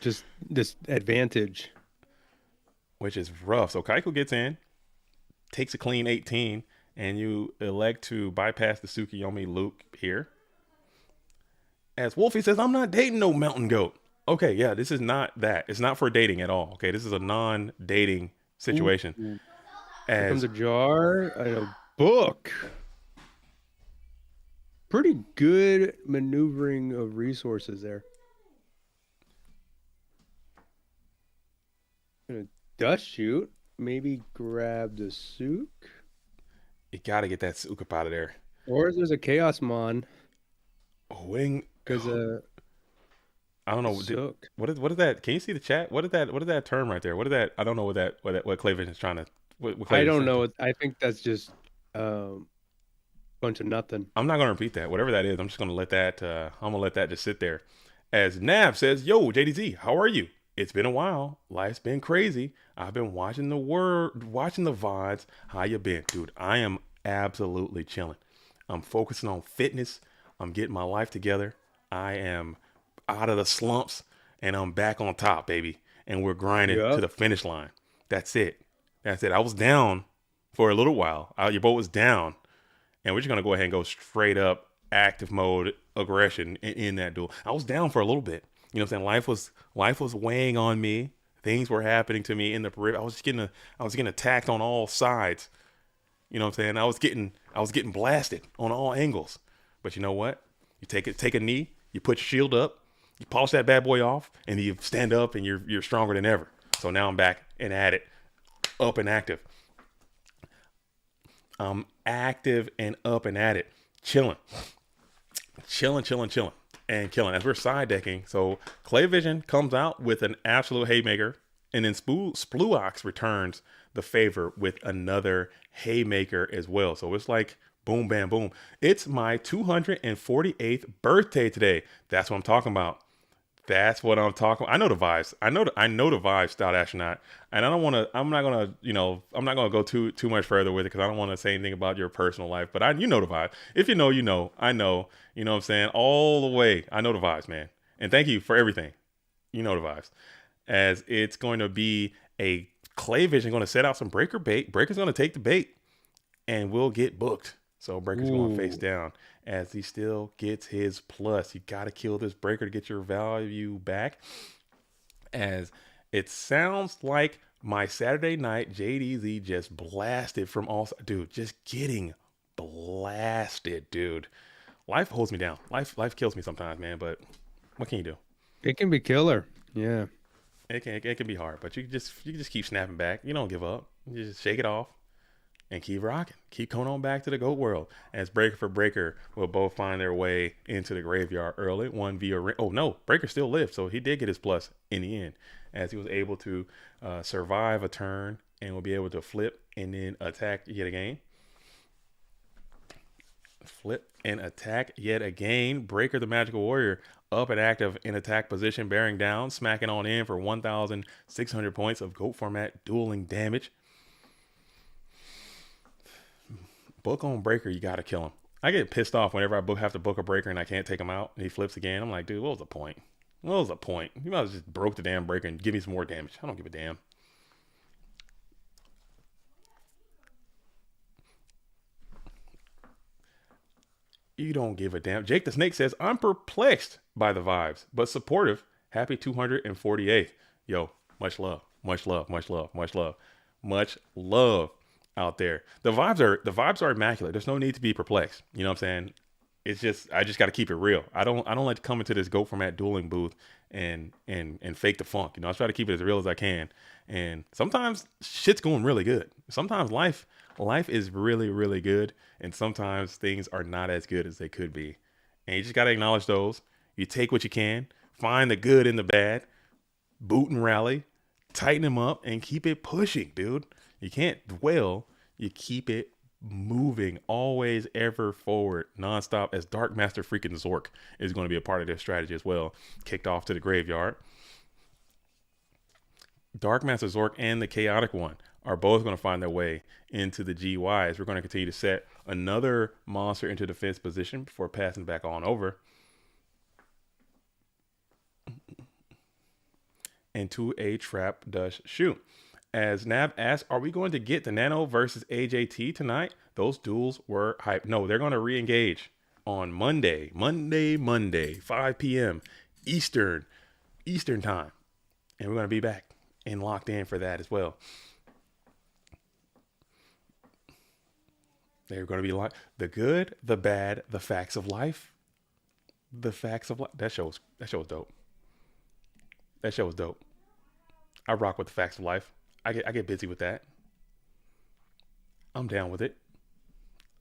just this advantage, which is rough. So Kaiko gets in, takes a clean 18, and you elect to bypass the Tsukiyomi loop here. As Wolfie says, I'm not dating no mountain goat. Okay, yeah, this is not that. It's not for dating at all. Okay, this is a non-dating situation. Ooh. Here comes a jar and a book. Pretty good maneuvering of resources there. Gonna dust shoot. Maybe grab the Sook. You gotta get that Sook up out of there. Or there's a Chaos Mon. Wing. Because I don't know. What is that? Can you see the chat? What is that term right there? What is that? I don't know what Clayvision is trying to. I don't know. I think that's just bunch of nothing. I'm not gonna repeat that. Whatever that is, I'm just gonna let that. I'm gonna let that just sit there. As Nav says, "Yo, JDZ, how are you? It's been a while. Life's been crazy. I've been watching the VODs. How you been, dude? I am absolutely chilling. I'm focusing on fitness. I'm getting my life together. I am out of the slumps, and I'm back on top, baby. And we're grinding to the finish line. That's it. I was down for a little while. Your boat was down, and we're just gonna go ahead and go straight up active mode aggression in that duel. I was down for a little bit. You know what I'm saying? Life was weighing on me. Things were happening to me in the periphery. I was getting attacked on all sides. You know what I'm saying? I was getting blasted on all angles. But you know what? You take a knee, you put your shield up, you polish that bad boy off, and you stand up, and you're stronger than ever. So now I'm back and at it, up and active. I'm active and up and at it, chilling, and killing. As we're side decking, so Clayvision comes out with an absolute haymaker, and then Spluox returns the favor with another haymaker as well. So it's like boom, bam, boom. It's my 248th birthday today. That's what I'm talking about. I know the vibes. I know the vibes, Stout Astronaut. And I'm not gonna go too much further with it, because I don't want to say anything about your personal life. But you know the vibe. If you know, you know. I know. You know what I'm saying? All the way. I know the vibes, man. And thank you for everything. You know the vibes. As it's going to be a Clayvision going to set out some breaker bait. Breaker's going to take the bait, and we'll get booked. So Breaker's going face down as he still gets his plus. You got to kill this Breaker to get your value back. As it sounds like my Saturday night JDZ just blasted from all sides. Dude, just getting blasted, dude. Life holds me down. Life kills me sometimes, man. But what can you do? It can be killer. Yeah. It can be hard, but you just keep snapping back. You don't give up. You just shake it off and keep rocking. Keep coming on back to the GOAT world. As Breaker for Breaker will both find their way into the graveyard early. One via ring. Oh no, Breaker still lived, so he did get his plus in the end, as he was able to survive a turn and will be able to flip and then attack yet again. Flip and attack yet again. Breaker the Magical Warrior up and active in attack position, bearing down, smacking on in for 1,600 points of GOAT format dueling damage. Book on Breaker, you got to kill him. I get pissed off whenever I have to book a Breaker and I can't take him out and he flips again. I'm like, dude, what was the point? What was the point? You might have just broke the damn Breaker and give me some more damage. I don't give a damn. You don't give a damn. Jake the Snake says, I'm perplexed by the vibes, but supportive Happy 248th. Yo, much love, much love, much love, much love, much love out there. The vibes are immaculate. There's no need to be perplexed. You know what I'm saying? It's just I just got to keep it real. I don't like to come into this GOAT format dueling booth and fake the funk. You know, I try to keep it as real as I can. And sometimes shit's going really good. Sometimes life is really really good, and sometimes things are not as good as they could be. And you just got to acknowledge those. You take what you can, find the good in the bad, boot and rally, tighten them up, and keep it pushing, dude. You can't dwell. You keep it moving, always ever forward, nonstop. As Dark Master freaking Zork is going to be a part of this strategy as well. Kicked off to the graveyard. Dark Master Zork and the Chaotic One are both going to find their way into the GYs. We're going to continue to set another monster into defense position before passing back on over. Into a trap dash shoot. As Nav asked, are we going to get the Nano versus AJT tonight? Those duels were hype. No, they're going to re-engage on Monday, 5 p.m. Eastern time. And we're going to be back and locked in for that as well. They're going to be like the good, the bad, the facts of life. The facts of life. That show was dope. That show was dope. I rock with the facts of life. I get busy with that. I'm down with it.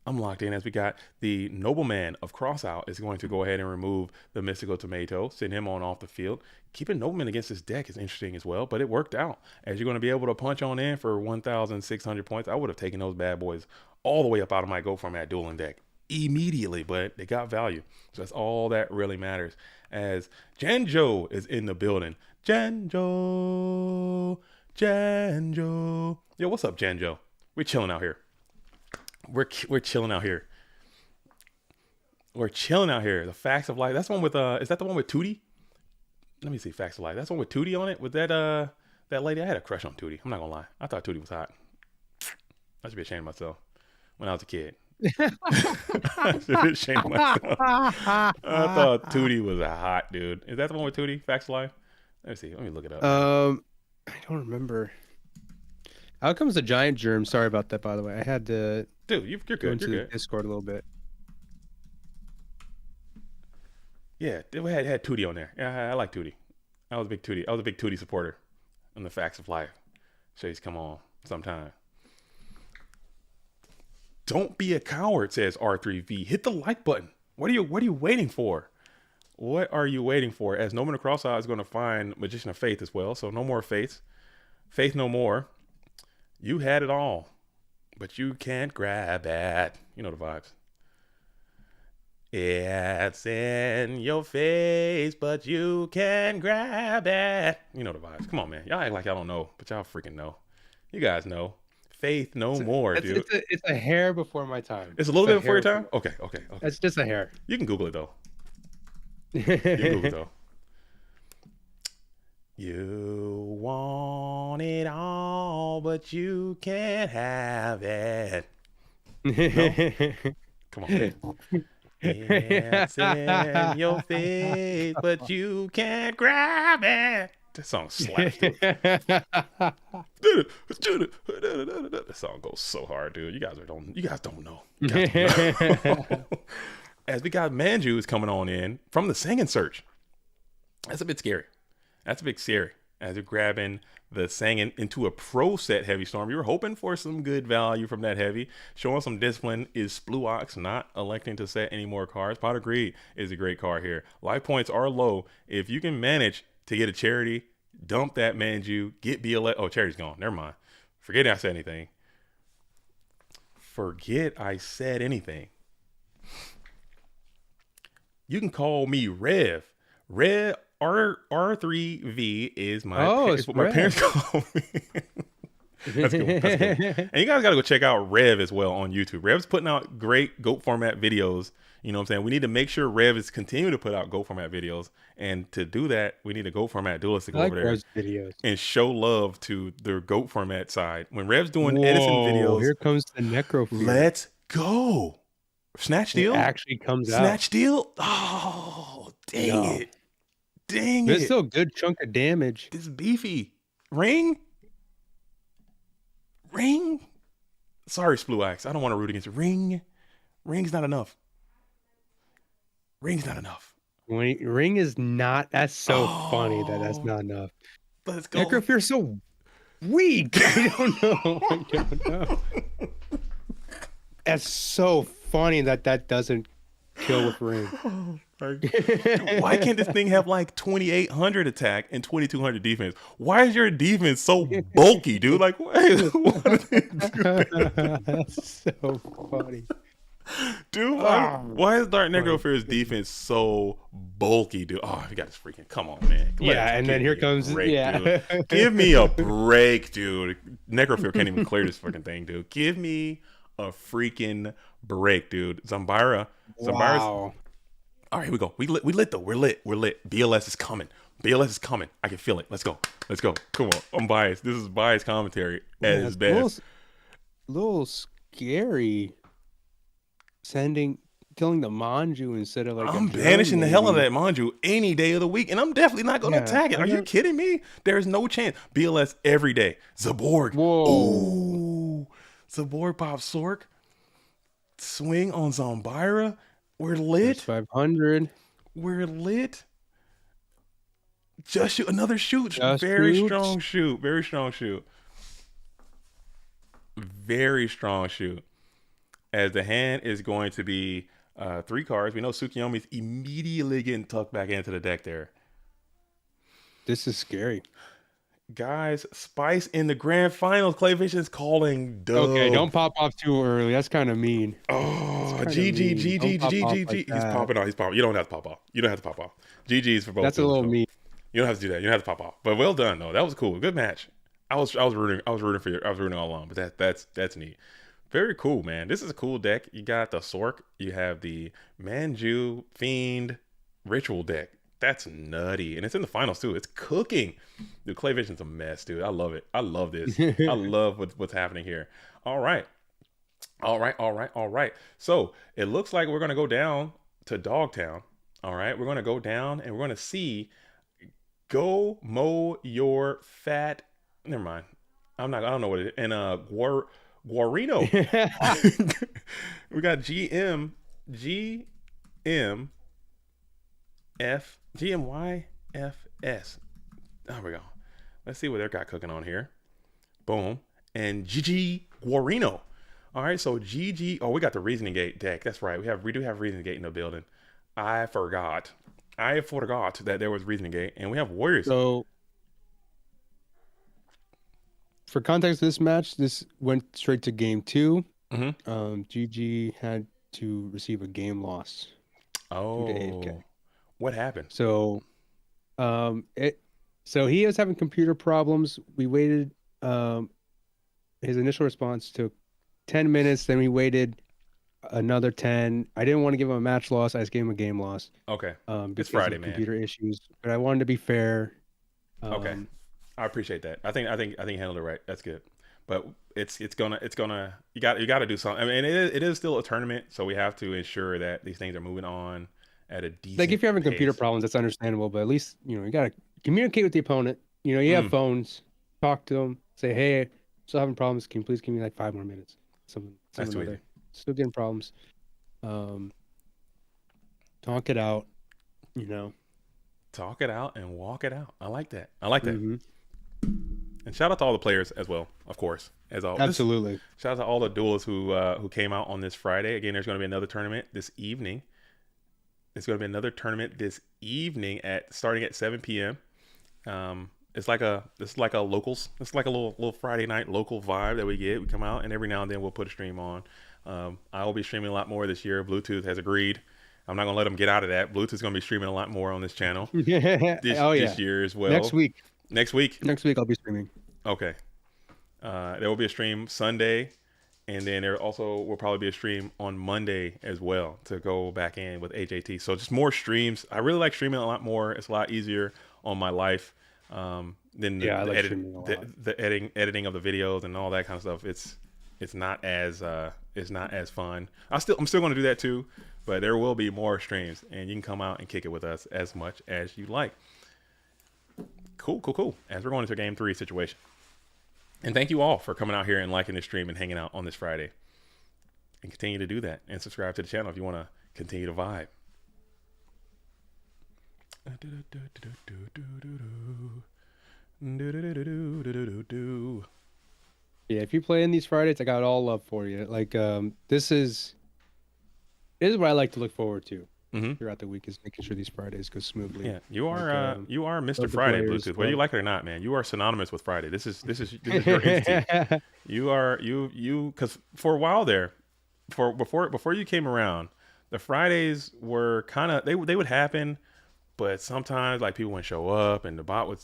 I'm locked in as we got the Nobleman of Crossout is going to go ahead and remove the Mystical Tomato, send him on off the field. Keeping Nobleman against this deck is interesting as well, but it worked out. As you're going to be able to punch on in for 1,600 points, I would have taken those bad boys all the way up out of my Go Format dueling deck immediately, but they got value. So that's all that really matters. As Janjo is in the building. Janjo. Yo, what's up, Janjo? We're chilling out here. We're chilling out here. We're chilling out here. The Facts of Life. That's the one with is that the one with Tootie? Let me see. Facts of Life. That's the one with Tootie on it. With that lady. I had a crush on Tootie. I'm not gonna lie. I thought Tootie was hot. I should be ashamed of myself when I was a kid. I should be ashamed of myself. I thought Tootie was a hot dude. Is that the one with Tootie? Facts of Life. Let's see. Let me look it up. I don't remember. Out comes the giant germ. Sorry about that, by the way. I had to Dude, you're go good. into You're the good. Discord a little bit. Yeah, they had Tootie on there. Yeah, I like Tootie. I was a big Tootie supporter on the Facts of Life. So he's come on sometime. Don't be a coward, says R3V. Hit the like button. What are you waiting for? What are you waiting for? As No Man Across is going to find Magician of Faith as well. So no more Faith. Faith no more. You had it all, but you can't grab it. You know the vibes. It's in your face, but you can grab it. You know the vibes. Come on, man. Y'all act like y'all don't know, but y'all freaking know. You guys know. Faith no more, dude. It's a hair before my time. It's a little bit before your time? Okay. It's just a hair. You can Google it, though. You can Google it, though. You want it all, but you can't have it. No? Come on, man. It's in your face, but you can't grab it. That song slaps, dude. That song goes so hard, dude. You guys don't know. As we got Manju is coming on in from the Singing Search. That's a bit scary. That's a bit scary. As you're grabbing the Singing into a pro set Heavy Storm, you were hoping for some good value from that Heavy. Showing some discipline is Spluox not electing to set any more cards. Pot of Greed is a great card here. Life points are low. If you can manage to get a Charity, dump that Manju, get BLS. Oh, Charity's gone. Never mind. Forget I said anything. You can call me Rev. Rev R3V is what my parents call me. That's good. And you guys got to go check out Rev as well on YouTube. Rev's putting out great GOAT format videos. You know what I'm saying? We need to make sure Rev is continuing to put out GOAT format videos. And to do that, we need a GOAT format duelist to go over there Rev's videos and show love to their GOAT format side. When Rev's doing Edison videos. Here comes the Necrophilia. Let's go. Snatch Deal? It actually comes out. Snatch Deal? Oh, dang Dang But it's it. still a good chunk of damage. This is beefy. Ring? Ring? Sorry, Splu Axe. I don't want to root against you. Ring? Ring's not enough. Ring's not enough. Ring is not. That's so funny that that's not enough. Let's go. Necrofear's so weak. I don't know. I don't know. That's so funny that doesn't kill with ring. Why can't this thing have like 2,800 attack and 2,200 defense? Why is your defense so bulky, dude? Like, why do they do that? That's so funny. Dude, why is Dark Necrofear's defense so bulky, dude? Oh, you got this freaking, come on, man. And then here comes, break, dude. Give me a break, dude. Necrofear can't even clear this fucking thing, dude. Give me a freaking break, dude. Zambira's. Wow. All right, here we go. We lit though. We're lit. BLS is coming. BLS is coming. I can feel it. Let's go. Come on. I'm biased. This is biased commentary at its best. Little scary. Killing the Manju instead of like. I'm banishing the hell out of that Manju any day of the week, and I'm definitely not going to attack it. Are you kidding me? There's no chance. BLS every day. Zaborg. Whoa. Ooh. Zaborg pop Sork. Swing on Zambira. We're lit. That's 500. We're lit. Just shoot. Another shoot. Just Very shoot. strong shoot. Very strong shoot. Very strong shoot. As the hand is going to be 3 cards. We know Tsukiyomi's immediately getting tucked back into the deck there. This is scary. Guys, Spice in the grand finals. Clayfish is calling dub. Okay, don't pop off too early. That's kind of mean. Oh, GG. He's popping off. He's popping. You don't have to pop off. GG's for both. That's a little mean. You don't have to do that. You don't have to pop off. But well done though. That was cool. Good match. I was rooting for you. I was rooting all along. But that's neat. Very cool, man. This is a cool deck. You got the Sork. You have the Manju Fiend Ritual deck. That's nutty. And it's in the finals too. It's cooking. Dude, Clayvision's a mess, dude. I love it. I love this. I love what's happening here. All right. So it looks like we're going to go down to Dogtown. All right. We're going to go down and we're going to see Go Mow Your Fat. Never mind. I don't know what it is. And Guarino. We got GMYFS. There we go. Let's see what they're got cooking on here. Boom. And GG Guarino. All right, so GG. Oh, we got the Reasoning Gate deck. That's right. We do have Reasoning Gate in the building. I forgot that there was Reasoning Gate, and we have Warriors. So, for context of this match, this went straight to game 2. GG had to receive a game loss. Oh, what happened? So, so he was having computer problems. We waited. His initial response took 10 minutes. Then we waited another 10. I didn't want to give him a match loss. I just gave him a game loss. Okay. It's Friday, of man. Computer issues, but I wanted to be fair. Okay. I appreciate that. I think you handled it right. That's good. But it's gonna you got to do something. I mean, it is still a tournament, so we have to ensure that these things are moving on at a decent Like if you're having pace. computer problems, that's understandable. But at least you got to communicate with the opponent. You have phones. Talk to them. Say, hey, still having problems. Can you please give me like 5 more minutes? Something other. Still getting problems. Talk it out. Talk it out and walk it out. I like that. Mm-hmm. And shout out to all the players as well, of course, as always. Absolutely. Shout out to all the duelists who came out on this Friday. Again, there's going to be another tournament this evening. It's going to be another tournament this evening starting at 7 p.m. It's like a locals. It's like a little Friday night local vibe that we get. We come out and every now and then we'll put a stream on. I will be streaming a lot more this year. Bluetooth has agreed. I'm not going to let them get out of that. Bluetooth's going to be streaming a lot more on this channel this year as well. Next week I'll be streaming. Okay. There will be a stream Sunday, and then there also will probably be a stream on Monday as well to go back in with HAT. So just more streams. I really like streaming a lot more. It's a lot easier on my life than the editing of the videos and all that kind of stuff. It's not as fun. I'm still going to do that too, but there will be more streams, and you can come out and kick it with us as much as you like. Cool. As we're going into game 3 situation. And thank you all for coming out here and liking the stream and hanging out on this Friday. And continue to do that. And subscribe to the channel if you want to continue to vibe. Yeah, if you play in these Fridays, I got all love for you. Like, this is what I like to look forward to throughout the week, is making sure these Fridays go smoothly. Yeah, you are Mr. Friday Bluetooth. Whether you like it or not, man, you are synonymous with Friday. This is your entity. You because for a while there, before you came around, the Fridays were kind of they would happen, but sometimes like people wouldn't show up, and the bot would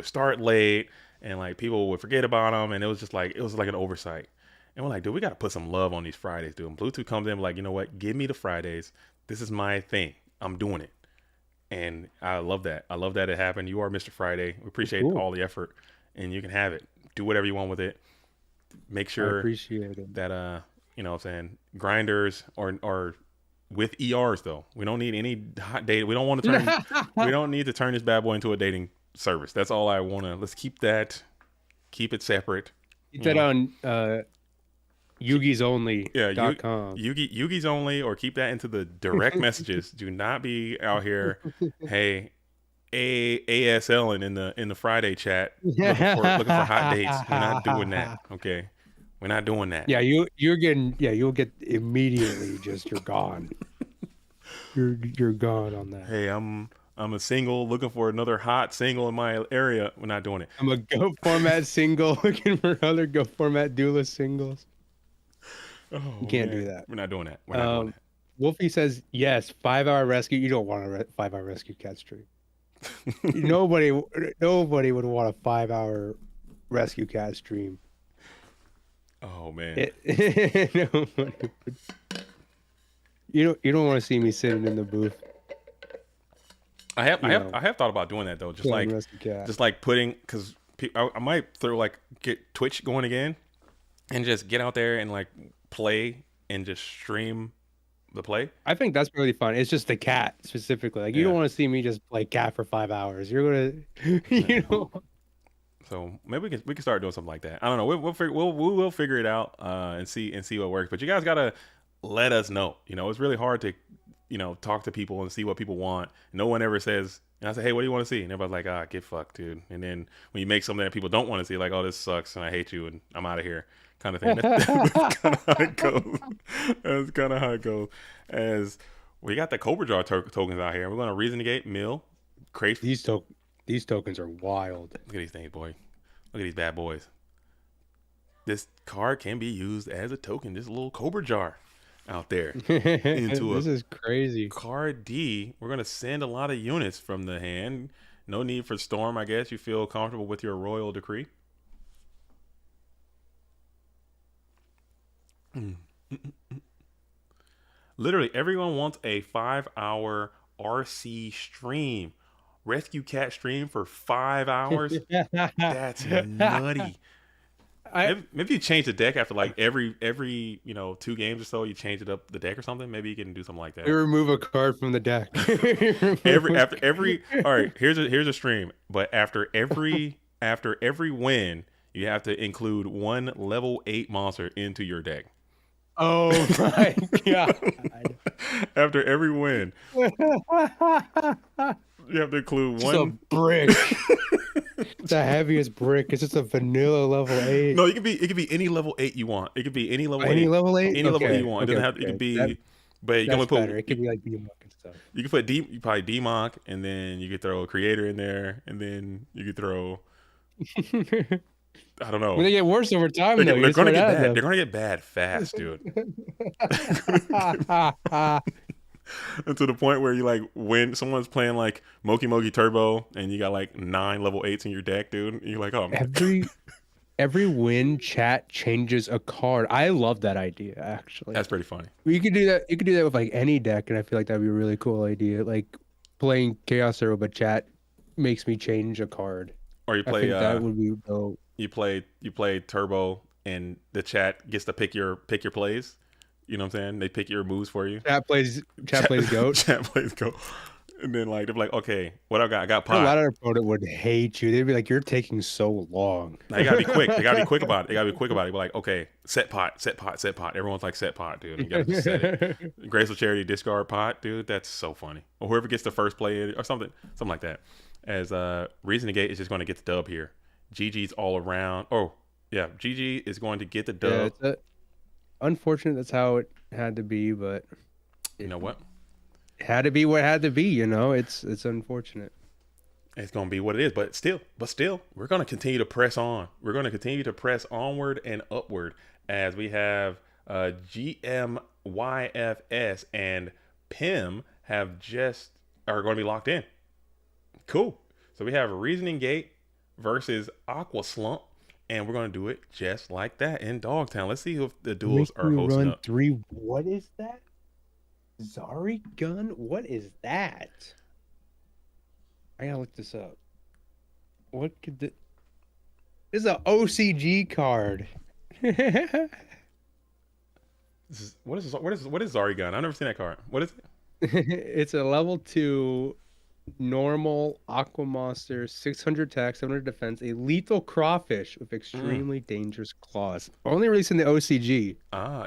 start late, and like people would forget about them, and it was like an oversight. And we're like, dude, we got to put some love on these Fridays, dude. And Bluetooth comes in like, you know what? Give me the Fridays. This is my thing. I'm doing it. And I love that. I love that it happened. You are Mr. Friday. We appreciate all the effort, and you can have it. Do whatever you want with it. Make sure that, you know what I'm saying, grinders are with ERs though. We don't need any hot data. We don't want to turn, we don't need to turn this bad boy into a dating service. That's all I want to, let's keep it separate. Keep that on, Yugi'sOnly.com. Yugi's Only, or keep that into the direct messages. Do not be out here, hey, ASLing in the Friday chat looking for hot dates. We're not doing that. Okay, we're not doing that. Yeah, you'll get immediately just you're gone. You're gone on that. Hey, I'm a single looking for another hot single in my area. We're not doing it. I'm a Go format single looking for other Go format duelist singles. Oh, you can't do that. We're not doing that. We're not doing that. Wolfie says, yes, 5-hour rescue. You don't want a 5-hour rescue cat stream. Nobody would want a 5-hour rescue cat stream. Oh man. You don't want to see me sitting in the booth. I have thought about doing that though. Just like putting, because I might get Twitch going again, and just get out there and like play and just stream the play. I think that's really fun. It's just the cat specifically. Like you don't want to see me just play cat for 5 hours. You're gonna, So maybe we can start doing something like that. I don't know. We'll figure it out and see what works. But you guys gotta let us know. You know, it's really hard to talk to people and see what people want. No one ever says. And I say, hey, what do you want to see? And everybody's like, get fucked, dude. And then when you make something that people don't want to see, like, oh, this sucks and I hate you and I'm out of here, kind of thing. That's kind of how it goes. That's kind of how it goes. As we got the Cobra Jar tokens out here, we're going to Reason Negate, Mill, Crate. These tokens are wild. Look at these things, boy. Look at these bad boys. This card can be used as a token. This little Cobra Jar out there into this is crazy. Card D. We're gonna send a lot of units from the hand. No need for Storm, I guess. You feel comfortable with your Royal Decree. Literally, everyone wants a 5-hour RC stream. Rescue cat stream for 5 hours. That's nutty. Maybe you change the deck after like every 2 games or so. You change it up the deck or something. Maybe you can do something like that. We remove a card from the deck. All right. Here's a stream. But after every win, you have to include 1 level 8 monster into your deck. Oh my god! After every win, you have to include just a brick. The heaviest brick. It's just a vanilla level 8. No, it could be any level 8 you want. It could be any level 8. Any level 8? Any level 8 you want. It doesn't have to. It could be. But you can only put. Better. It could be like D-Monk and stuff. You could put probably D-Monk, and then you could throw a creator in there, and then you could throw. I don't know. When they get worse over time, they're gonna get bad. They're gonna get bad fast, dude. And to the point where you like when someone's playing like Moki Turbo and you got like 9 level 8s in your deck, dude. And you're like, oh man. Every win chat changes a card. I love that idea actually. That's pretty funny. You could do that. You could do that with like any deck, and I feel like that'd be a really cool idea. Like playing Chaos Zero, but chat makes me change a card. Or you play. I think that would be dope. You play Turbo, and the chat gets to pick your plays. You know what I'm saying? They pick your moves for you. Chat plays Goat. Chat plays Goat. And then like they're like, okay, what I got? I got A lot pot. of opponent would hate you. They'd be like, "You're taking so long." Now you gotta be quick. They gotta be quick about it. They gotta be quick about it. Be like, okay, set pot, set pot, set pot. Everyone's like set pot, dude. You gotta just set it. Graceful Charity discard pot, dude. That's so funny. Or whoever gets the first play or something like that. As Reason Negate is just going to get the dub here. GG's all around. Oh yeah, GG is going to get the dub. Yeah, unfortunate that's how it had to be, but you know what? It had to be what had to be. You know, it's unfortunate. It's going to be what it is, but still, we're going to continue to press on. We're going to continue to press onward and upward as we have GMYFS and PIM are going to be locked in. Cool. So we have Reasoning Gate versus Aqua Slump, and we're going to do it just like that in Dogtown. Let's see if the duels are hosting up. 3. What is that? Zari gun? What is that? I gotta look this up. What could this is an OCG card. What is Zari gun? I've never seen that card. What is it? It's a level 2 normal aqua monster, 600 attack, 700 defense, a lethal crawfish with extremely dangerous claws. Only released in the OCG.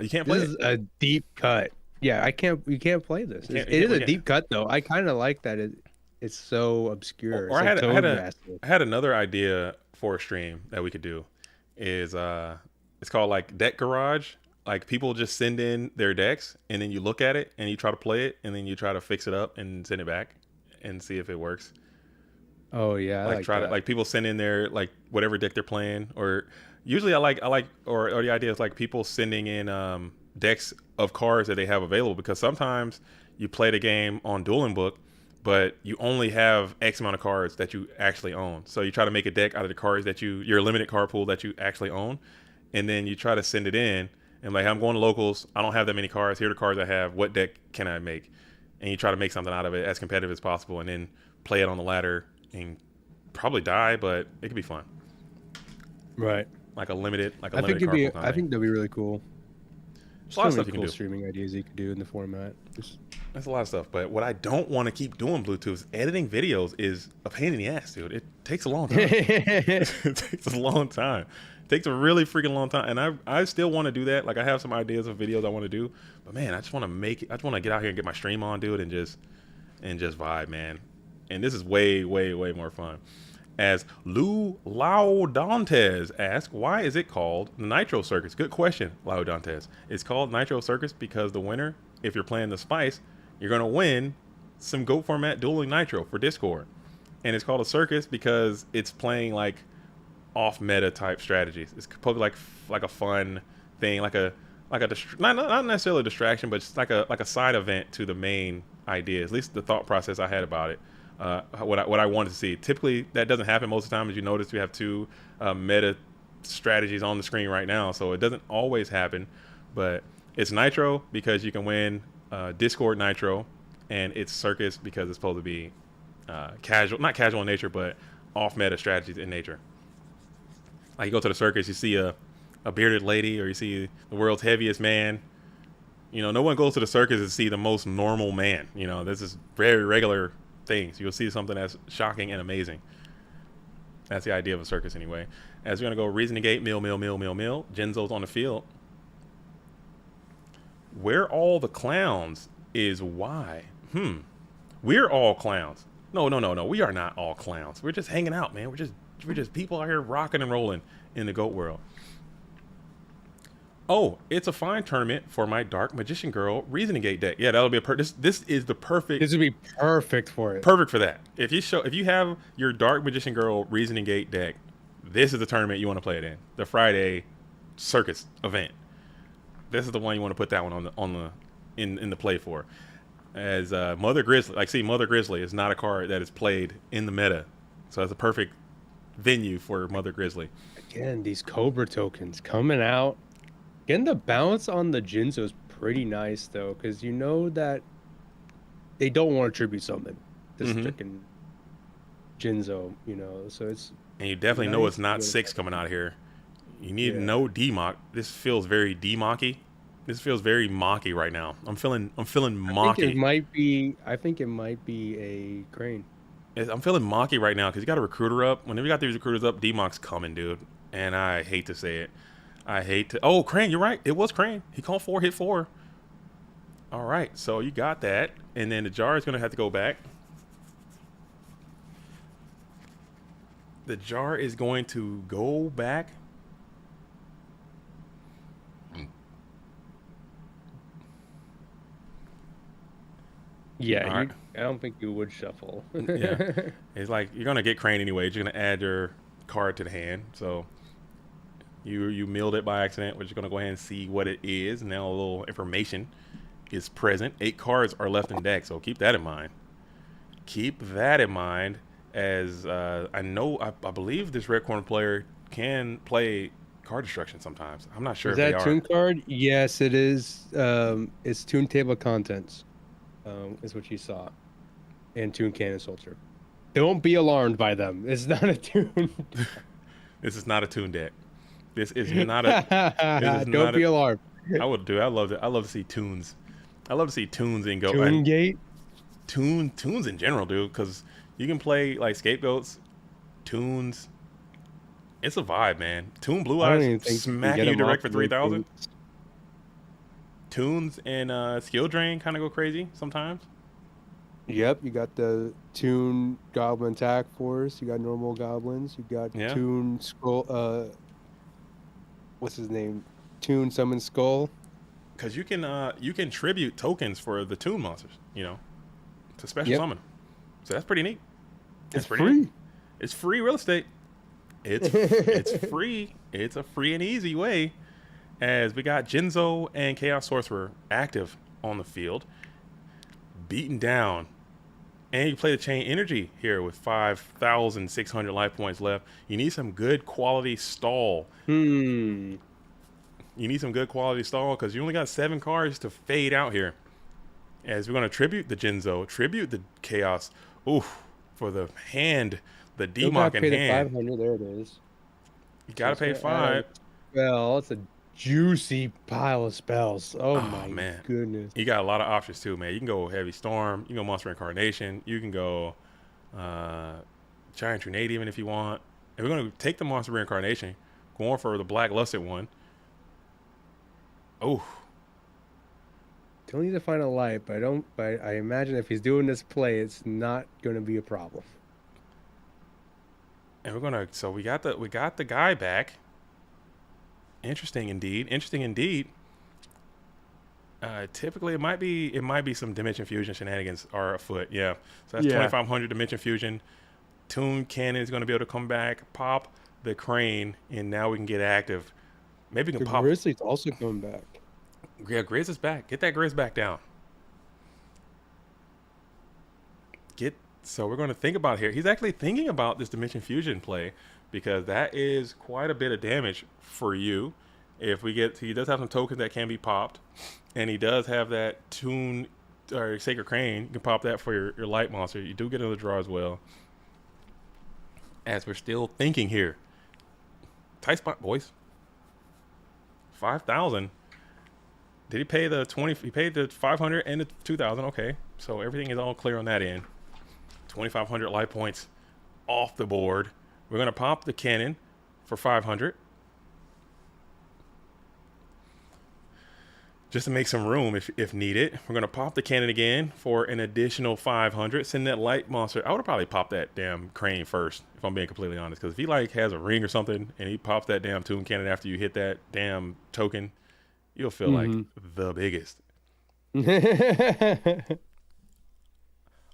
You can't play this. This is a deep cut. Yeah, you can't play this. It is a deep cut though. I kind of like that it's so obscure. Or I had another idea for a stream that we could do. Is it's called like Deck Garage. Like people just send in their decks and then you look at it and you try to play it and then you try to fix it up and send it back and see if it works. Oh yeah, like people send in their like whatever deck they're playing, or usually I like or the idea is like people sending in decks of cards that they have available, because sometimes you play the game on Dueling Book but you only have X amount of cards that you actually own. So you try to make a deck out of the cards that your limited card pool that you actually own, and then you try to send it in and like, I'm going to locals, I don't have that many cards, here are the cards I have, what deck can I make? And you try to make something out of it as competitive as possible and then play it on the ladder and probably die, but it could be fun. Right. Like a limited card pool. I think that'd be really cool. There's a lot of stuff you can do. Streaming ideas you could do in the format. That's a lot of stuff. But what I don't want to keep doing, Bluetooth, is editing videos is a pain in the ass, dude. It takes a long time. It takes a long time. It takes a really freaking long time. And I still want to do that. Like, I have some ideas of videos I want to do. But man, I just want to make it. I just want to get out here and get my stream on, dude, and just vibe, man. And this is way, way, way more fun. As Lou Laudantes asks, why is it called the Nitro Circus? Good question, Laudantes. It's called Nitro Circus because the winner, if you're playing the Spice, you're going to win some GOAT format dueling Nitro for Discord. And it's called a circus because it's playing like off-meta type strategies. It's probably like a fun thing, not necessarily a distraction, but just like a side event to the main idea. At least the thought process I had about it. What I wanted to see. Typically, that doesn't happen most of the time. As you notice, we have two meta strategies on the screen right now, so it doesn't always happen. But it's Nitro because you can win Discord Nitro, and it's Circus because it's supposed to be not casual in nature, but off-meta strategies in nature. Like you go to the circus, you see a bearded lady, or you see the world's heaviest man. You know, no one goes to the circus to see the most normal man. You know, this is very regular things. You'll see something that's shocking and amazing. That's the idea of a circus anyway. As we're going to go Reasoning Gate, mill. Genzo's on the field. Where all the clowns is why. We're all clowns. No. We are not all clowns. We're just hanging out, man. We're just people out here rocking and rolling in the GOAT world. Oh, it's a fine tournament for my Dark Magician Girl Reasoning Gate deck. Yeah, that'll be this is the perfect. This would be perfect for it. Perfect for that. If you have your Dark Magician Girl Reasoning Gate deck, this is the tournament you want to play it in. The Friday Circus event. This is the one you want to put that one in the play for. As Mother Grizzly, Mother Grizzly is not a card that is played in the meta, so it's a perfect venue for Mother Grizzly. Again, these Cobra tokens coming out. Getting the bounce on the Jinzo is pretty nice, though, because you know that they don't want to tribute summon this freaking Jinzo, you know, so it's... And you definitely know it's not 6 coming out of here. You need no D-Mock. This feels very D-Mocky. This feels very mocky right now. I'm feeling I think mocky. it might be. I think it might be a crane. I'm feeling mocky right now because you got a recruiter up. Whenever you got these recruiters up, D-Mock's coming, dude. And I hate to say it. I hate to. Oh, Crane, you're right. It was Crane. He called 4, hit 4. All right, so you got that. And then the jar is going to have to go back. The jar is going to go back. Yeah, Right. I don't think you would shuffle. Yeah, it's like you're gonna get Crane anyway. You're gonna add your card to the hand, so you milled it by accident. We're just gonna go ahead and see what it is. Now a little information is present. 8 cards are left in deck, so keep that in mind. Keep that in mind, as I believe this red corner player can play card destruction sometimes. I'm not sure Is if they that are. tune card? Yes, it is. It's tune table of contents. Is what you saw, and tune cannon soldier. Don't be alarmed by them. It's not a tune. This is not a tune deck. This is not a. This is Don't not be a, alarmed. I would do. I love it. I love to see tunes. I love to see tunes and go. Tune gate. Tunes in general, dude, because you can play like scapegoats, tunes. It's a vibe, man. Tune Blue I don't Eyes even think smacking you them direct off for 3,000. gates. Tunes and skill drain kind of go crazy sometimes. Yep, you got the tune goblin attack force. You got normal goblins. You got tune skull. What's his name? Tune summon skull. Because you can tribute tokens for the tune monsters, to special summon. So that's pretty neat. It's free. Neat. It's free real estate. It's free. It's a free and easy way. As we got Jinzo and Chaos Sorcerer active on the field, beaten down. And you play the Chain Energy here with 5,600 life points left. You need some good quality stall. You need some good quality stall because you only got 7 cards to fade out here. As we're going to tribute the Jinzo, tribute the Chaos. Oof, for the hand, the D-Mock in hand. 500, there it is. You got to pay 5. Well, it's a juicy pile of spells. Oh my man. Goodness. You got a lot of options too, man. You can go Heavy Storm. You can go Monster Incarnation. You can go Giant Trinade even if you want. And we're going to take the Monster Reincarnation, going for the Black Lusted one. Oh. Don't need to find a light, but I imagine if he's doing this play, it's not going to be a problem. And we're gonna. So we got the guy back. Interesting indeed. Typically it might be some Dimension Fusion shenanigans are afoot. Yeah. So that's 2,500 Dimension Fusion. Tune Cannon is going to be able to come back, pop the Crane, and now we can get active. Maybe we can pop. Grizzly's also coming back. Yeah, Grizz is back. Get that Grizz back down. So we're going to think about here. He's actually thinking about this Dimension Fusion play because that is quite a bit of damage for you. If we get, he does have some tokens that can be popped, and he does have that Tune or Sacred Crane. You can pop that for your light monster. You do get another draw as well. As we're still thinking here. Tight spot, boys. 5,000. Did he pay the 20? He paid the 500 and the 2,000. Okay, so everything is all clear on that end. 2,500 life points off the board. We're gonna pop the cannon for 500, just to make some room if needed. We're gonna pop the cannon again for an additional 500. Send that light monster. I would have probably popped that damn Crane first, if I'm being completely honest. Because if he like has a ring or something and he pops that damn Tune Cannon after you hit that damn token, you'll feel like the biggest.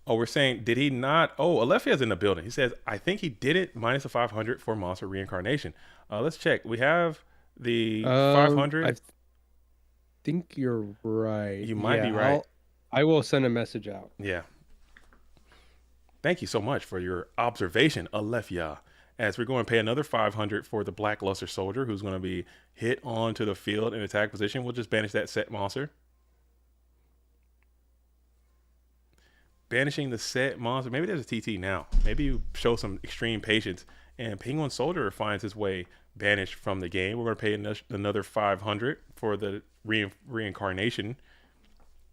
Oh, we're saying, did he not? Oh, Alefia's in the building. He says, I think he did it minus a 500 for Monster Reincarnation. Let's check. We have the 500. I think you're right. You might be right. I will send a message out. Yeah. Thank you so much for your observation, Alefia. As we're going to pay another 500 for the Black Luster Soldier, who's going to be hit onto the field in attack position. We'll just banish that set monster. Banishing the set monster. Maybe there's a TT now. Maybe you show some extreme patience and Penguin Soldier finds his way banished from the game. We're going to pay another 500 for the reincarnation.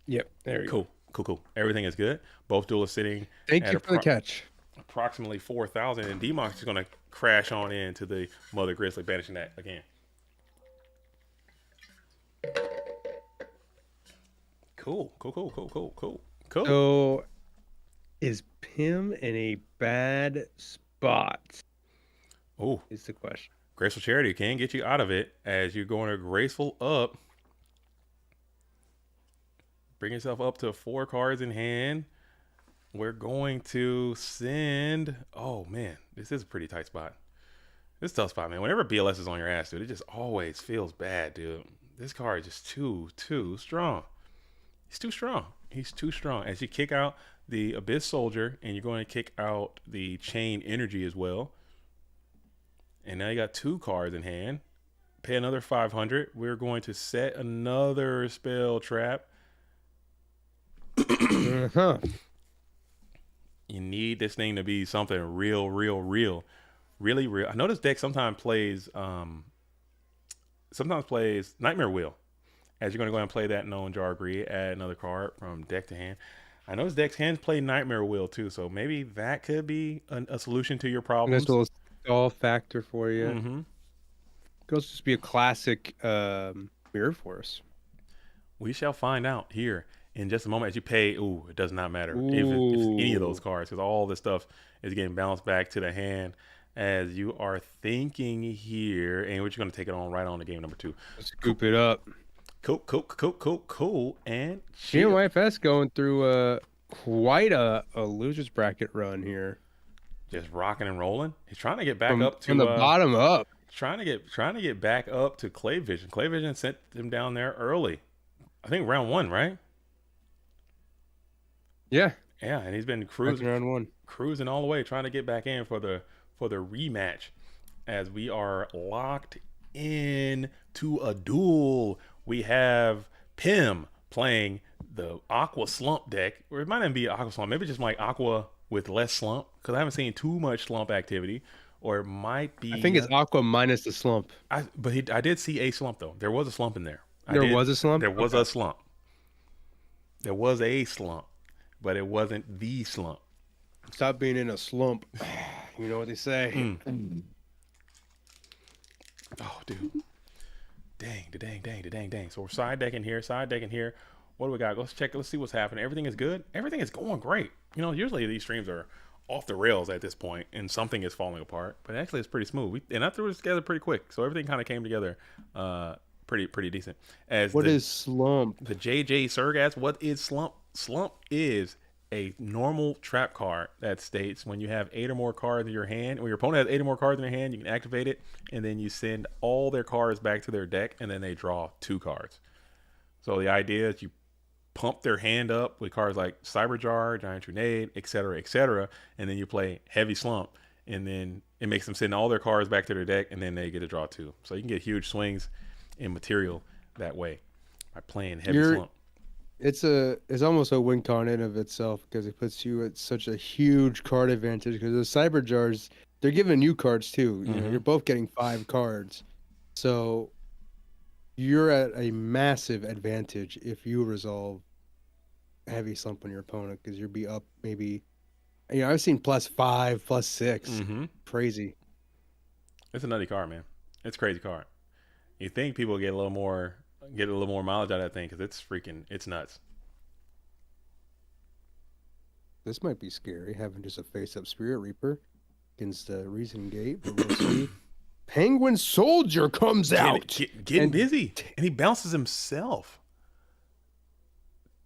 Yep, there you go. Cool. Everything is good. Both duelists sitting Thank at you for the catch. approximately 4,000, and D-Mox is going to crash on into the Mother Grizzly, banishing that again. Cool. So, is Pim in a bad spot? Oh, is the question. Graceful Charity can get you out of it as you're going to Graceful up. Bring yourself up to 4 cards in hand. We're going to send... Oh, man. This is a pretty tight spot. This is a tough spot, man. Whenever BLS is on your ass, dude, it just always feels bad, dude. This card is just too strong. He's too strong. As you kick out the Abyss Soldier, and you're going to kick out the Chain Energy as well. And now you got 2 cards in hand. Pay another 500. We're going to set another spell trap. Uh-huh. You need this thing to be something real. Really real. I know this deck sometimes plays Nightmare Wheel. As you're going to go ahead and play that known Jar Greed, add another card from deck to hand. I know this deck can play Nightmare Wheel too, so maybe that could be a solution to your problems. Nice little stall factor for you. Mm-hmm. Could also just be a classic Mirror Force. We shall find out here in just a moment. As you pay, it does not matter if it's any of those cards, because all this stuff is getting bounced back to the hand as you are thinking here, and we're just going to take it on right on to game number 2. Let's scoop it up. Cool. And GMYFS going through quite a loser's bracket run here. Just rocking and rolling. He's trying to get back up to from the bottom up. Trying to get back up to Clay Vision. Clay Vision sent him down there early. I think round 1, right? Yeah, and he's been cruising round 1, cruising all the way, trying to get back in for the rematch. As we are locked in to a duel, we have Pim playing the Aqua Slump deck, or it might not be Aqua Slump, maybe just like Aqua with less slump, because I haven't seen too much slump activity. Or it might be... I think it's Aqua minus the slump. I did see a slump, though. There was a slump in there. There was a slump? There was a slump. There was a slump, but it wasn't the slump. Stop being in a slump. You know what they say. Oh, dude. Dang. So we're side decking here. What do we got? Let's check. Let's see what's happening. Everything is good. Everything is going great. Usually these streams are off the rails at this point and something is falling apart, but actually it's pretty smooth. I threw it together pretty quick, so everything kind of came together pretty decent. What is slump? The JJ Surgas, what is slump? Slump is a normal trap card that states when you have 8 or more cards in your hand, when your opponent has 8 or more cards in their hand, you can activate it, and then you send all their cards back to their deck, and then they draw 2 cards. So the idea is you pump their hand up with cards like Cyberjar, Giant Grenade, etc., and then you play Heavy Slump, and then it makes them send all their cards back to their deck, and then they get to draw 2. So you can get huge swings in material that way by playing Heavy Slump. It's almost a win con in of itself, because it puts you at such a huge card advantage, because the Cyberjars, they're giving you cards too. You're both getting 5 cards. So you're at a massive advantage if you resolve Heavy Slump on your opponent, because you'll be up maybe, I've seen +5, +6. Crazy. It's a nutty card, man. It's a crazy card. You think people get a little more mileage out of that thing, because it's nuts. This might be scary, having just a face-up Spirit Reaper against the Reason Gate, but we'll see. Penguin Soldier comes out. Getting busy, and he bounces himself.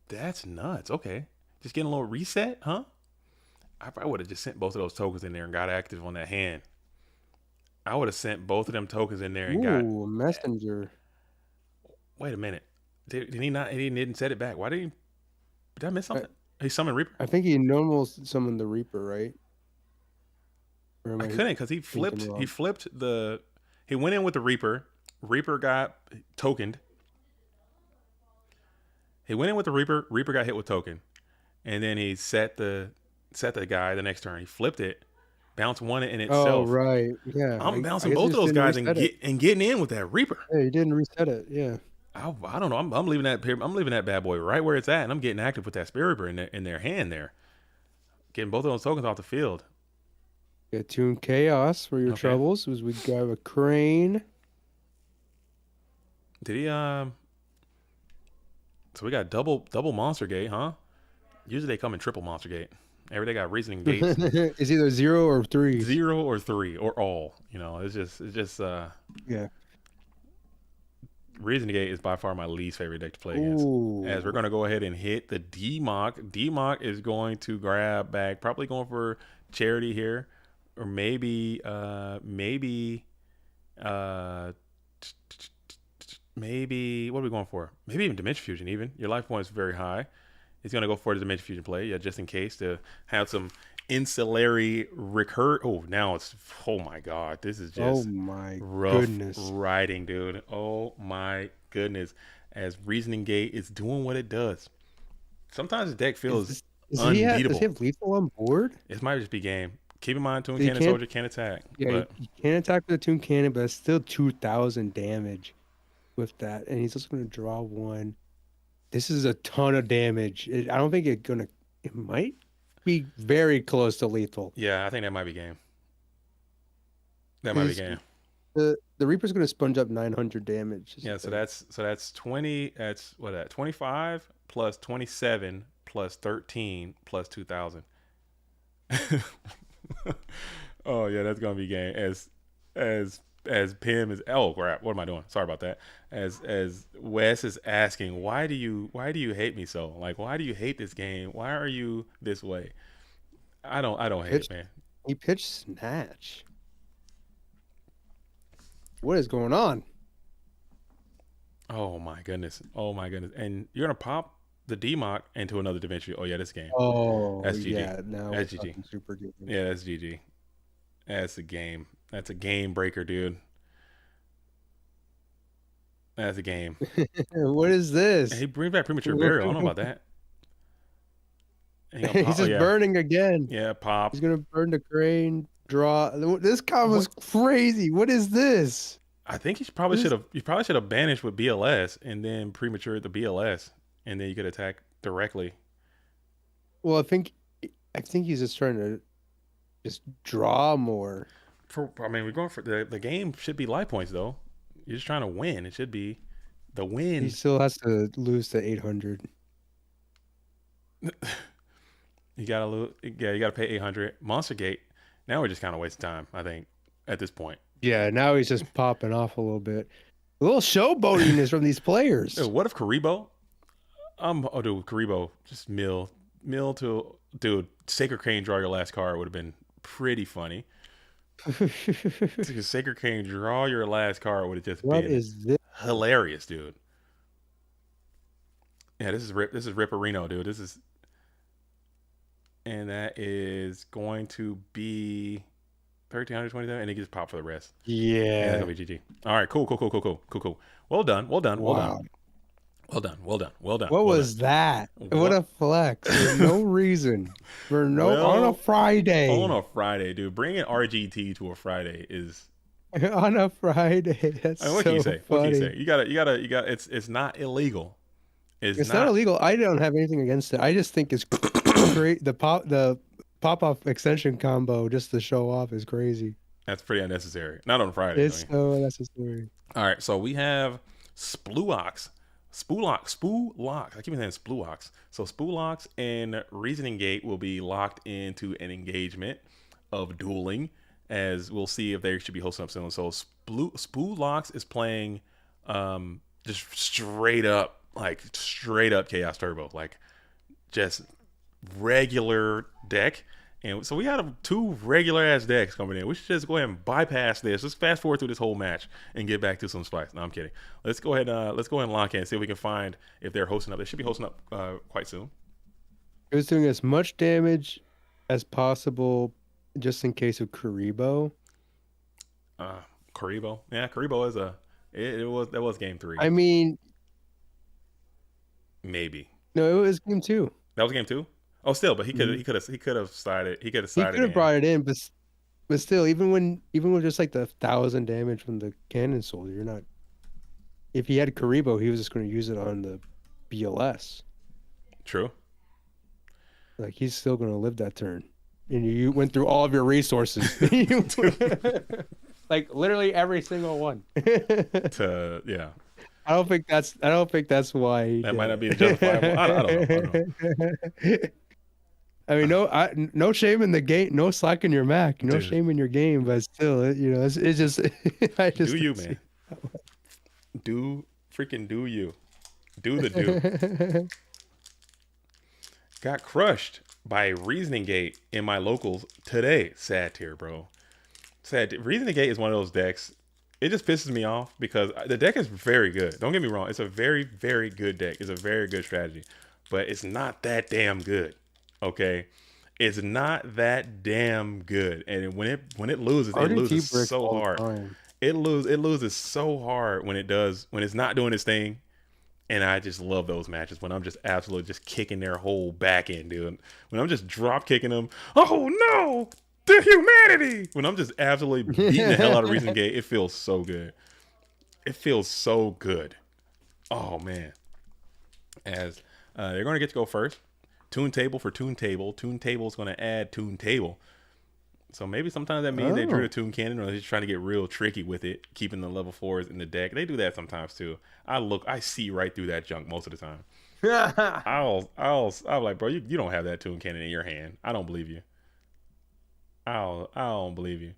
That's nuts. Okay. Just getting a little reset, huh? I probably would have just sent both of those tokens in there and got active on that hand. I would have sent both of them tokens in there and got... Ooh, Messenger. Wait a minute. Did he not? He didn't set it back. Why did he... Did I miss something? He summoned Reaper? I think he normal summoned the Reaper, right? I couldn't, because he flipped the... He went in with the Reaper. Reaper got tokened. He went in with the Reaper. Reaper got hit with token. And then he set the guy the next turn. He flipped it. bounce one in Oh, itself. right. Yeah. I'm I bouncing guess you both of just those didn't guys and reset it. getting in with that Reaper. Yeah, you didn't reset it. Yeah. I don't know. I'm leaving that bad boy right where it's at, and I'm getting active with that Spirit Reaper in their hand there, getting both of those tokens off the field. Get Toon Chaos for your Okay. troubles as we grab a crane. Did he So we got double monster gate, huh? Usually they come in triple monster gate. Every day got reasoning gates. It's either 0 or 3. 0 or 3 or all. You know, it's just Yeah. Reasoning Gate is by far my least favorite deck to play Ooh. against. As we're gonna go ahead and hit the D-Mock. D-Mock is going to grab back, probably going for Charity here, or maybe maybe what are we going for? Maybe even Dimension Fusion. Even your life point is very high. He's gonna go for the Dimension Fusion play, yeah, just in case to have some ancillary recur. Oh, now it's, oh my god, this is just rough riding, dude. Oh my goodness, as Reasoning Gate is doing what it does. Sometimes the deck feels unbeatable. Does he have lethal on board? It might just be game. Keep in mind, Toon Cannon Soldier can't attack. Yeah, but he can't attack with the Toon Cannon, but it's still 2,000 damage with that, and he's also going to draw one. This is a ton of damage. I don't think it might be very close to lethal. Yeah, I think that might be game. That might be game. The Reaper's going to sponge up 900 damage. Yeah, so that's 20. That's what, that 25 plus 27 plus 13 plus 2,000. Oh yeah, that's gonna be game. As Pim is, oh crap, what am I doing? Sorry about that. As Wes is asking, why do you hate me so? Like, why do you hate this game? Why are you this way? I don't hate it, man. He pitched Snatch. What is going on? Oh my goodness. And you're gonna pop the D-Mock into another dimension. Oh yeah, this game. Oh, that's GG. Yeah, now that's GG. Super good. Yeah, that's GG. That's a game. That's a game breaker, dude. That's a game. What is this? He brings back Premature Burial. I don't know about that. He's just burning again. Yeah, pop. He's gonna burn the crane. Draw. This combo's crazy. What is this? I think he probably should have banished with BLS and then premature the BLS, and then you could attack directly. Well, I think he's just trying to just draw more. We're going for the game should be life points though. You're just trying to win. It should be the win. He still has to lose to 800. You gotta lose. Yeah, you gotta pay 800. Monster Gate. Now we're just kind of wasting time, I think, at this point. Yeah, now he's just popping off a little bit. A little showboatiness from these players. Dude, what if Karibo? Dude, Karibo just mill to, dude, Sacred Crane draw your last card would have been pretty funny. Sacred Crane draw your last card would have just been hilarious, dude. Yeah, this is Ripperino, dude. And that is going to be 1,327, and it gets popped for the rest. Yeah. That's gonna be GG. All right, cool. Well done. Wow. What was that? What a flex for no reason. On a Friday. On a Friday, dude. Bringing RGT to a Friday is on a Friday. That's what can you say? Funny. What can you say? You gotta. It's not illegal. It's not illegal. I don't have anything against it. I just think it's great. The pop-off extension combo just to show off is crazy. That's pretty unnecessary. Not on Friday. It's so unnecessary. All right, so we have Spluox. I keep saying Spluox. So Spluox and Reasoning Gate will be locked into an engagement of dueling, as we'll see if they should be hosting up soon. So Spluox is playing just straight up Chaos Turbo, like just regular deck. And so we had two regular ass decks coming in. We should just go ahead and bypass this. Let's fast forward through this whole match and get back to some spice. No, I'm kidding. Let's go ahead and lock in and see if we can find if they're hosting up. They should be hosting up quite soon. It was doing as much damage as possible just in case of Karibo. Karibo. Yeah, Karibo is that was game 3. I mean, maybe. No, it was game 2. That was game 2? Oh, still, but he could have sided. He could have brought it in, but But still, even with just like the 1,000 damage from the cannon soldier, you're not. If he had Karibo, he was just going to use it on the BLS. True. Like he's still going to live that turn, and you went through all of your resources. Like literally every single one. Yeah. I don't think that's why. That might not be justifiable. I don't know. I mean, no shame in the game, no slack in your Mac, no shame in your game, but still, it's just. I just do you, man? Do you? Do the do. Got crushed by Reasoning Gate in my locals today. Sad tier, bro. Sad. Reasoning Gate is one of those decks. It just pisses me off because the deck is very good. Don't get me wrong. It's a very, very good deck. It's a very good strategy, but it's not that damn good. Okay, it's not that damn good. And when it loses, it loses so hard. It loses so hard when it's not doing its thing. And I just love those matches when I'm just absolutely just kicking their whole back end, dude. When I'm just drop kicking them. Oh no, the humanity! When I'm just absolutely beating the hell out of Reason Gate, it feels so good. It feels so good. Oh man. As they're going to get to go first. Tune table for tune table. Tune table is going to add tune table. So maybe sometimes that means they drew a tune cannon, or they're just trying to get real tricky with it, keeping the level 4s in the deck. They do that sometimes too. I see right through that junk most of the time. I'll like, bro, you don't have that tune cannon in your hand. I don't believe you. I don't believe you.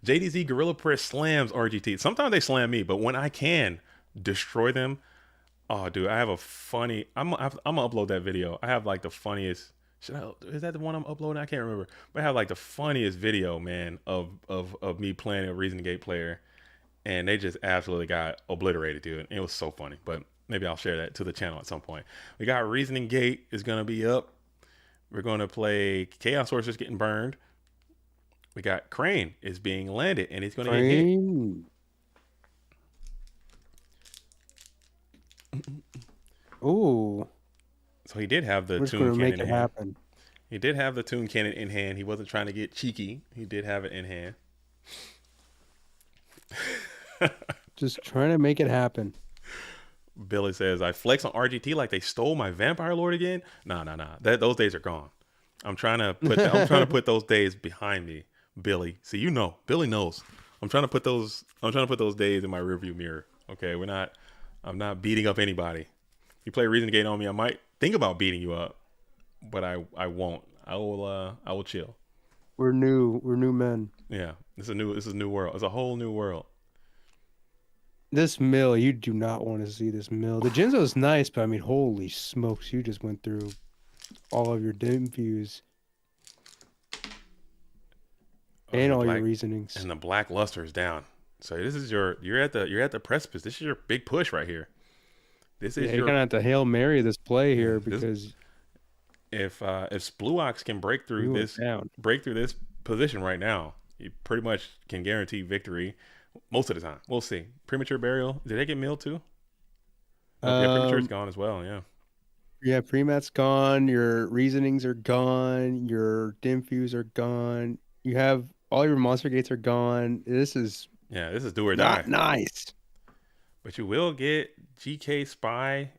JDZ Gorilla Press slams RGT. Sometimes they slam me, but when I can destroy them, oh, dude, I have a funny. I'm gonna upload that video. I have like the funniest. Is that the one I'm uploading? I can't remember. But I have like the funniest video, man, of me playing a Reason Gate player, and they just absolutely got obliterated, dude. It was so funny. But maybe I'll share that to the channel at some point. We got Reasoning Gate is gonna be up. We're gonna play Chaos Sorceress getting burned. We got Crane is being landed, and he's gonna get hit. Ooh. So he did have the tune cannon in hand. He did have the tune cannon in hand. He wasn't trying to get cheeky. He did have it in hand. Just trying to make it happen. Billy says, I flex on RGT like they stole my Vampire Lord again. Nah. Those days are gone. I'm trying to put those days behind me, Billy. See, Billy knows. I'm trying to put those days in my rearview mirror. Okay, I'm not beating up anybody. If you play Reason Gate on me, I might think about beating you up, but I won't. I will chill. We're new men. Yeah, this is a new world. It's a whole new world. This mill, you do not want to see this mill. The Jinzo is nice, but I mean, holy smokes, you just went through all of your dim views and all your reasonings. And the black luster is down. So this is you're at the precipice. This is your big push right here. This is you're gonna have to Hail Mary this play here, because if Spluox can break through this position right now, you pretty much can guarantee victory most of the time. We'll see. Premature Burial, did they get milled too? Yeah, Premature's gone as well. Yeah, Premat's gone. Your reasonings are gone. Your dim fuse are gone. You have all your monster gates are gone. This is do or die. Not nice. But you will get GK Spy,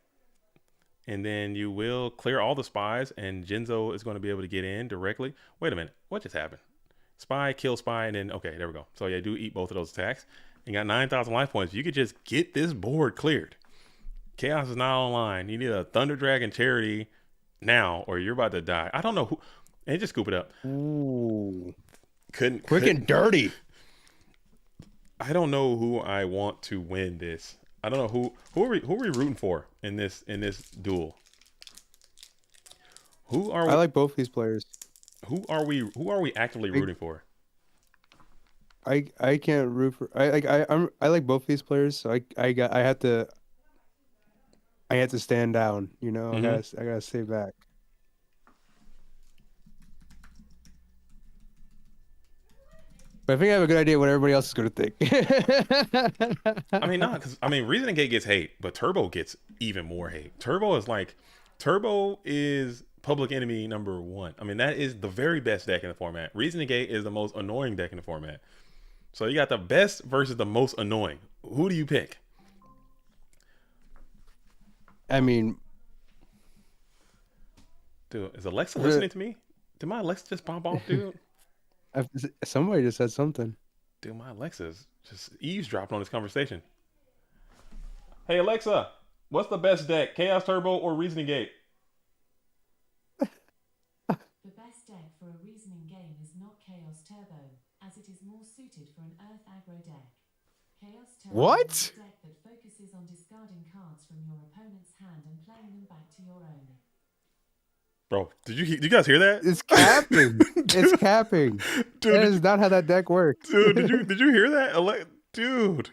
and then you will clear all the spies, and Jinzo is going to be able to get in directly. Wait a minute. What just happened? Spy, kill Spy, and then, okay, there we go. So, yeah, do eat both of those attacks. You got 9,000 life points. You could just get this board cleared. Chaos is not online. You need a Thunder Dragon Charity now, or you're about to die. I don't know who. And just scoop it up. Ooh. Quick and dirty. I don't know who I want to win this. I don't know who are we rooting for in this duel. Who are we? I like both these players. Who are we actively rooting for? I can't root for I like both these players, so I have to stand down, you know. Mm-hmm. I gotta stay back. But I think I have a good idea what everybody else is going to think. I mean, not because Reasoning Gate gets hate, but Turbo gets even more hate. Turbo is Public Enemy #1. I mean, that is the very best deck in the format. Reasoning Gate is the most annoying deck in the format. So you got the best versus the most annoying. Who do you pick? I mean, dude, is Alexa listening to me? Did my Alexa just pop off, dude? Somebody just said something. Dude, my Alexa's just eavesdropping on this conversation. Hey, Alexa, what's the best deck? Chaos Turbo or Reasoning Gate? The best deck for a Reasoning game is not Chaos Turbo, as it is more suited for an Earth aggro deck. Chaos Turbo is a deck that focuses on discarding cards from your opponent's hand and playing them back to your own. Bro, did you guys hear that? It's capping. It's capping. Dude, that is not how that deck works. Dude, did you hear that? Dude,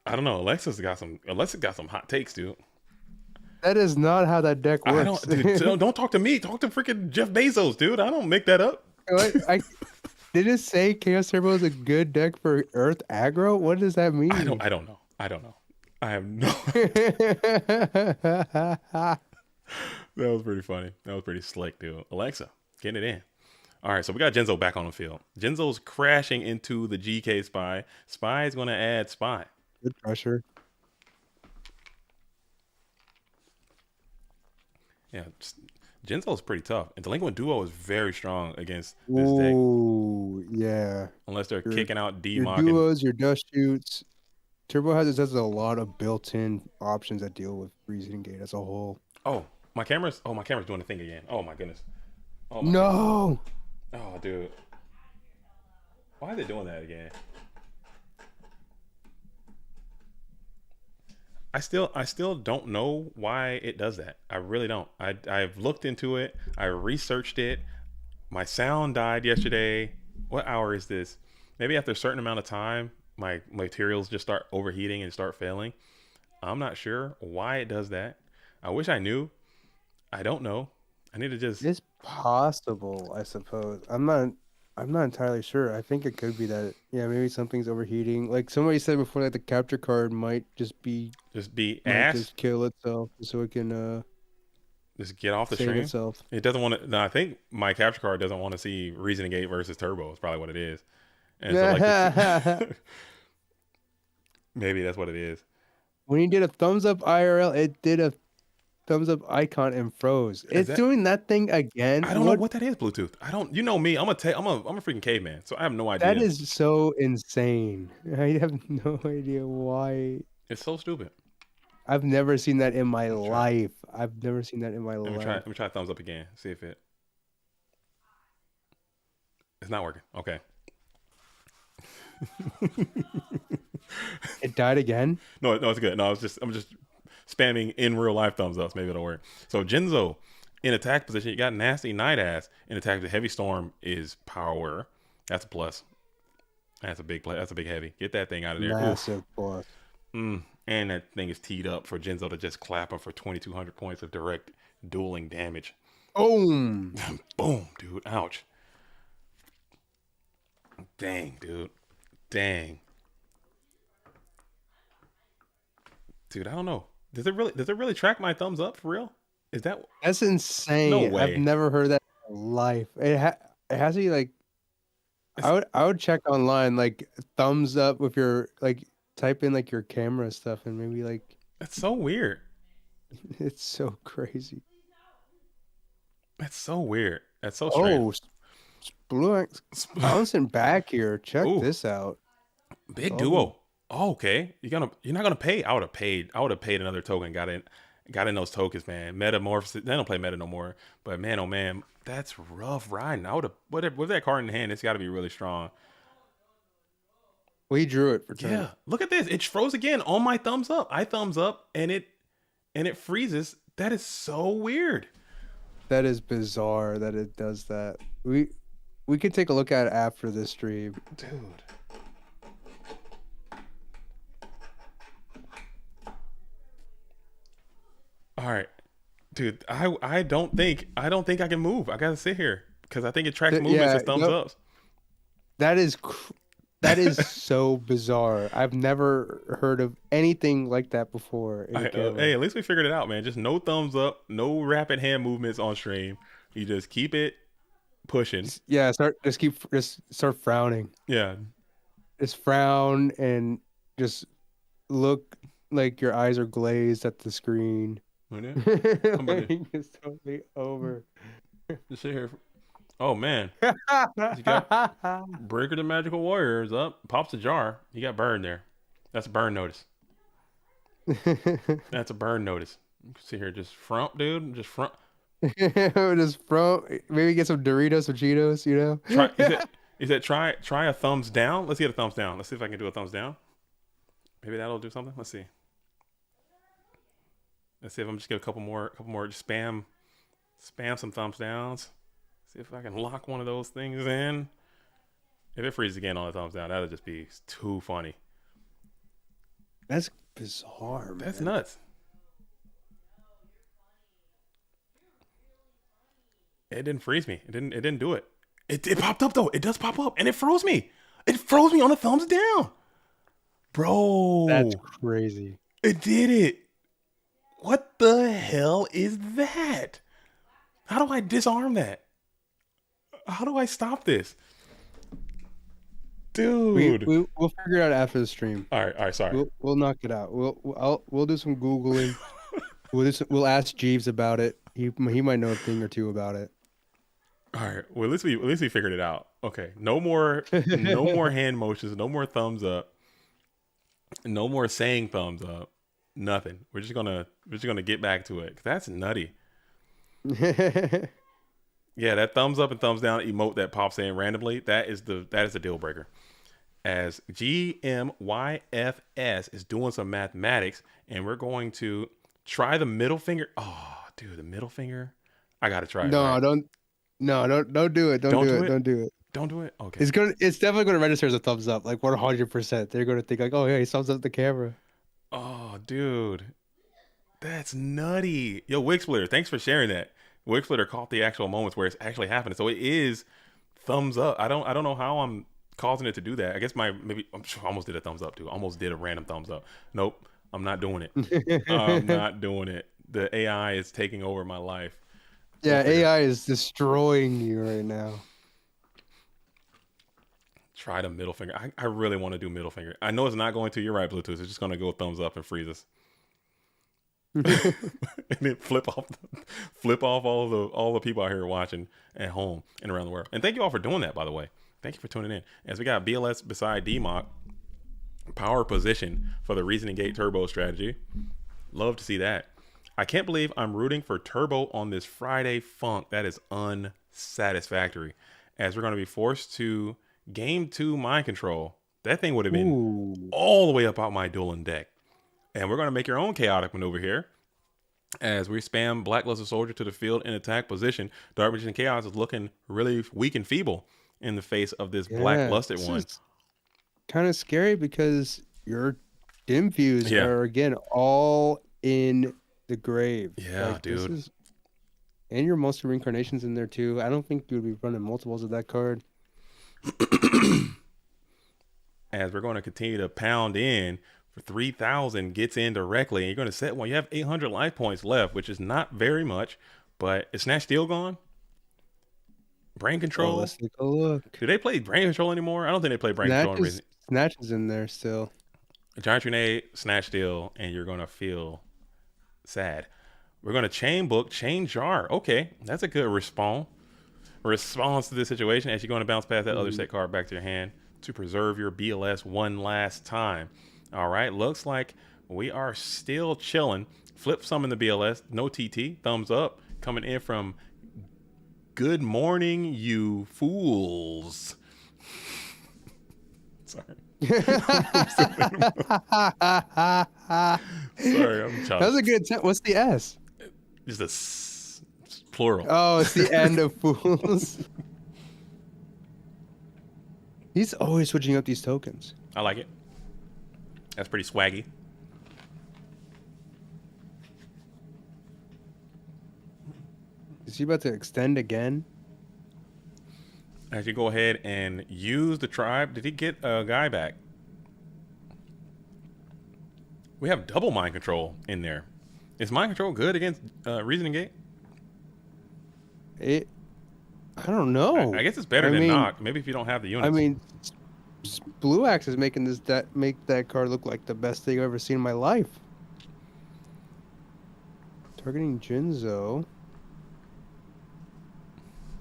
I don't know. Alexa got some hot takes, dude. That is not how that deck works. Don't talk to me. Talk to freaking Jeff Bezos, dude. I don't make that up. Did it say Chaos Turbo is a good deck for Earth aggro? What does that mean? I don't know. I have no That was pretty funny. That was pretty slick, dude. Alexa, getting it in. All right, so we got Jinzo back on the field. Jinzo's crashing into the GK Spy. Spy is going to add Spy. Good pressure. Yeah, Jinzo's pretty tough. And Delinquent Duo is very strong against this deck. Ooh, yeah. Unless they're kicking out D-Mock. Your duos, your dust shoots. Turbo has a lot of built-in options that deal with Reasoning Gate as a whole. Oh, my camera's doing the thing again. Oh my goodness. Oh my no. God. Oh, dude. Why is it doing that again? I still don't know why it does that. I really don't. I've looked into it. I researched it. My sound died yesterday. What hour is this? Maybe after a certain amount of time, my materials just start overheating and start failing. I'm not sure why it does that. I wish I knew. I don't know. I need to just. It's possible, I suppose. I'm not entirely sure. I think it could be that. Yeah, maybe something's overheating. Like somebody said before, that the capture card might just be ass. Just kill itself, so it can just get off the save stream. Itself. It doesn't want to. No, I think my capture card doesn't want to see Reasoning Gate versus Turbo. Is probably what it is. And so like maybe that's what it is. When you did a thumbs up IRL, it did a thumbs up icon and froze. It's doing that thing again. I don't know what that is, Bluetooth. I don't. You know me. I'm a freaking caveman, so I have no idea. That is so insane. I have no idea why. It's so stupid. I've never seen that in my life. I've never seen that in my life. Let me try thumbs up again. See if it's not working. Okay. It died again? No, it's good. No, I'm just spamming in real life thumbs ups. Maybe it'll work. So Jinzo in attack position, you got Nasty Night Ass in attack. The Heavy Storm is power. That's a plus. That's a big play. That's a big heavy. Get that thing out of there. Massive plus. And that thing is teed up for Jinzo to just clap him for 2,200 points of direct dueling damage. Boom. Boom, dude. Ouch. Dang, dude. Dang. Dude, I don't know. Does it really track my thumbs up for real? That's insane. No way. I've never heard that in my life. It has to be like I would check online like thumbs up with your like type in like your camera stuff and maybe like that's so weird. It's so crazy. That's so weird. That's so strange. Oh, bouncing back here. Check this out. Big duo. Oh, okay. You're not gonna pay. I would have paid another token. Got in those tokens, man. Metamorphosis. They don't play meta no more. But man, oh man, that's rough riding. I would have with that card in hand. It's got to be really strong. We drew it for turn. Yeah. Look at this. It froze again on my thumbs up. I thumbs up and it freezes. That is so weird. That is bizarre that it does that. We could take a look at it after this stream, dude. All right, dude. I don't think I can move. I gotta sit here because I think it tracks movements as thumbs ups. That is That is so bizarre. I've never heard of anything like that before in a camera. Hey, at least we figured it out, man. Just no thumbs up, no rapid hand movements on stream. You just keep it pushing. Yeah, just start frowning. Yeah. Just frown and just look like your eyes are glazed at the screen. Like, It's totally over. just sit here. Oh man, you got Breaker the Magical Warrior is up. Pops a jar. You got burned there. That's a burn notice. That's a burn notice. Sit here, just front, dude. Just front. Just maybe get some Doritos or Cheetos, you know? Is that try a thumbs down? Let's get a thumbs down. Let's see if I can do a thumbs down. Maybe that'll do something. Let's see. Let's see if I'm just get a couple more. Just spam some thumbs downs. See if I can lock one of those things in. If it freezes again on the thumbs down, that'll just be too funny. That's bizarre, man. That's nuts. It didn't freeze me. It didn't do it. It popped up though. It does pop up and it froze me. It froze me on the thumbs down. Bro. That's crazy. It did it. What the hell is that? How do I disarm that? How do I stop this? Dude. We'll figure it out after the stream. All right, sorry. We'll knock it out. We'll do some Googling. We'll ask Jeeves about it. He might know a thing or two about it. All right. Well, at least we figured it out. Okay. No more hand motions. No more thumbs up. No more saying thumbs up. Nothing. We're just gonna get back to it. That's nutty. Yeah, that thumbs up and thumbs down emote that pops in randomly. That is the deal breaker. As GMYFS is doing some mathematics, and we're going to try the middle finger. Oh, dude, the middle finger. I gotta try it. No, right? don't do it. Don't do it. Don't do it. Don't do it. Okay. It's definitely gonna register as a thumbs up, like 100%. They're gonna think like, oh yeah, he thumbs up the camera. Oh, dude, that's nutty. Yo, Wig Splitter, thanks for sharing that. Wig Splitter caught the actual moments where it's actually happening, so it is thumbs up. I don't know how I'm causing it to do that. I guess maybe I almost did a thumbs up too. Almost did a random thumbs up. Nope, I'm not doing it. I'm not doing it. The AI is taking over my life. Yeah, AI is destroying you right now. Try the middle finger. I really want to do middle finger. I know it's not going to. You're right, Bluetooth. It's just going to go thumbs up and freeze us. And then flip off all the people out here watching at home and around the world. And thank you all for doing that, by the way. Thank you for tuning in. As we got BLS beside DMOC, power position for the Reasoning Gate Turbo strategy. Love to see that. I can't believe I'm rooting for Turbo on this Friday funk. That is unsatisfactory. As we're going to be forced to Game 2 mind control. That thing would have been all the way up out my dueling deck. And we're going to make your own chaotic maneuver here. As we spam Blackluster Soldier to the field in attack position. Dark Magician Chaos is looking really weak and feeble in the face of this black-lusted one. Kind of scary because your dim views are, again, all in the grave. Yeah, like, dude. And your Monster Reincarnation's in there, too. I don't think you would be running multiples of that card. As we're going to continue to pound in for 3,000, gets in directly, and you're going to set one. You have 800 life points left, which is not very much, but is Snatch Steel gone? Brain Control? Let's take a look. Do they play Brain Control anymore? I don't think they play Brain Control. Snatch is in there still. Giant Grenade, Snatch Steel, and you're going to feel sad. We're going to Chain Book, Chain Jar. Okay, that's a good response to this situation as you're going to bounce past that other set card back to your hand to preserve your BLS one last time. All right, looks like we are still chilling. Flip some in the BLS, no TT, thumbs up, coming in from Good Morning, You Fools. Sorry. Sorry, I'm childish. That was a good attempt. What's the S? It's the plural. Oh, it's the end of fools. He's always switching up these tokens. I like it. That's pretty swaggy. Is he about to extend again? as you go ahead and use the tribe. Did he get a guy back? We have double mind control in there. Is mind control good against reasoning gate? I don't know. I guess it's better than knock. Maybe if you don't have the units. I mean, Blue Axe is making make that card look like the best thing I've ever seen in my life. Targeting Jinzo.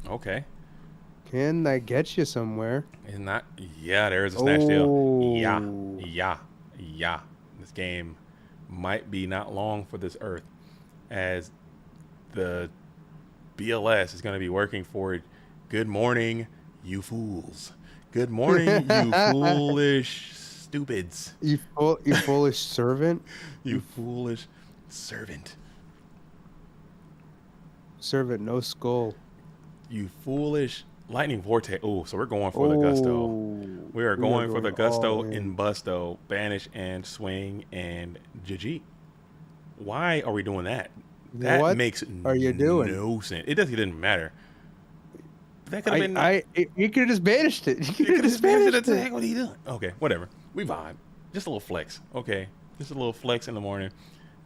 Okay. Can that get you somewhere? It's not. Yeah, there is a snatch deal. Yeah. Oh. Yeah. This game might be not long for this Earth, as the BLS is going to be working for it. Good morning, you fools. Good morning, you foolish stupids. You foolish servant. You foolish servant. Servant, no skull. You foolish lightning vortex. Oh, so we're going for the gusto. We are going for the gusto in busto, banish and swing and GG. Why are we doing that? That makes are you doing? No sense. It didn't matter. That could have been. You could have just banished it. You could have just banished it. Attack. What are you doing? Okay, whatever. We vibe. Just a little flex. Okay, just a little flex in the morning.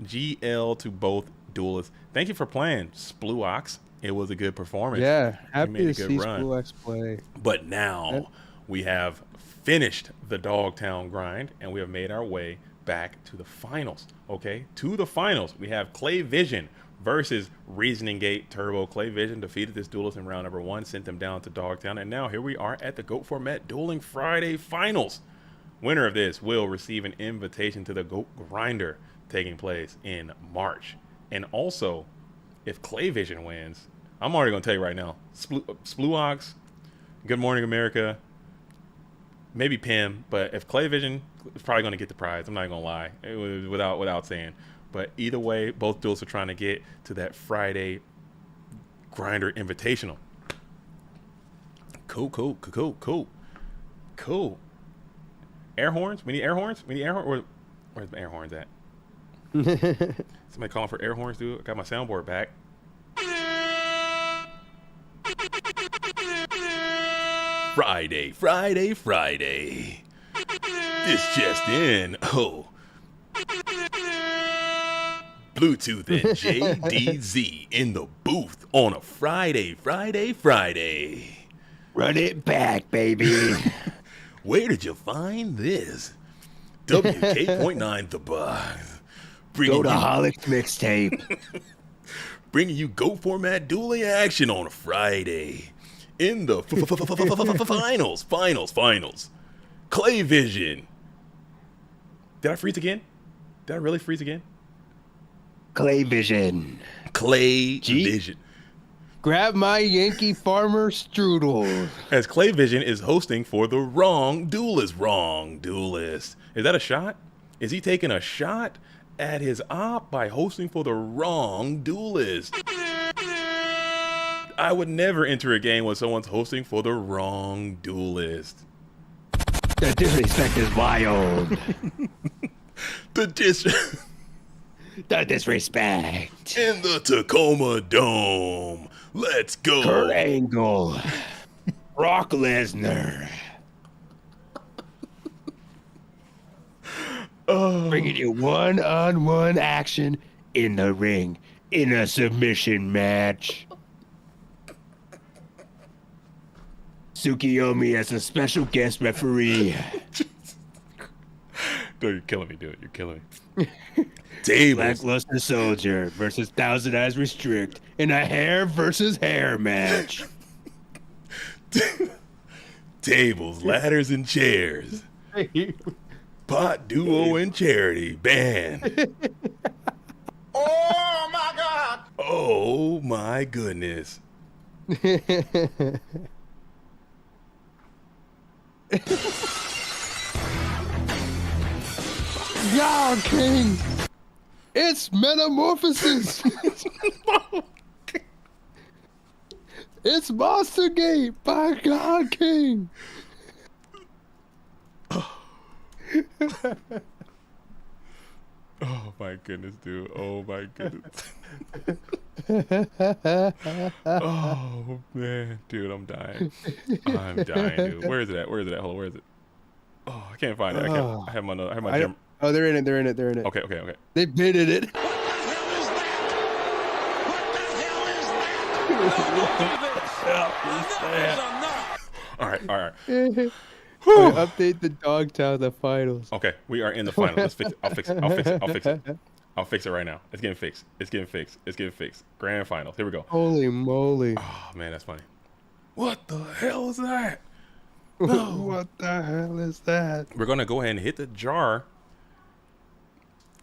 GL to both duelists. Thank you for playing, Spluox. It was a good performance. Yeah, happy to see Spluox play. But now we have finished the Dogtown grind, and we have made our way back to the finals. Okay, to the finals. We have Clay Vision versus Reasoning Gate Turbo. Clay Vision defeated this duelist in round number 1, sent them down to Dogtown, and now here we are at the GOAT Format Dueling Friday finals. Winner of this will receive an invitation to the GOAT Grinder taking place in March. And also, if Clay Vision wins, I'm already going to tell you right now, Spluox, Good Morning America, maybe Pim, but if Clay Vision is probably going to get the prize, I'm not going to lie, it was without saying. But either way, both duels are trying to get to that Friday Grinder Invitational. Cool. Air horns? We need air horns? Where's the air horns at? Somebody calling for air horns, dude. I got my soundboard back. Friday. This just in. Oh. Bluetooth and JDZ in the booth on a Friday. Run it back, baby. Where did you find this? WK.9 The Box. Go to Holic Mixtape. Bringing you GOAT Format dueling action on a Friday. In the finals. Clay Vision. Did I freeze again? Did I really freeze again? Clay Vision. Vision. Grab my Yankee Farmer strudel. As Clay Vision is hosting for the wrong duelist. Is that a shot? Is he taking a shot at his op by hosting for the wrong duelist? I would never enter a game when someone's hosting for the wrong duelist. The disrespect is wild. The disrespect. In the Tacoma Dome. Let's go. Kurt Angle. Brock Lesnar. Bringing you one-on-one action in the ring in a submission match. Tsukiyomi as a special guest referee. No, you're killing me, dude. You're killing me. Tables. Lackluster Soldier versus Thousand Eyes Restrict in a hair versus hair match. Tables, ladders, and chairs. Pot, duo, and charity band. Oh my God! Oh my goodness. Y'all King! It's Metamorphosis! It's Monster Gate by God King! Oh my goodness, dude. Oh my goodness. Oh man, dude, I'm dying. I'm dying, dude. Where is it at? Where is it at? Hold on, where is it? Oh, I can't find it. I can't. Oh, I have my I don't. gem. Oh, they're in it. They're in it. They're in it. Okay, okay, okay. They bidded it. All right, all right. Okay, Whew. update the Dogtown the finals. Okay, we are in the final. Let's fix it. I'll fix it. I'll fix it. I'll fix it. I'll fix it right now. It's getting fixed. It's getting fixed. It's getting fixed. Grand finals. Here we go. Holy moly. Oh man, that's funny. What the hell is that? What the hell is that? We're gonna go ahead and hit the jar,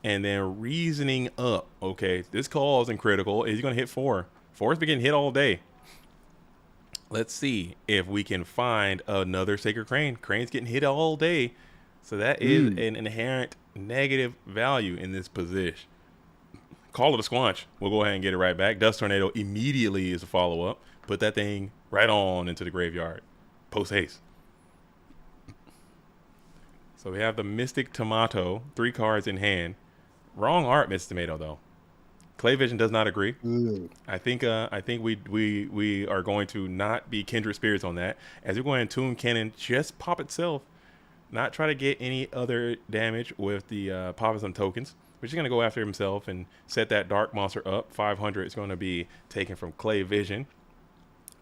and then reasoning up. Okay, this call isn't critical. He's gonna hit 4. 4's been getting hit all day. Let's see if we can find another Sacred Crane. Crane's getting hit all day, so that is an inherent negative value in this position. Call it a squanch. We'll go ahead and get it right back. Dust Tornado immediately is a follow-up. Put that thing right on into the graveyard. Post haste. So we have the Mystic Tomato, 3 cards in hand. Wrong art, Mystic Tomato, though. Clay Vision does not agree. I think we are going to not be kindred spirits on that. As we go ahead and Tomb Cannon, just pop itself. Not try to get any other damage with the popping some tokens. We're just going to go after himself and set that Dark Monster up. 500 is going to be taken from Clay Vision.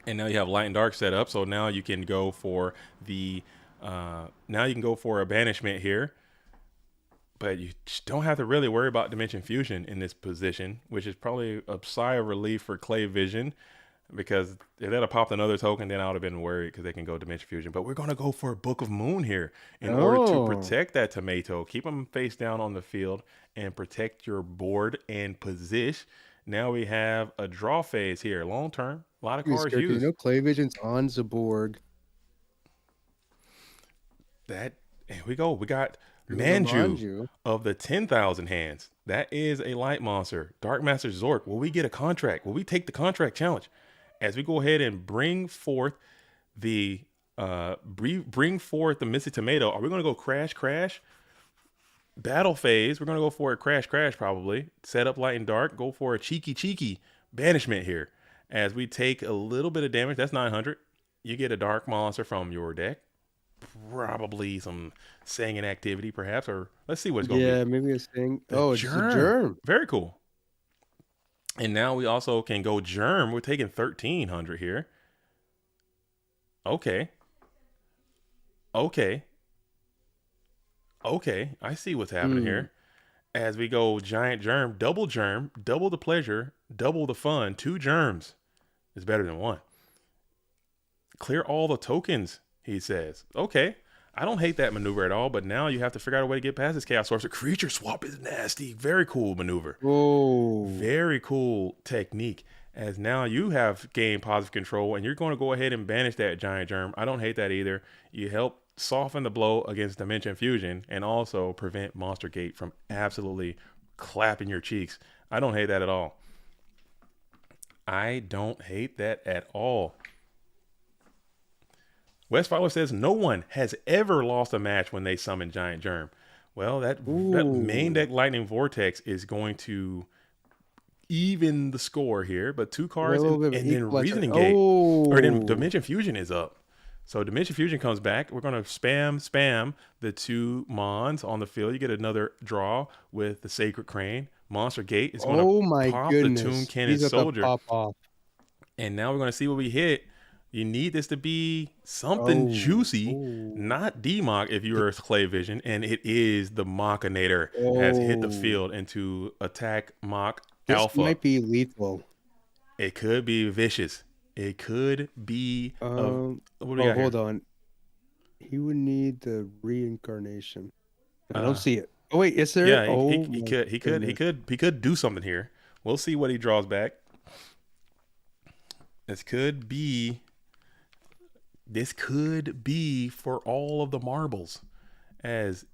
And now you have Light and Dark set up. So now you can go for the now you can go for a banishment here. But you just don't have to really worry about Dimension Fusion in this position, which is probably a sigh of relief for Clay Vision, because if they'd have popped another token, then I would have been worried because they can go Dimension Fusion. But we're going to go for a Book of Moon here in order to protect that tomato. Keep them face down on the field and protect your board and position. Now we have a draw phase here. Long term, a lot of cards used. You know, Clay Vision's on Zaborg. That, here we go. We got Manju of the 10,000 hands. That is a light monster. Dark Master Zork. Will we get a contract? Will we take the contract challenge? As we go ahead and bring forth the Mystic Tomato, are we going to go crash? Battle phase. We're going to go for a crash probably. Set up Light and Dark. Go for a cheeky banishment here. As we take a little bit of damage. That's 900. You get a dark monster from your deck. Probably some singing activity, perhaps, or let's see what's going to be. Yeah, maybe a sing. Oh, it's a germ. Very cool. And now we also can go germ. We're taking 1,300 here. Okay. I see what's happening here. As we go giant germ, double the pleasure, double the fun. 2 germs is better than 1. Clear all the tokens, he says. Okay. I don't hate that maneuver at all, but now you have to figure out a way to get past this Chaos Sorcerer. Creature swap is nasty. Very cool maneuver. Oh. Very cool technique. As now you have gained positive control, and you're going to go ahead and banish that giant germ. I don't hate that either. You help soften the blow against Dimension Fusion and also prevent Monster Gate from absolutely clapping your cheeks. I don't hate that at all. I don't hate that at all. Westfiler says no one has ever lost a match when they summon Giant Germ. Well, that main deck Lightning Vortex is going to even the score here, but 2 cards and then Reasoning Gate, or then Dimension Fusion is up. So Dimension Fusion comes back. We're going to spam the 2 Mons on the field. You get another draw with the Sacred Crane. Monster Gate is going to pop the Tomb Cannon Soldier. Pop off. And now we're going to see what we hit. You need this to be something juicy, not D-Mock if you're a Clay Vision, and it is the Machinator has hit the field into attack Mach Alpha. This might be lethal. It could be vicious. It could be. What do we got hold here? on. He would need the reincarnation. I don't see it. Oh wait, is there? Yeah, he could do something here. We'll see what he draws back. This could be for all of the marbles, as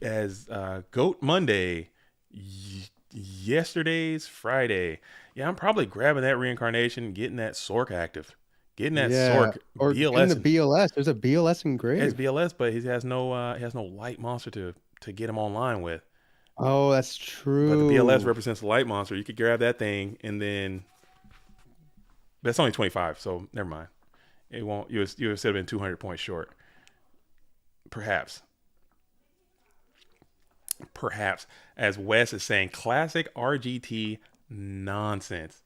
Goat Monday, yesterday's Friday. Yeah, I'm probably grabbing that reincarnation, getting that Sork active, getting that Sork or BLS. In the BLS, there's a BLS engraved. It's BLS, but he has no light monster to get him online with. Oh, that's But the BLS true. represents the light monster. You could grab that thing, and then that's only 25. So never mind. It won't. You would have been 200 points short. Perhaps. Perhaps, as Wes is saying, classic RGT nonsense.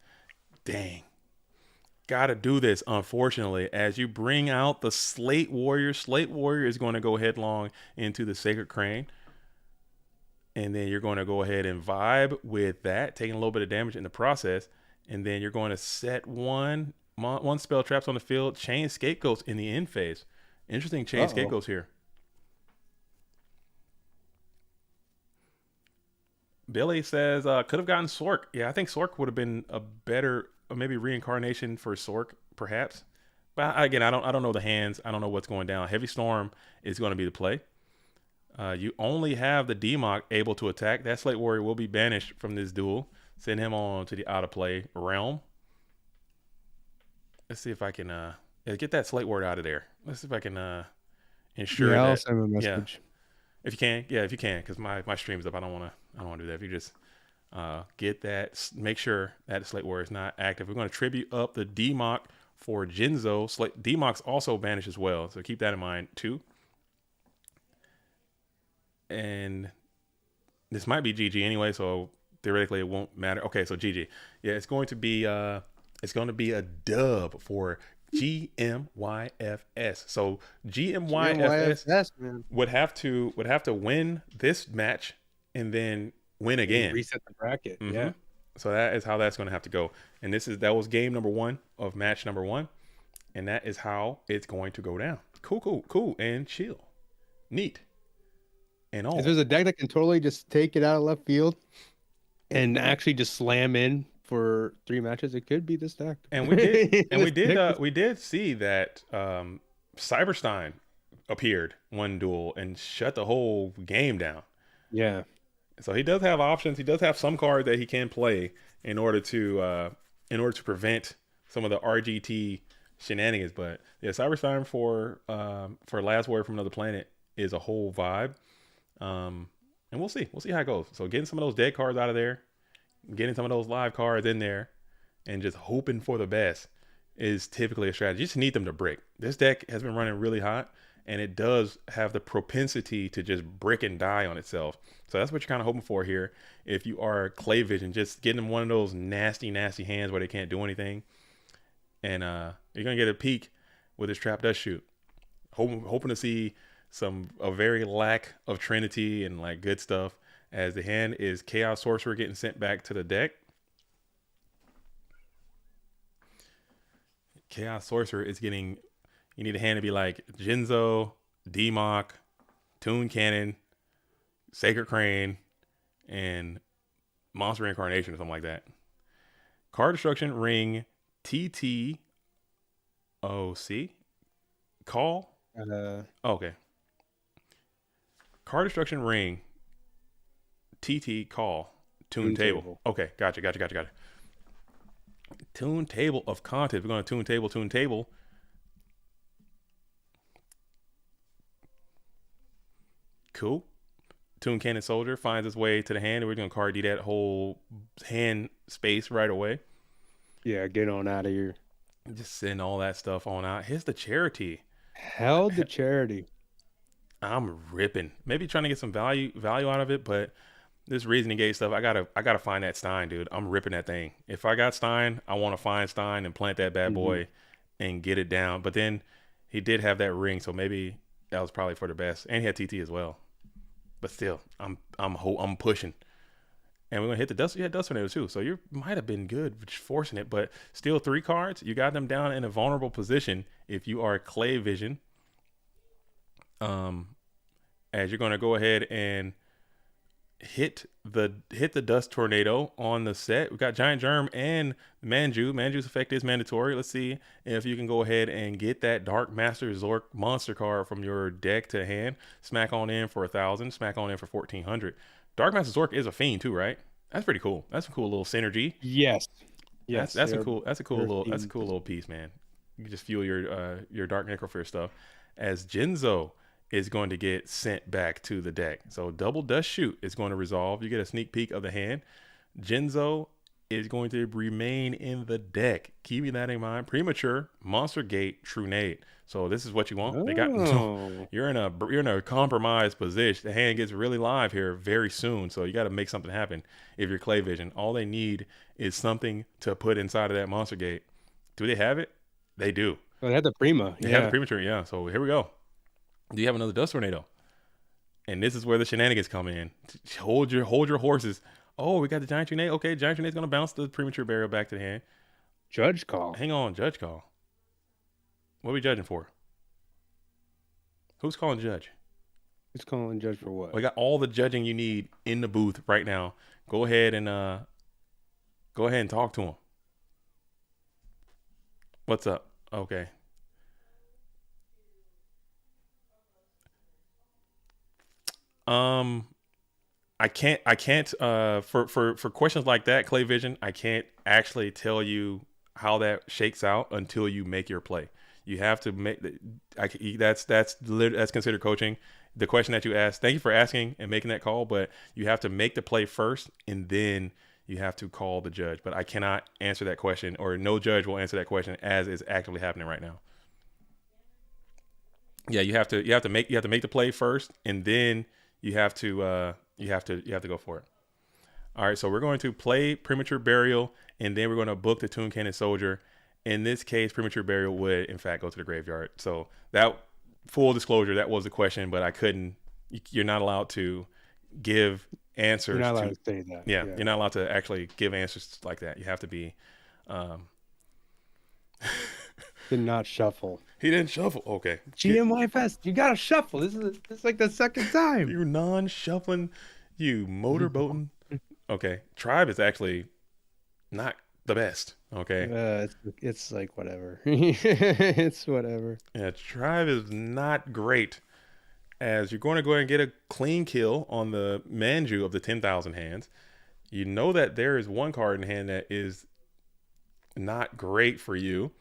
Dang. Gotta do this, unfortunately, as you bring out the Slate Warrior. Slate Warrior is going to go headlong into the Sacred Crane. And then you're going to go ahead and vibe with that, taking a little bit of damage in the process. And then you're going to set one spell traps on the field, chain Scapegoats in the end phase. Interesting chain Scapegoats here. Billy says, could have gotten Sork. Yeah, I think Sork would have been a better, maybe reincarnation for Sork, perhaps. But again, I don't know the hands. I don't know what's going down. Heavy Storm is going to be the play. You only have the DMOC able to attack. That Slate Warrior will be banished from this duel. Send him on to the out of play realm. Let's see if I can get that Slate Warrior out of there. Let's see if I can ensure I'll that. send him a message. If you can, because my stream's up. I don't want to do that. If you just get that, make sure that Slate Warrior is not active. We're going to tribute up the DMOC for Jinzo. DMOC's also banished as well, so keep that in mind too. And this might be GG anyway, so theoretically it won't matter. Okay, so GG. Yeah, it's going to be a dub for GMYFS. So GMYFS would have to win this match and then win again. Reset the bracket. Mm-hmm. Yeah. So that is how that's going to have to go. And that was game number 1 of match number 1, and that is how it's going to go down. Cool, and chill, neat. And all. If there's a deck that can totally just take it out of left field and actually just slam in for 3 matches, it could be this deck. And we did we did see that Cyberstein appeared one duel and shut the whole game down. Yeah. So he does have options. He does have some cards that he can play in order to prevent some of the RGT shenanigans. But yeah, Cyberstein for Last Warrior from Another Planet is a whole vibe. And we'll see how it goes. So getting some of those dead cards out of there, getting some of those live cards in there, and just hoping for the best is typically a strategy. You just need them to brick. This deck has been running really hot, and it does have the propensity to just brick and die on itself. So that's what you're kind of hoping for here. If you are Clay Vision, just getting them one of those nasty hands where they can't do anything. And you're going to get a peek with this Trap Dust Shoot. Hoping to see a very lack of Trinity and like good stuff, as the hand is Chaos Sorcerer getting sent back to the deck. Chaos Sorcerer is getting, you need a hand to be like Jinzo, DMOC, Toon Cannon, Sacred Crane, and Monster Incarnation or something like that. Card Destruction Ring, TTOC, Call. Okay. Card Destruction Ring, TT Call, Toon Table. Okay, gotcha. Toon Table of content. We're going to Toon Table. Cool. Toon Cannon Soldier finds its way to the hand, and we're going to card D that whole hand space right away. Yeah, get on out of here. Just send all that stuff on out. Here's the Charity. Held the Charity. I'm ripping. Maybe trying to get some value out of it, but this Reasoning Gate stuff, I gotta find that Stein, dude. I'm ripping that thing. If I got Stein, I want to find Stein and plant that bad boy and get it down. But then he did have that ring, so maybe that was probably for the best. And he had TT as well. But still, I'm pushing. And we're gonna hit the dust. Yeah, Dust Tornado too. So you might have been good forcing it, but still 3 cards. You got them down in a vulnerable position if you are Clay Vision. As you're gonna go ahead and hit the Dust Tornado on the set. We got Giant Germ and Manju. Manju's effect is mandatory. Let's see if you can go ahead and get that Dark Master Zork monster card from your deck to hand. Smack on in for 1,000. Smack on in for 1,400. Dark Master Zork is a fiend too, right? That's pretty cool. That's a cool little synergy. Yes. That's a cool little piece, man. You can just fuel your Dark Necrophore stuff. As Jinzo is going to get sent back to the deck. So double dust shoot is going to resolve. You get a sneak peek of the hand. Genzo is going to remain in the deck. Keeping that in mind. Premature, Monster Gate, True Nade. So this is what you want. They got you're in a compromised position. The hand gets really live here very soon. So you got to make something happen. If you're Clay Vision, all they need is something to put inside of that Monster Gate. Do they have it? They do. Oh, they had the Prima. They have the Premature. Yeah. So here we go. Do you have another Dust Tornado? And this is where the shenanigans come in. Hold your horses. Oh, we got the Giant Tornado. Okay, Giant Tornado's going to bounce the Premature Burial back to the hand. Judge call. Hang on, Judge call. What are we judging for? Who's calling Judge? Who's calling Judge for what? We got all the judging you need in the booth right now. Go ahead and talk to him. What's up? Okay. I can't for questions like that, Clay Vision, I can't actually tell you how that shakes out until you make your play. You have to make that's considered coaching. The question that you asked, thank you for asking and making that call, but you have to make the play first and then you have to call the judge. But I cannot answer that question, or no judge will answer that question as is actually happening right now. Yeah, you have to make the play first and then you have to go for it. All right, so we're going to play Premature Burial, and then we're going to book the Toon Cannon Soldier. In this case, Premature Burial would, in fact, go to the graveyard. So that, full disclosure, that was the question, but I couldn't. You're not allowed to give answers. You're not allowed to say that. Yeah, you're not allowed to actually give answers like that. You have to be. Did not shuffle. He didn't shuffle. Okay. GMYFS, you gotta shuffle. This is like the second time. You non-shuffling, you motorboating. Okay. Tribe is actually not the best. Okay. It's like whatever. It's whatever. Yeah, Tribe is not great. As you're going to go ahead and get a clean kill on the Manju of the 10,000 hands. You know that there is one card in hand that is not great for you.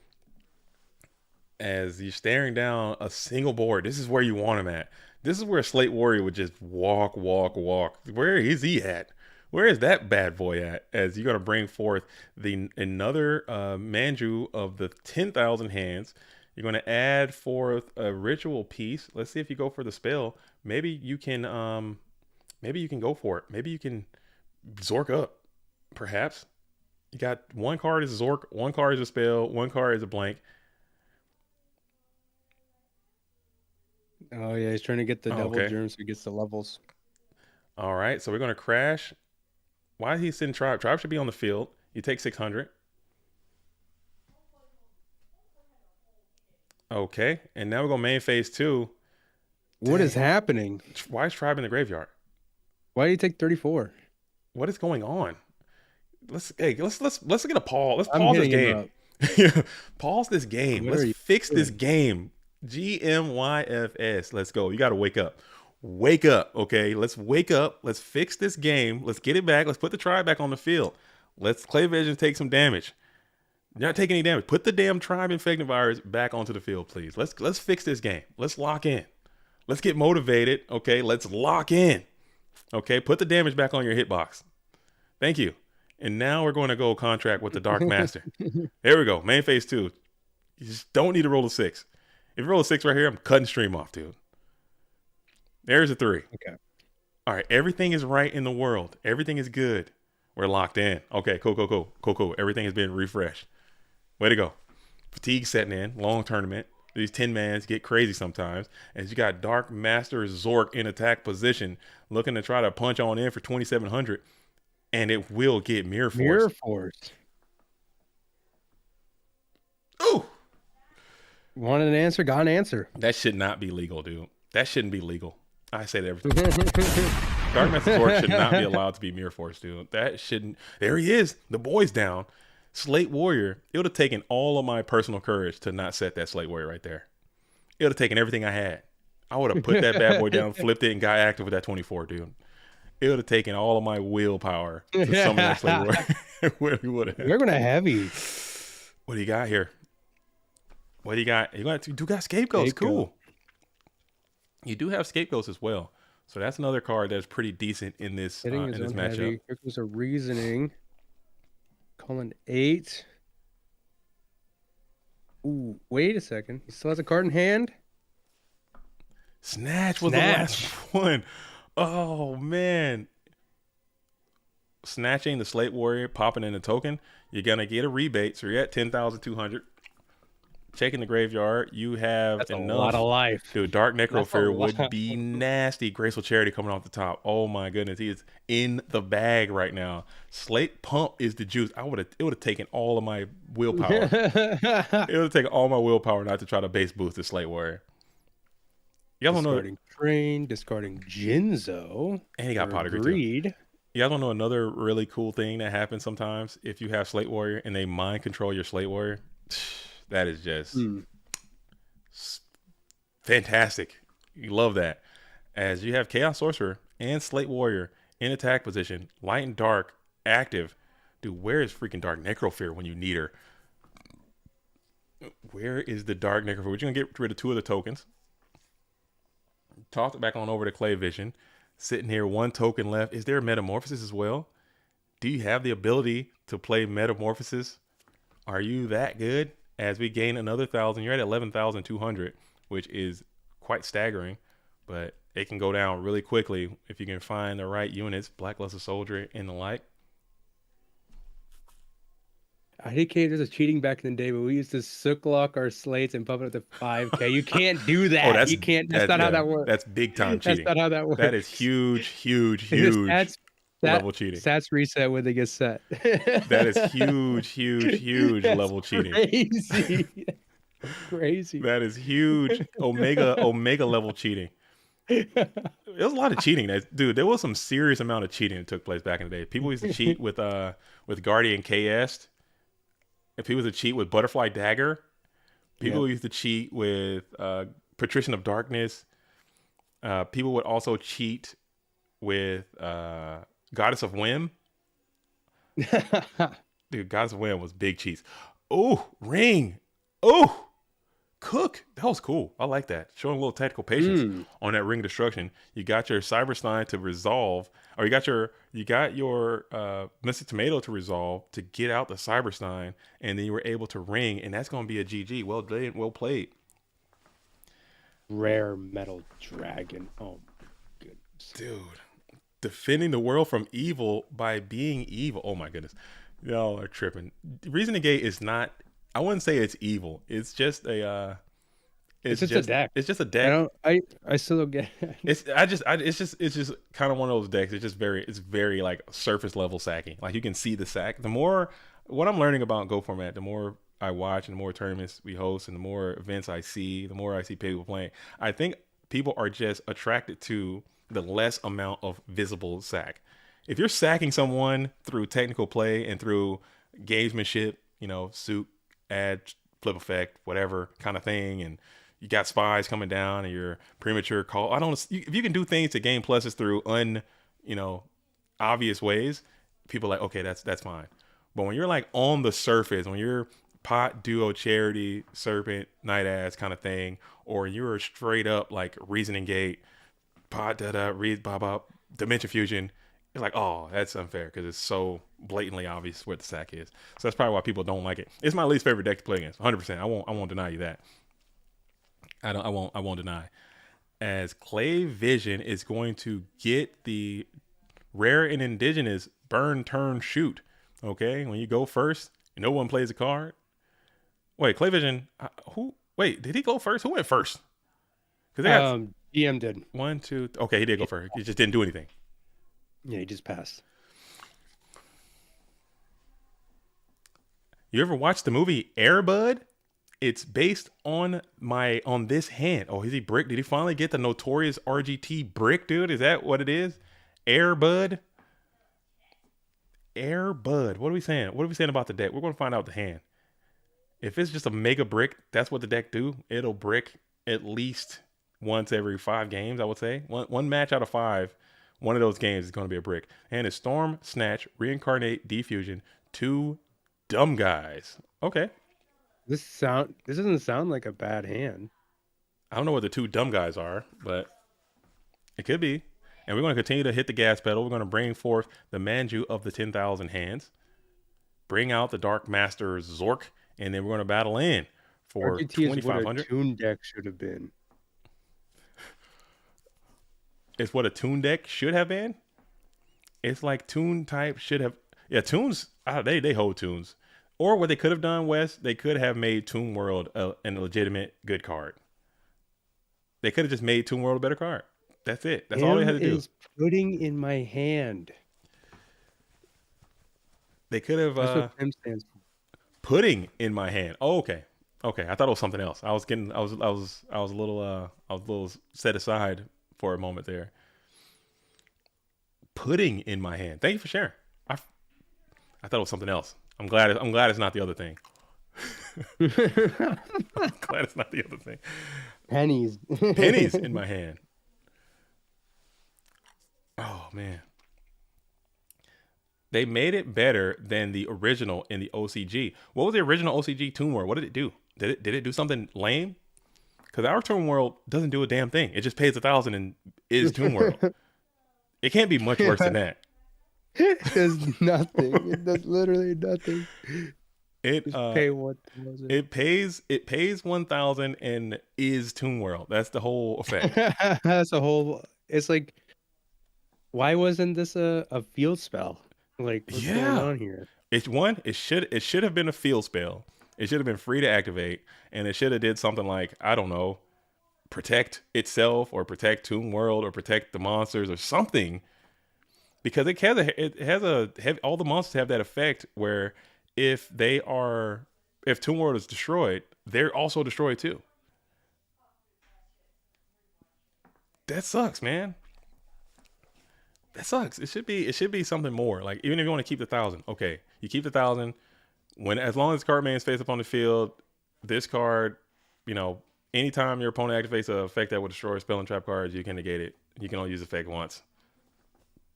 As you're staring down a single board, this is where you want him at. This is where Slate Warrior would just walk. Where is he at? Where is that bad boy at? As you're going to bring forth another Manju of the 10,000 hands. You're going to add forth a ritual piece. Let's see if you go for the spell. Maybe you can go for it. Maybe you can Zork up, perhaps. You got one card is Zork, one card is a spell, one card is a blank. Oh yeah, he's trying to get the double germs so he gets the levels. All right, so we're going to crash. Why is he sending Tribe? Tribe should be on the field. You take 600. Okay, and now we're going main phase 2. What is happening? Why is Tribe in the graveyard? Why do you take 34? What is going on? Let's get a pause. Let's pause this game. Pause this game. Let's fix this game. GMYFS. Let's go. You got to wake up. Wake up, okay? Let's wake up. Let's fix this game. Let's get it back. Let's put the Tribe back on the field. Let's Clay Vision take some damage. You're not taking any damage. Put the damn Tribe Infected Virus back onto the field, please. Let's fix this game. Let's lock in. Let's get motivated, okay? Let's lock in. Okay, put the damage back on your hitbox. Thank you. And now we're going to go contract with the Dark Master. There we go. Main phase 2. You just don't need to roll a 6. If you roll a 6 right here, I'm cutting stream off, dude. There's a 3. Okay. All right. Everything is right in the world. Everything is good. We're locked in. Okay. Cool. Everything has been refreshed. Way to go. Fatigue setting in. Long tournament. These 10-mans get crazy sometimes. As you got Dark Master Zork in attack position, looking to try to punch on in for 2,700. And it will get Mirror Force. Mirror Force. Ooh. Wanted an answer, got an answer. That should not be legal, dude. That shouldn't be legal. I say that every time. Dark Master Zork should not be allowed to be Mirror Force, dude. That shouldn't. There he is. The boy's down. Slate Warrior. It would have taken all of my personal courage to not set that Slate Warrior right there. It would have taken everything I had. I would have put that bad boy down, flipped it, and got active with that 24, dude. It would have taken all of my willpower to summon that Slate Warrior. We're going to heavy. What do you got here? What do you got? You got Scapegoats. Cool. You do have Scapegoats as well. So that's another card that's pretty decent in this Hitting his own matchup. heavy. Here comes a reasoning. Calling 8. Ooh, wait a second. He still has a card in hand. Snatch was the last one. Oh man. Snatching the Slate Warrior, popping in the token, you're gonna get a rebate. So you're at 10,200. Checking the graveyard, you have That's enough. a lot of life. Dude, Dark Necropheric would be nasty. Graceful Charity coming off the top. Oh my goodness, he is in the bag right now. Slate Pump is the juice. It would have taken all of my willpower. It would have taken all my willpower not to try to base boost the Slate Warrior. You guys discarding Train, discarding Jinzo, and he got Pot of Greed. You guys want to know another really cool thing that happens sometimes if you have Slate Warrior and they mind control your Slate Warrior? That is just fantastic. You love that. As you have Chaos Sorcerer and Slate Warrior in attack position, light and dark, active. Dude, where is freaking Dark Necropheric when you need her? Where is the Dark Necropheric? We're going to get rid of 2 of the tokens. Toss it back on over to Clay Vision. Sitting here, 1 token left. Is there Metamorphosis as well? Do you have the ability to play Metamorphosis? Are you that good? As we gain another 1,000, you're at 11,200, which is quite staggering, but it can go down really quickly if you can find the right units, Blackluster Soldier and the like. IDK does a cheating back in the day, but we used to sook lock our slates and pump it up to 5K. You can't do that. You can't. That's not how that works. That's big time cheating. That's not how that works. That is huge level cheating. Stats reset when they get set. That is huge level cheating. Crazy. Crazy. That is huge omega level cheating. There was a lot of cheating. Dude, there was some serious amount of cheating that took place back in the day. People used to cheat with Guardian KS. If people used to cheat with Butterfly Dagger. People used to cheat with Patrician of Darkness. People would also cheat with Goddess of Whim. Dude, Goddess of Whim was big cheese. Oh, Ring. Oh, Cook. That was cool. I like that. Showing a little tactical patience on that Ring Destruction. You got your Cyberstein to resolve, or you got your Mystic Tomato to resolve to get out the Cyberstein, and then you were able to ring, and that's going to be a GG. Well done, well played. Rare Metal Dragon. Oh, goodness. Dude. Defending the world from evil by being evil. Oh my goodness. Y'all are tripping. Reasoning Gate is not, I wouldn't say it's evil. It's just a it's just a deck. It's just a deck. I still don't get it. It's just kind of one of those decks. It's very like surface level sacking. Like you can see the sack. The more what I'm learning about Go format, the more I watch and the more tournaments we host and the more events I see, the more I see people playing. I think people are just attracted to the less amount of visible sack. If you're sacking someone through technical play and through gamesmanship, suit, add, flip effect, whatever kind of thing, and you got spies coming down and your premature call. If you can do things to gain pluses through obvious ways, people are like, okay, that's fine. But when you're like on the surface, when you're pot, duo, charity, serpent, night ass kind of thing, or you're straight up like Reasoning Gate, pot, read, bop, Dimension Fusion, it's like, oh, that's unfair because it's so blatantly obvious where the sack is. So that's probably why people don't like it. It's my least favorite deck to play against, 100%. I won't deny you that. I won't deny. As Clay Vision is going to get the rare and indigenous burn, turn, shoot. Okay, when you go first, no one plays a card. Wait, Clay Vision, did he go first? Who went first? Because DM did. 1, 2. Okay, he did go first. He just didn't do anything. Yeah, he just passed. You ever watched the movie Air Bud? It's based on this hand. Oh, is he brick? Did he finally get the notorious RGT brick, dude? Is that what it is? Air Bud? Air Bud. What are we saying? What are we saying about the deck? We're going to find out the hand. If it's just a mega brick, that's what the deck do. It'll brick at least once every 5 games, I would say. One match out of 5, one of those games is going to be a brick. And it's Storm, Snatch, Reincarnate, Defusion, 2 dumb guys. Okay. This doesn't sound like a bad hand. I don't know what the two dumb guys are, but it could be. And we're going to continue to hit the gas pedal. We're going to bring forth the Manju of the 10,000 hands. Bring out the Dark Master Zork. And then we're going to battle in for RGT is what a 2,500. tune deck should have been. It's what a tune deck should have been. It's like tune type should have. Yeah, tunes. They hold tunes. Or what they could have done, Wes, they could have made Toon World a legitimate good card. They could have just made Toon World a better card. That's it. That's all they had to do. Is putting in my hand. They could have That's what Tim stands for. Pudding in my hand. Oh, okay. Okay. I thought it was something else. I was a little set aside for a moment there. Pudding in my hand. Thank you for sharing. I thought it was something else. I'm glad it's not the other thing. I'm glad it's not the other thing. Pennies. Pennies in my hand. Oh man. They made it better than the original in the OCG. What was the original OCG Toon World? What did it do? Did it do something lame? Because our Toon World doesn't do a damn thing. It just pays 1,000 and is Toon World. It can't be much worse than that. It does nothing. It does literally nothing. It pay what was it? It pays 1,000 and is Toon World. That's the whole effect. That's a whole. It's like, why wasn't this a field spell? Like, what's going on here? It should have been a field spell. It should have been free to activate, and it should have did something like, I don't know, protect itself or protect Toon World or protect the monsters or something. Because all the monsters have that effect where if Toon World is destroyed, they're also destroyed too. That sucks, man. That sucks. It should be something more. Like, even if you want to keep the 1,000, okay, you keep the 1,000. As long as the card remains face up on the field, this card, anytime your opponent activates an effect that will destroy spell and trap cards, you can negate it. You can only use the effect once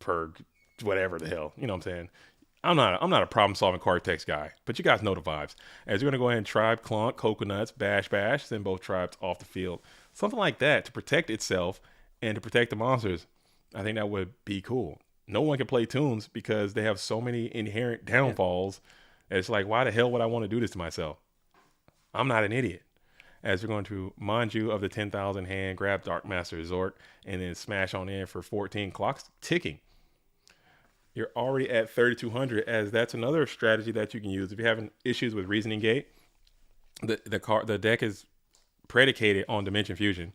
per whatever the hell. You know what I'm saying? I'm not a problem solving card text guy, but you guys know the vibes. As you're gonna go ahead and tribe clunk, coconuts, bash, send both tribes off the field. Something like that to protect itself and to protect the monsters. I think that would be cool. No one can play tunes because they have so many inherent downfalls. It's like, why the hell would I want to do this to myself? I'm not an idiot. As we're going to Manju of the 10,000 hand, grab Dark Master Resort, and then smash on in for 14 clocks ticking. You're already at 3,200, as that's another strategy that you can use. If you're having issues with Reasoning Gate, the deck is predicated on Dimension Fusion.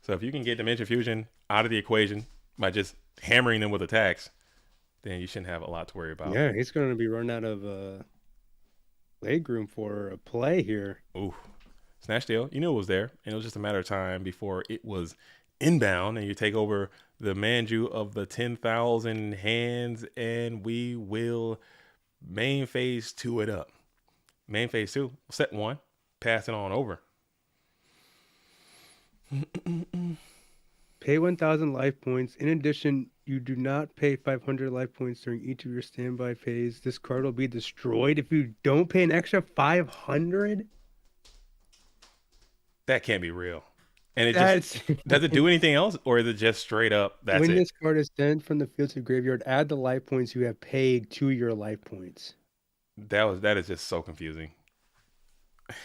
So if you can get Dimension Fusion out of the equation by just hammering them with attacks, then you shouldn't have a lot to worry about. Yeah, he's going to be run out of leg room for a play here. Ooh. Snatch Steal, you knew it was there, and it was just a matter of time before it was inbound, and you take over the Manju of the 10,000 hands, and we will main phase 2 it up. Main phase 2, set 1, pass it on over. Pay 1,000 life points. In addition, you do not pay 500 life points during each of your standby phase. This card will be destroyed if you don't pay an extra 500. That can't be real. And it just does it do anything else, or is it just straight up that's when it? This card is sent from the field to graveyard, add the life points you have paid to your life points. That is just so confusing.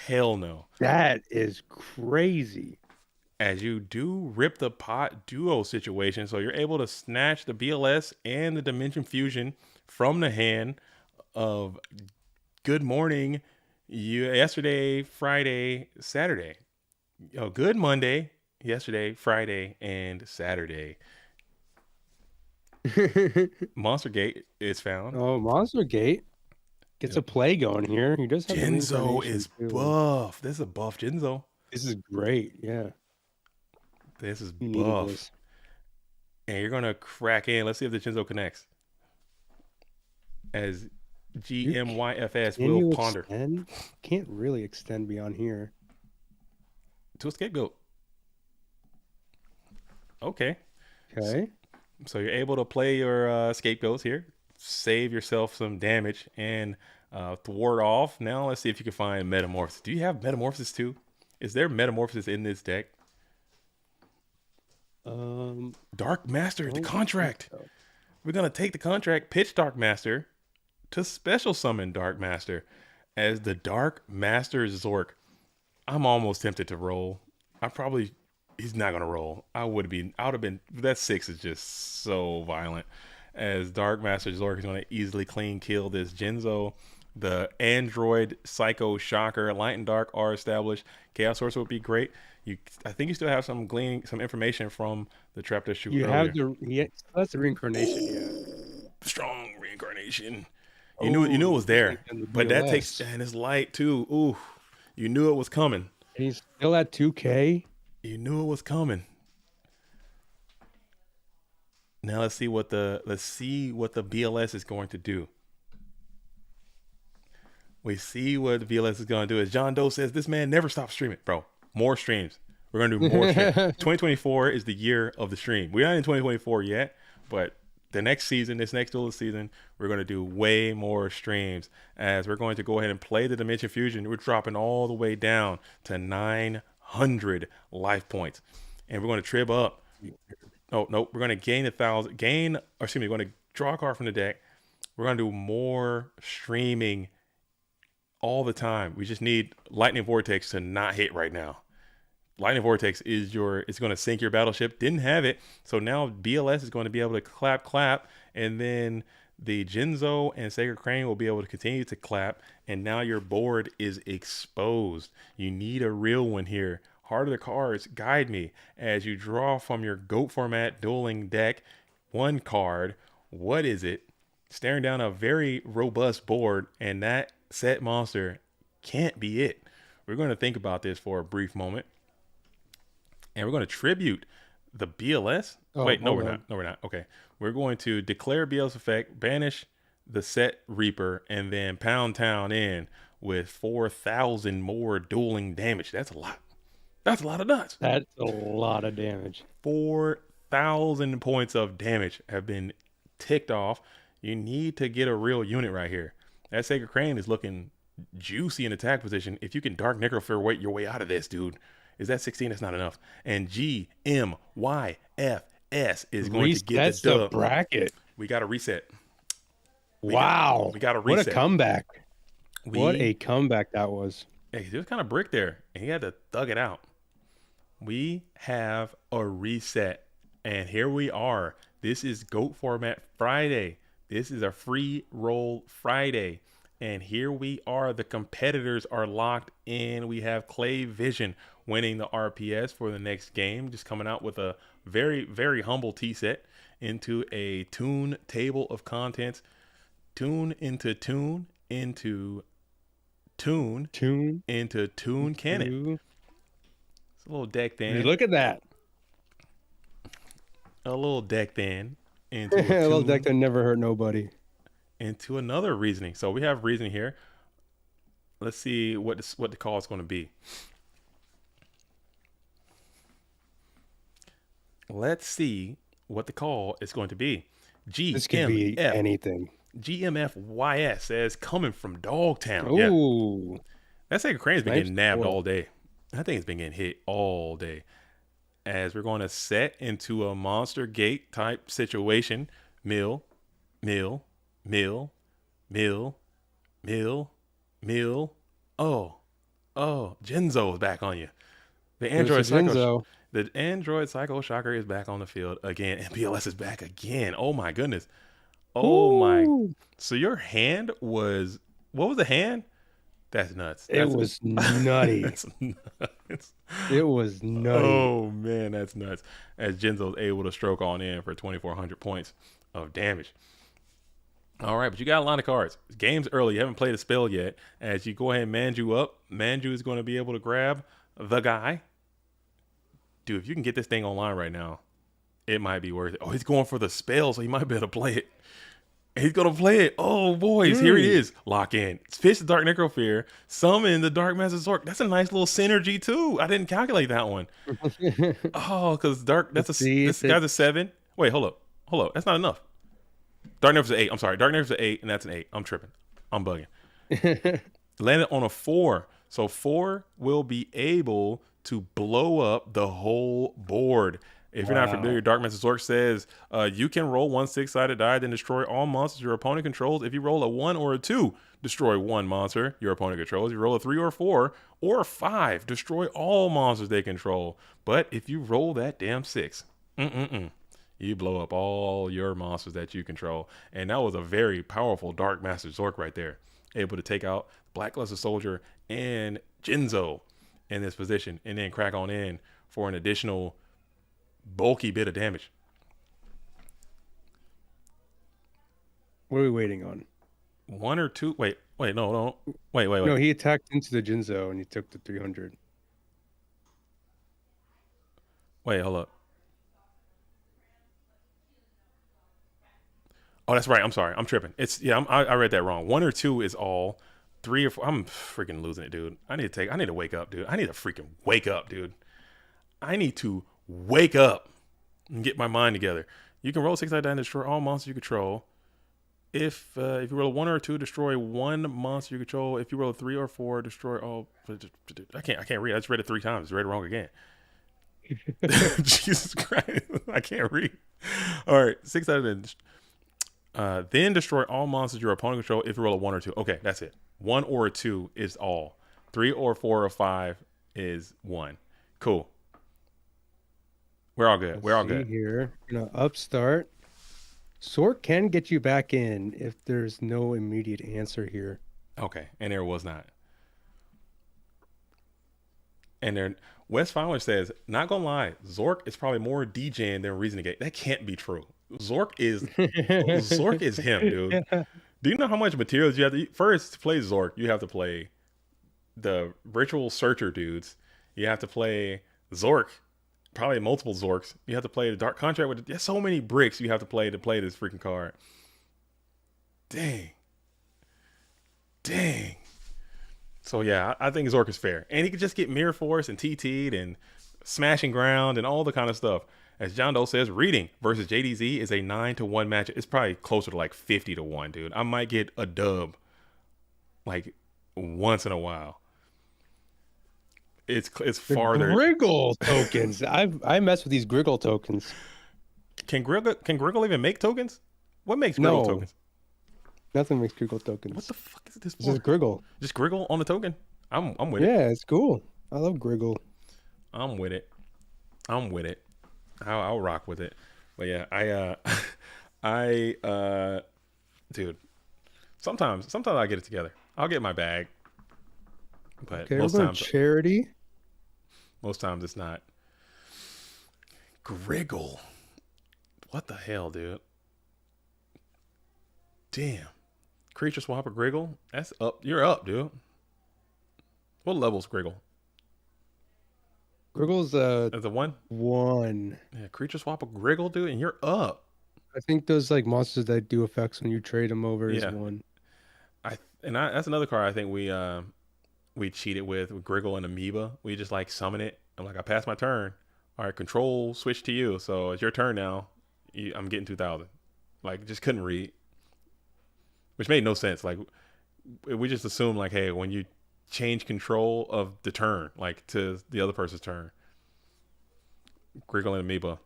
Hell no. That is crazy. As you do rip the pot duo situation, so you're able to snatch the BLS and the Dimension Fusion from the hand of Good Morning yesterday, Friday, Saturday. Good Monday, yesterday, Friday, and Saturday. Monster Gate is found. Oh, Monster Gate gets a play going here. He does have Jinzo is buff. This is a buff Jinzo. This is great. Yeah. This is buff. And you're going to crack in. Let's see if the Jinzo connects. As GMYFS will ponder. Can't really extend beyond here. To a scapegoat. Okay. So you're able to play your scapegoats here. Save yourself some damage and thwart off. Now let's see if you can find Metamorphosis. Do you have Metamorphosis too? Is there Metamorphosis in this deck? Dark Master, the contract. We're going to take the contract, pitch Dark Master to special summon Dark Master as the Dark Master Zork. I'm almost tempted to roll. He's not going to roll. I would have been, that 6 is just so violent. As Dark Master Zork is going to easily clean kill this Jinzo. The Android Psycho Shocker, Light and Dark are established. Chaos Sorcerer would be great. I think you still have some information from the Trap to Shoot. You earlier. that's the reincarnation. Yeah, strong reincarnation. You knew it was there, but that takes, and it's light too. Ooh, you knew it was coming. And he's still at 2K. You knew it was coming. Now let's see what the BLS is going to do. We see what the BLS is going to do. As John Doe says, this man never stops streaming, bro. More streams. We're going to do more streams. 2024 is the year of the stream. We're not in 2024 yet, but the next season, this next duelist season, we're going to do way more streams as we're going to go ahead and play the Dimension Fusion. We're dropping all the way down to 900 life points. And we're going to trib up. Oh, no, we're going to gain 1,000. We're going to draw a card from the deck. We're going to do more streaming all the time. We just need Lightning Vortex to not hit right now. Lightning Vortex it's going to sink your battleship. Didn't have it. So now BLS is going to be able to clap, and then the Jinzo and Sacred Crane will be able to continue to clap, and now your board is exposed. You need a real one here. Heart of the Cards, guide me as you draw from your GOAT format dueling deck one card. What is it? Staring down a very robust board, and that set monster can't be it. We're going to think about this for a brief moment, and we're going to tribute the BLS. Wait, no, we're not. No, we're not. Okay. We're going to declare BLS effect, banish the set Reaper, and then pound town in with 4,000 more dueling damage. That's a lot. That's a lot of nuts. That's a lot of damage. 4,000 points of damage have been ticked off. You need to get a real unit right here. That Sacred Crane is looking juicy in attack position. If you can Dark Necrophore your way out of this, dude. Is that 16? That's not enough. And GMYFS is going to get the dub. The bracket. We got to reset. We got to reset. What a comeback. What a comeback that was. Hey, he was kind of brick there, and he had to thug it out. We have a reset, and here we are. This is GOAT Format Friday. This is a free roll Friday. And here we are. The competitors are locked in. We have Clay Vision winning the RPS for the next game. Just coming out with a very, very humble T set into a tune table of contents. Tune into tune into tune into tune cannon. It's a little deck then. Look at that. A little deck then. Into a little deck that never hurt nobody. Into another reasoning. So we have reasoning here. Let's see what the call is going to be. Let's see what the call is going to be. This could be anything. GMFYS says coming from Dogtown. Ooh. Yeah. That Sacred Crane's been getting nabbed all day. I think it's been getting hit all day. As we're going to set into a monster gate type situation. Mill. Oh, Jinzo is back on you. The Android Psycho Shocker is back on the field again, and BLS is back again. Oh my goodness. Oh my. So your hand was, what was the hand? That's nuts. It was nutty. That's nuts. It was nutty. Oh man, that's nuts. As Jinzo's able to stroke on in for 2,400 points of damage. All right, but you got a lot of cards. Game's early. You haven't played a spell yet. As you go ahead and Manju up, Manju is going to be able to grab the guy. Dude, if you can get this thing online right now, it might be worth it. Oh, he's going for the spell, so he might be able to play it. He's going to play it. Oh, boys, here he is. Lock in. Fish the Dark Necrophore. Summon the Dark Master Zork. That's a nice little synergy, too. I didn't calculate that one. Oh, because Dark, this guy's a 7. Wait, hold up. That's not enough. Dark Nerf's an 8. I'm sorry. Dark Nerf's an 8, and that's an 8. I'm tripping. I'm bugging. Landed on a 4. So 4 will be able to blow up the whole board. If you're not familiar, Dark Master Zork says you can roll 1 6-sided die, then destroy all monsters your opponent controls. If you roll a 1 or a 2, destroy 1 monster your opponent controls. If you roll a 3 or 4 or 5, destroy all monsters they control. But if you roll that damn 6, you blow up all your monsters that you control. And that was a very powerful Dark Master Zork right there. Able to take out Black Luster Soldier and Jinzo in this position, and then crack on in for an additional bulky bit of damage. What are we waiting on? 1 or 2? Wait, no. Wait. No, he attacked into the Jinzo and he took the 300. Wait, hold up. Oh, that's right. I'm sorry. I'm tripping. I read that wrong. 1 or 2 is all. 3 or 4. I'm freaking losing it, dude. I need to wake up, dude. I need to freaking wake up, dude. I need to wake up and get my mind together. You can roll 6-sided die and destroy all monsters you control. If you roll a 1 or 2, destroy 1 monster you control. If you roll a 3 or 4, destroy all. I can't read. I just read it 3 times. I read it wrong again. Jesus Christ. I can't read. All right. 6-sided. Then destroy all monsters your opponent control if you roll a 1 or 2. Okay, that's it. 1 or 2 is all. 3 or 4 or 5 is 1. Cool. We're all good. We're all good. Here, upstart. Zork can get you back in if there's no immediate answer here. Okay, and there was not. And then Wes Fowler says, not gonna lie, Zork is probably more DJing than Reasoning Gate. That can't be true. Zork is him, dude. Yeah. Do you know how much materials you have to first to play Zork? You have to play the Ritual Searcher dudes. You have to play Zork, probably multiple Zorks. You have to play the Dark Contract with. There's so many bricks you have to play this freaking card. Dang. So yeah, I think Zork is fair, and he could just get Mirror Force and TT'd and Smashing Ground and all the kind of stuff. As John Doe says, reading versus JDZ is a 9-1 match. It's probably closer to like 50-1, dude. I might get a dub like once in a while. It's farther. Griggle tokens. I mess with these Griggle tokens. Can Griggle even make tokens? What makes Griggle tokens? Nothing makes Griggle tokens. What the fuck is this for? Just Griggle. Just Griggle on the token? I'm with it. Yeah, it's cool. I love Griggle. I'm with it. I'll rock with it. But yeah, dude, sometimes I get it together. I'll get my bag. But okay, most times charity. Most times it's not. Griggle. What the hell, dude? Damn. Creature swap or Griggle? That's up. You're up, dude. What level's Griggle? Griggle's as a 1? 1. Yeah, creature swap a Griggle, dude, and you're up. I think those like monsters that do effects when you trade them over is 1. That's another card I think we cheated with Griggle and Amoeba. We just like summon it. I'm like, I passed my turn. All right, control switch to you. So it's your turn now. I'm getting 2,000. Like, just couldn't read. Which made no sense. Like, we just assumed like, hey, when you change control of the turn, like to the other person's turn. Griggle and Amoeba,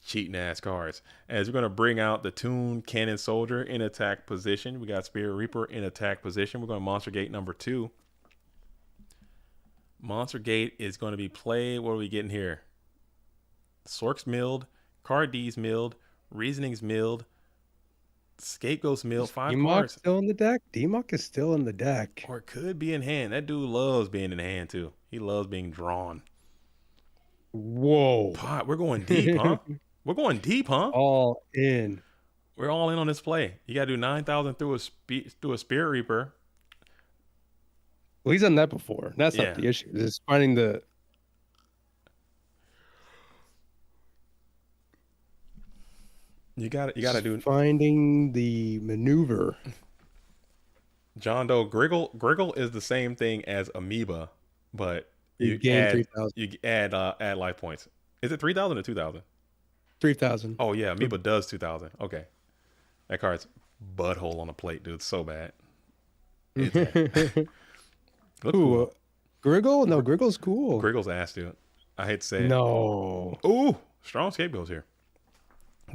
cheating ass cards. As we're gonna bring out the Toon Cannon Soldier in attack position. We got Spirit Reaper in attack position. We're going to Monster Gate number 2. Monster Gate is going to be played. What are we getting here? Sork's milled, Card D's milled, Reasoning's milled, Scapegoat's milled. 5 cards. Still in the deck? D-Mock is still in the deck. Or it could be in hand. That dude loves being in hand too. He loves being drawn. Whoa. Pot, we're going deep, huh? We're going deep, huh? All in. We're all in on this play. You got to do 9,000 through a Spirit Reaper. Well, he's done that before. That's not the issue. It's finding the... You got to do... Finding the maneuver. John Doe, Griggle is the same thing as Amoeba, but you add life points. Is it 3,000 or 2,000? 3,000. Oh yeah, Amoeba does 2,000. Okay, that card's butthole on a plate, dude. So bad. Cool. Griggle? No, Griggle's cool. Griggle's ass, dude. I hate to say it. No. Ooh, Strong scapegoats here.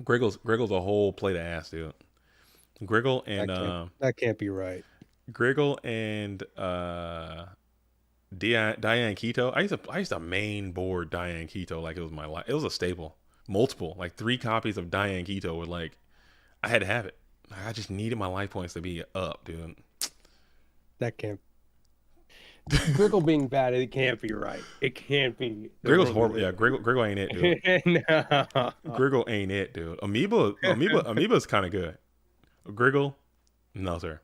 Griggle's a whole plate of ass, dude. Griggle and that can't be right. Griggle and Diane Keto. I used to main board Diane Keto like it was my life. It was a staple. Multiple, like 3 copies of Diane Keto were like, I had to have it. I just needed my life points to be up, dude. That can't. Griggle being bad, it can't be right. It can't be. Griggle's horrible. Yeah, Griggle ain't it, dude. No. Griggle ain't it, dude. Amoeba's kind of good. Griggle, no sir.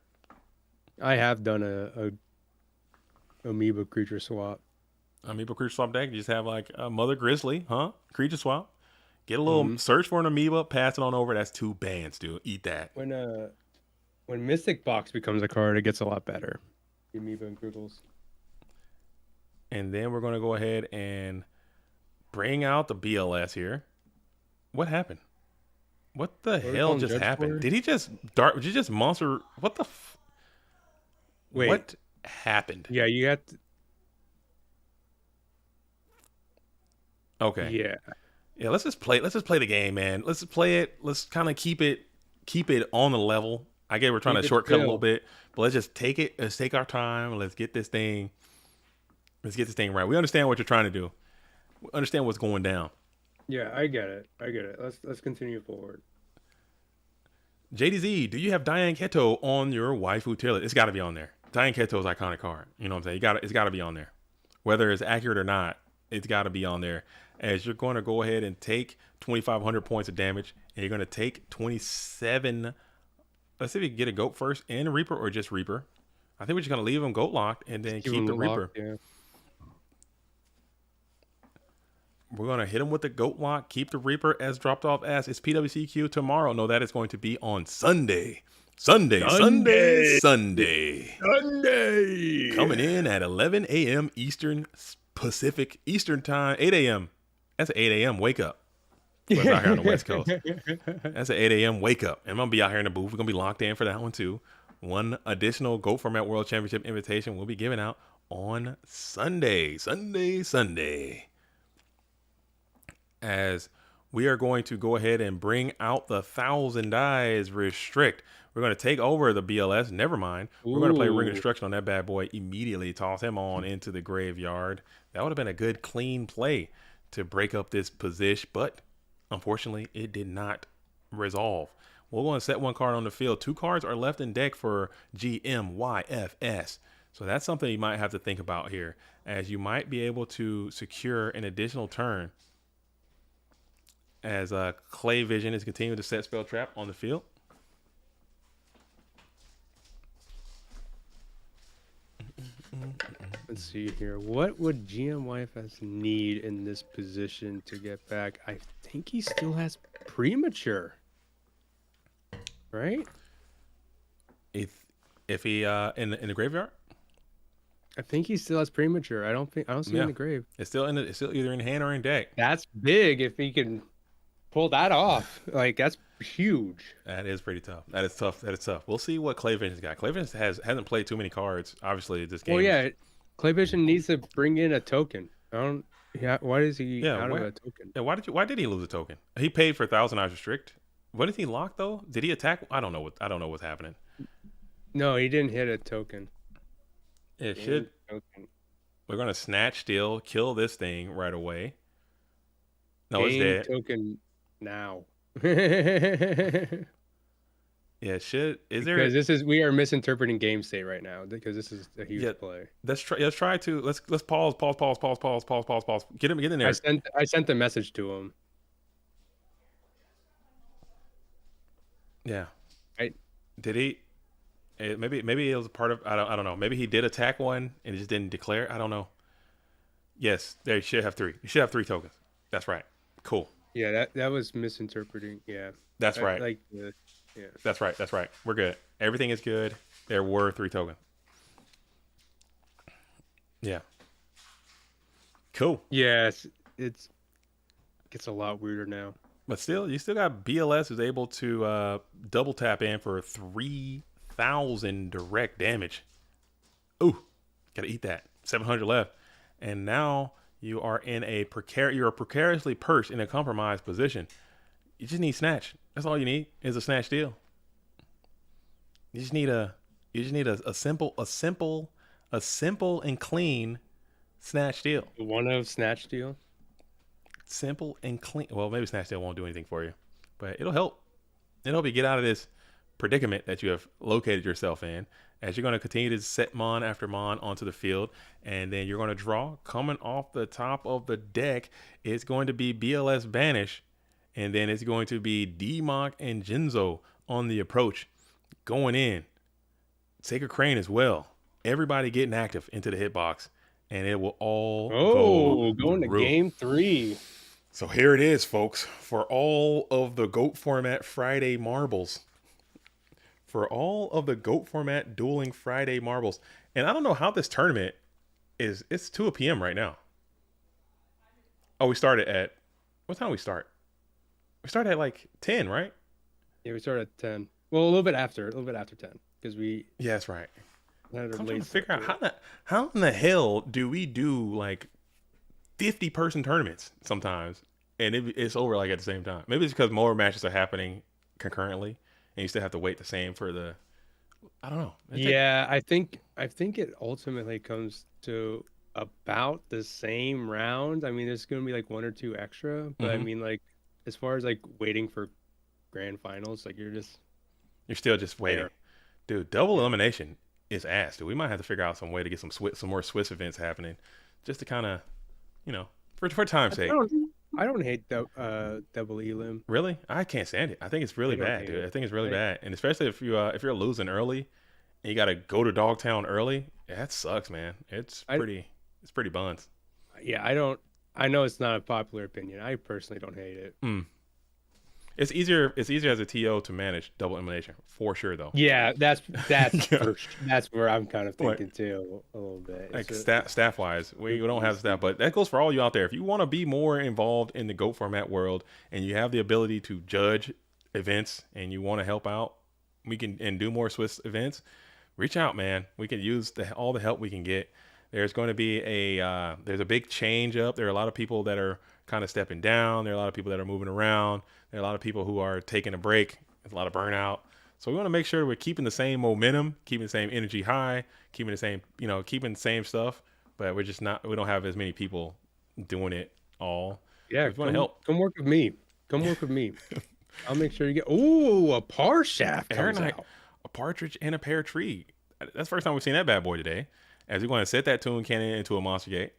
I have done a Amoeba creature swap. Amoeba creature swap deck. You just have like a Mother Grizzly, huh? Creature swap. Get a little search for an Amoeba, pass it on over. That's 2 bands, dude. Eat that. When Mystic Box becomes a card, it gets a lot better. The Amoeba and Griggles. And then we're gonna go ahead and bring out the BLS here. What happened? What the hell just happened? Did he just did you just monster? What the? Wait. What happened? Yeah, you got. Okay. Yeah. Yeah. Let's just play the game, man. Let's just play it. Let's kind of keep it on the level. I get we're trying to shortcut a little bit, but let's just take it. Let's take our time. Let's get this thing. Let's get this thing right. We understand what you're trying to do. We understand what's going down. Yeah, I get it. Let's continue forward. JDZ, do you have Diane Keto on your waifu tier list? It's got to be on there. Diane Keto is iconic card. You know what I'm saying? It's got to be on there. Whether it's accurate or not, it's got to be on there. As you're going to go ahead and take 2,500 points of damage, and you're going to take 27. Let's see if we can get a goat first and a Reaper, or just Reaper. I think we're just going to leave him goat locked and then keep the Reaper. Yeah. We're going to hit him with the goat lock, keep the Reaper as dropped off as it's PWCQ tomorrow. No, that is going to be on Sunday. Sunday. Coming in at 11 a.m. Eastern Pacific Eastern time, 8 a.m. That's an 8 a.m. wake up. What's out here on the West Coast? That's an 8 a.m. wake up. And I'm going to be out here in the booth. We're going to be locked in for that one too. One additional Goat Format World Championship invitation will be given out on Sunday. As we are going to go ahead and bring out the 1,000 dies restrict. We're going to take over the BLS. Never mind. We're going to play Ring of Destruction on that bad boy immediately. Toss him on into the graveyard. That would have been a good, clean play to break up this position. But unfortunately, it did not resolve. We're going to set 1 card on the field. 2 cards are left in deck for GMYFS. So that's something you might have to think about here, as you might be able to secure an additional turn as Clay Vision is continuing to set Spell Trap on the field. Let's see here. What would GMYFS need in this position to get back? I think he still has Premature. Right? If he in the graveyard? I think he still has Premature. I don't see him in the grave. It's still either in hand or in deck. That's big if he can pull that off. Like, that's huge. That is pretty tough. That is tough. We'll see what Clay Vision's got. Clay Vision hasn't played too many cards, obviously, this game. Well, yeah, Clay Vision needs to bring in a token. Why is he out of a token? Yeah, why did he lose a token? He paid for 1,000 eyes restrict. What did he lock though? Did he attack? I don't know what's happening. No, he didn't hit a token. It should. We're gonna snatch steal, kill this thing right away. No, it's dead. Token now. Yeah, it should. Because we are misinterpreting game state right now, because this is a huge play. Let's pause. Get in there. I sent a message to him. Yeah. Did he? Maybe it was a part of. I don't know. Maybe he did attack one and he just didn't declare. I don't know. Yes, there you should have 3. You should have 3 tokens. That's right. Cool. Yeah, that was misinterpreting. Yeah. That's right. Yeah. That's right. We're good. Everything is good. There were 3 tokens. Yeah. Cool. Yes, it gets a lot weirder now. But still, you still got BLS who's able to double tap in for 3,000 direct damage. Ooh, gotta eat that. 700 left. And now You are you're precariously perched in a compromised position. You just need snatch. That's all you need is a snatch deal. You just need a simple and clean snatch deal. One of snatch deal. Simple and clean. Well, maybe snatch deal won't do anything for you, but it'll help. It'll help you get out of this predicament that you have located yourself in, as you're going to continue to set mon after mon onto the field, and then you're going to draw. Coming off the top of the deck, it's going to be BLS Banish, and then it's going to be D-Mock and Jinzo on the approach. Going in, Sacred Crane as well. Everybody getting active into the hitbox, and it will all going to game 3. So here it is, folks, for all of the GOAT format Friday marbles. For all of the GOAT format dueling Friday marbles. And I don't know how this tournament is. It's 2 p.m. right now. Oh, we started at, what time we start? We started at like 10, right? Yeah, we started at 10. Well, a little bit after 10, because we. Yeah, that's right. I'm trying to figure out how in the hell do we do like 50-person tournaments sometimes, and it's over like at the same time. Maybe it's because more matches are happening concurrently, and you still have to wait the same for the. I don't know. I think it ultimately comes to about the same round. I mean, there's going to be like 1 or 2 extra, but I mean, like as far as like waiting for grand finals, like you're still just waiting, there. Dude. Double elimination is ass, dude. We might have to figure out some way to get some more Swiss events happening, just to kind of, for time's sake. I don't hate double elim. Really, I can't stand it. I think it's really bad, dude. I think it's really bad, and especially if you're losing early, and you got to go to Dogtown early. That sucks, man. It's pretty buns. Yeah, I know it's not a popular opinion. I personally don't hate it. It's easier as a TO to manage double elimination for sure, though. Yeah, that's that's where I'm kind of thinking too a little bit. Like staff wise, we don't have staff, but that goes for all you out there. If you want to be more involved in the GOAT format world and you have the ability to judge events and you want to help out, we can and do more Swiss events. Reach out, man. We can use all the help we can get. There's going to be there's a big change up. There are a lot of people that are kind of stepping down. There are a lot of people that are moving around. There are a lot of people who are taking a break. There's a lot of burnout. So we want to make sure we're keeping the same momentum, keeping the same energy high, keeping the same stuff. But we don't have as many people doing it all. Yeah, we want to help. Come work with me. I'll make sure you get a par shaft comes out. A partridge and a pear tree. That's the first time we've seen that bad boy today. As we're going to set that tune cannon into a monster gate.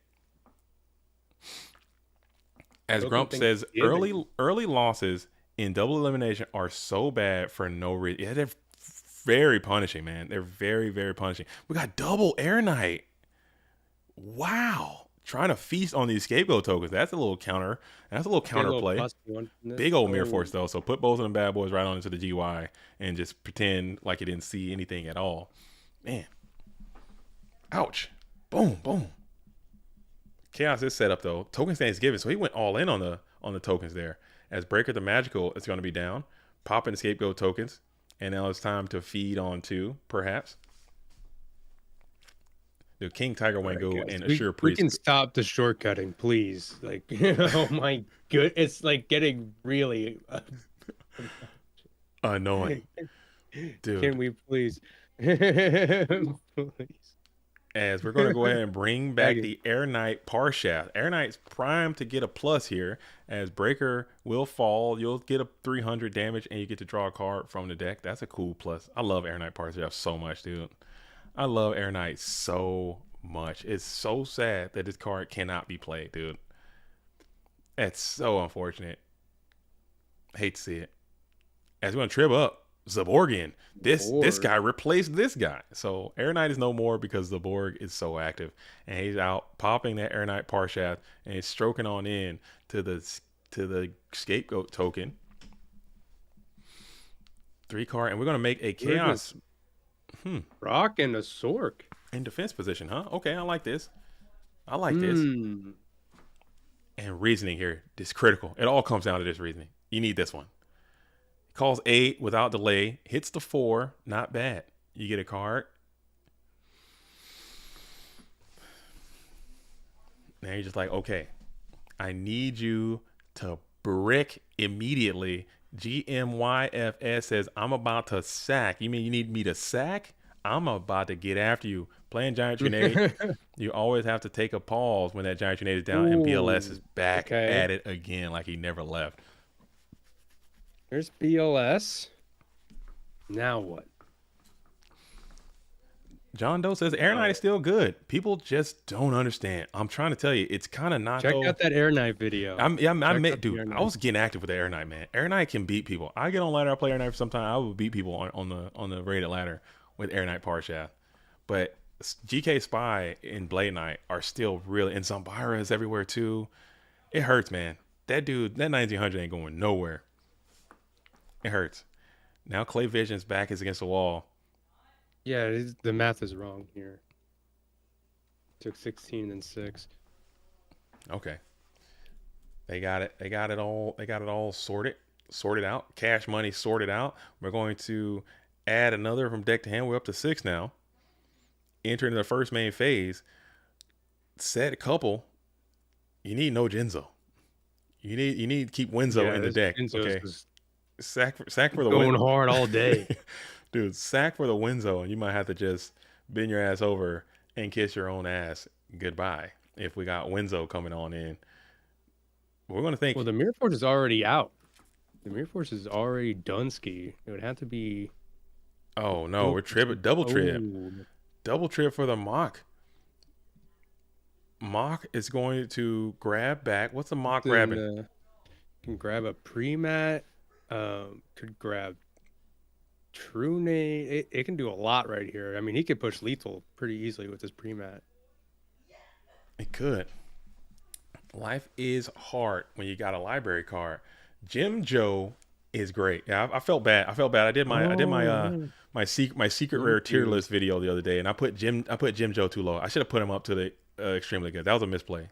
As Grump says, early losses in double elimination are so bad for no reason. Yeah, they're very punishing, man. They're very, very punishing. We got double Air Knight. Wow. Trying to feast on these scapegoat tokens. That's a little counter. That's a little counterplay. Big old mirror force, though. So put both of them bad boys right on into the GY and just pretend like you didn't see anything at all. Man. Ouch. Boom, boom. Chaos is set up though. Tokens Thanksgiving, so he went all in on the tokens there. As Breaker the Magical is going to be down, popping the scapegoat tokens, and now it's time to feed on 2, perhaps. The King Tiger Wango and Assure Priest. We can stop the shortcutting, please. Like, oh my good, it's like getting really annoying, dude. Can we please? Please. As we're going to go ahead and bring back the Air Knight par shaft. Air Knight's primed to get a plus here. As Breaker will fall, you'll get a 300 damage and you get to draw a card from the deck. That's a cool plus. I love Air Knight par shaft so much, dude. I love Air Knight so much. It's so sad that this card cannot be played, dude. That's so unfortunate. Hate to see it. As we're going to trip up Zaborgian. This guy replaced this guy. So Air Knight is no more because Zaborg is so active. And he's out popping that Air Knight par shaft and he's stroking on in to the scapegoat token. 3 card. And we're going to make a chaos. Rock and a Sork. In defense position, huh? Okay, I like this. I like this. And reasoning here. This is critical. It all comes down to this reasoning. You need this one. Calls 8 without delay. Hits the 4. Not bad. You get a card. Now you're just like, okay, I need you to brick immediately. GMYFS says, I'm about to sack. You mean you need me to sack? I'm about to get after you. Playing Giant Trinade, you always have to take a pause when that Giant Trinade is down, and BLS is back at it again like he never left. There's BLS. Now what? John Doe says Air Knight is still good. People just don't understand. I'm trying to tell you, it's kind of not. Check out that Air Knight video. I was getting active with the Air Knight, man. Air Knight can beat people. I get on ladder, I play Air Knight for some time. I would beat people on the rated ladder with Air Knight Power Shaft. But GK Spy and Blade Knight are still really, and Zambara is everywhere too. It hurts, man. That dude, that 1900 ain't going nowhere. It hurts. Now Clay Vision's back is against the wall. Yeah, the math is wrong here. Took 16 and then 6. Okay. They got it. They got it all sorted out. Cash money sorted out. We're going to add another from deck to hand. We're up to 6 now. Enter into the first main phase. Set a couple. You need no Genzo. You need to keep Wenzo in the deck. Okay. Sack for the going hard all day. Dude, sack for the Wenzo, and you might have to just bend your ass over and kiss your own ass goodbye if we got Wenzo coming on in. We're going to think. Well, the Mirror Force is already out. The Mirror Force is already done ski. It would have to be. Oh, no. We're double trip. Double trip for the Mach. Mach is going to grab back. What's the Mach grabbing? Can grab a pre-mat. Could grab True Nade. It can do a lot right here. I mean, he could push lethal pretty easily with his pre-mat. It could. Life is hard when you got a library card. Jim Joe is great. Yeah, I felt bad. I did my secret rare tier list video the other day, and I put Jim Joe too low. I should have put him up to the extremely good. That was a misplay.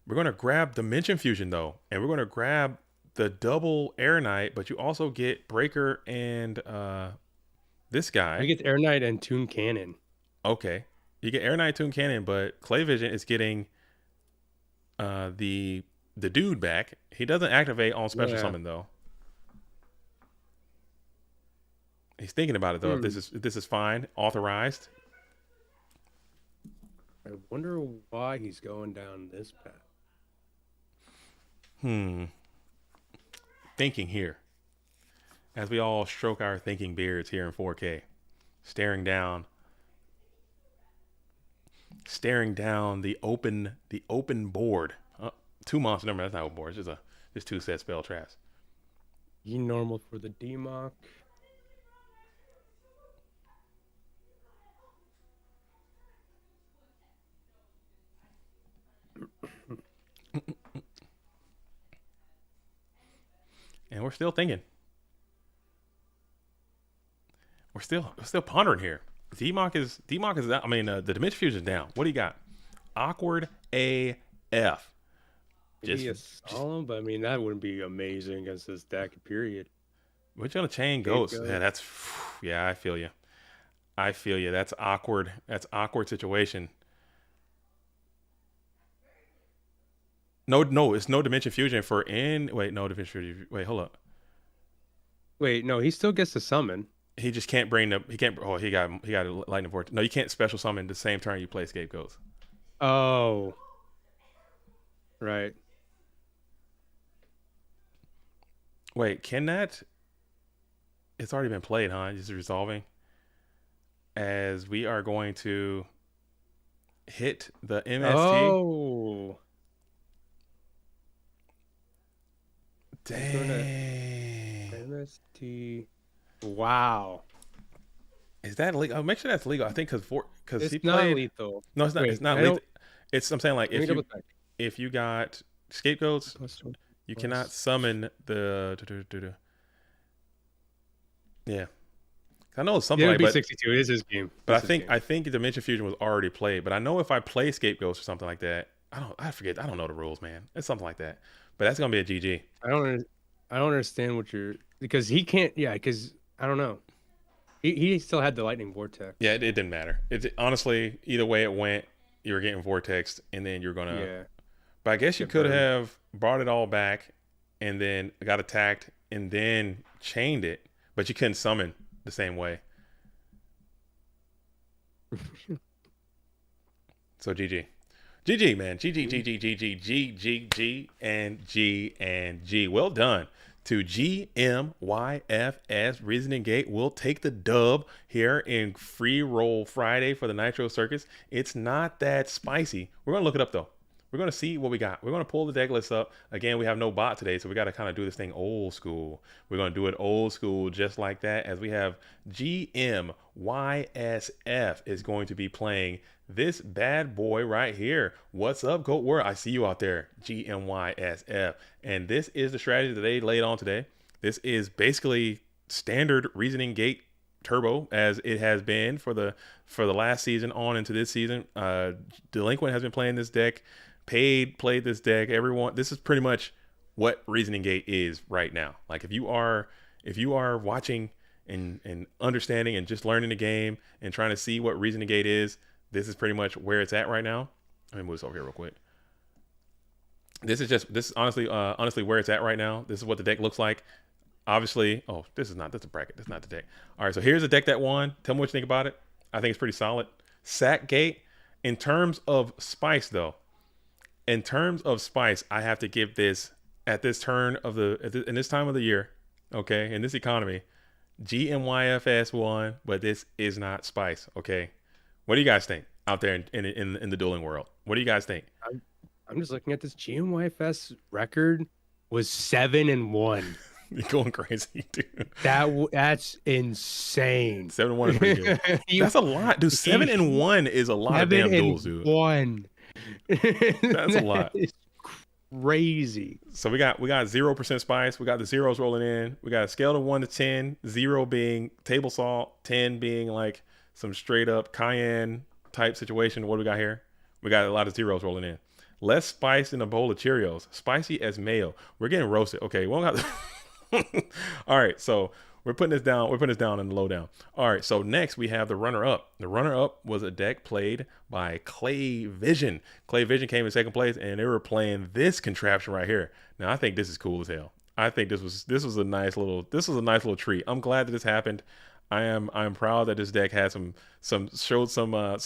We're gonna grab Dimension Fusion though, and we're gonna grab the double Air Knight, but you also get Breaker and this guy. You get Air Knight and Toon Cannon. Okay. You get Air Knight, Toon Cannon, but Clay Vision is getting the dude back. He doesn't activate on special summon though. He's thinking about it though. If this is fine, authorized. I wonder why he's going down this path. Thinking here, as we all stroke our thinking beards here in 4K, staring down the open board. 2 months. Remember, that's not open board. It's just 2 set spell traps. E normal for the DMOC. And we're still thinking. We're still pondering here. DMOC is I mean, the Dimension Fusion is down. What do you got? Awkward AF. Maybe a solemn, but I mean that wouldn't be amazing against this deck. Period. We're gonna chain Ghost. Yeah, I feel you. That's awkward. That's awkward situation. No, it's no Dimension Fusion for in. Wait, no Dimension Fusion. Wait, hold up. Wait, no, he still gets to summon. He just can't bring the. He can't. Oh, he got a lightning vortex. No, you can't special summon the same turn you play Scapegoats. Oh, right. Wait, can that? It's already been played, huh? Just resolving. As we are going to hit the MST. Oh. Dang. MST. Wow. Is that legal? I'll make sure that's legal. I think because it's he not played. lethal. No, it's not. Wait, it's not lethal. It's. I'm saying like if you got Scapegoats, you cannot summon the. Yeah. I know it's something like that. 62 is his game. But I think Dimension Fusion was already played. But I know if I play Scapegoats or something like that, I forget. I don't know the rules, man. It's something like that. But that's gonna be a GG. I don't understand what you're because he can't. Yeah, because I don't know. He still had the lightning vortex. Yeah, it didn't matter. It honestly, either way it went, you're getting vortexed, and then you're gonna. Yeah. But I guess you Get could burned. have brought it all back, and then got attacked, and then chained it, but you couldn't summon the same way. So GG. GG, man. GG, GG, GG, G, G, G, and G, and G. Well done to GMYFS. Reasoning Gate will take the dub here in Free Roll Friday for the Nitro Circus. It's not that spicy. We're going to look it up, though. We're going to see what we got. We're going to pull the deck list up. Again, we have no bot today, so we got to kind of do this thing old school. We're going to do it old school just like that, as we have GMYSF is going to be playing this bad boy right here. What's up, Goat World? I see you out there, GMYSF. And this is the strategy that they laid on today. This is basically standard Reasoning Gate Turbo, as it has been for the last season on into this season. Delinquent has been playing this deck. Paid played this deck. Everyone, this is pretty much what Reasoning Gate is right now. Like if you are watching and understanding and just learning the game and trying to see what Reasoning Gate is, this is pretty much where it's at right now. Let me move this over here real quick. This is honestly where it's at right now. This is what the deck looks like. Obviously, that's a bracket. That's not the deck. All right, so here's a deck that won. Tell me what you think about it. I think it's pretty solid. Sack Gate. In terms of spice, though, I have to give this at this turn of in this time of the year, okay, in this economy, GMYFS won, but this is not spice, okay. What do you guys think out there in the dueling world? What do you guys think? I'm just looking at this. GMYFS record was 7-1. You're going crazy, dude. That's insane. 7-1 is pretty good. That's a lot, dude. 7-1 is a lot of damn duels, dude. 1. That's a lot. It's crazy. So we got 0% spice. We got the zeros rolling in. We got a scale of 1 to 10. 0 being table salt. 10 being like some straight up cayenne type situation. What do we got here? We got a lot of zeros rolling in. Less spice in a bowl of Cheerios. Spicy as mayo. We're getting roasted. Okay, we don't got. All right, so we're putting this down. We're putting this down in the lowdown. All right, so next we have the runner-up. The runner-up was a deck played by Clay Vision. Clay Vision came in second place, and they were playing this contraption right here. Now I think this is cool as hell. I think this was a nice little treat. I'm glad that this happened. I'm proud that this deck had some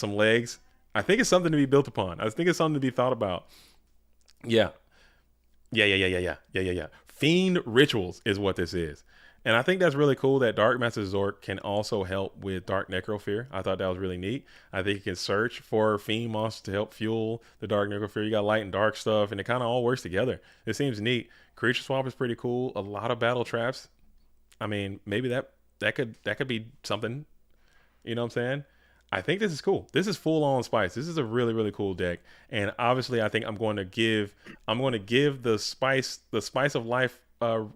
legs. I think it's something to be built upon. I think it's something to be thought about. Yeah. Fiend Rituals is what this is. And I think that's really cool that Dark Master Zork can also help with Dark Necrofear. I thought that was really neat. I think you can search for Fiend monsters to help fuel the Dark Necrofear. You got light and dark stuff, and it kind of all works together. It seems neat. Creature Swap is pretty cool. A lot of battle traps. I mean, maybe that could be something. You know what I'm saying? I think this is cool. This is full on spice. This is a really, really cool deck. And obviously I think I'm going to give the spice of life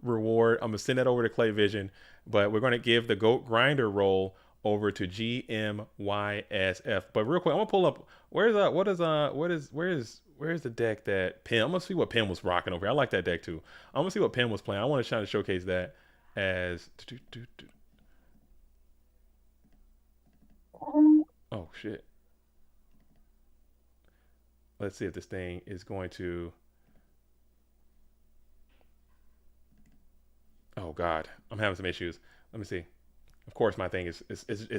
reward. I'm gonna send that over to Clay Vision, but we're gonna give the Goat Grinder roll over to GMYSF. But real quick, I'm gonna pull up where's the deck that Pim. I'm gonna see what Pim was rocking over here. I like that deck too. I'm gonna see what Pim was playing. I want to try to showcase that as oh shit. Let's see if this thing is going to. Oh God, I'm having some issues. Let me see. Of course, my thing is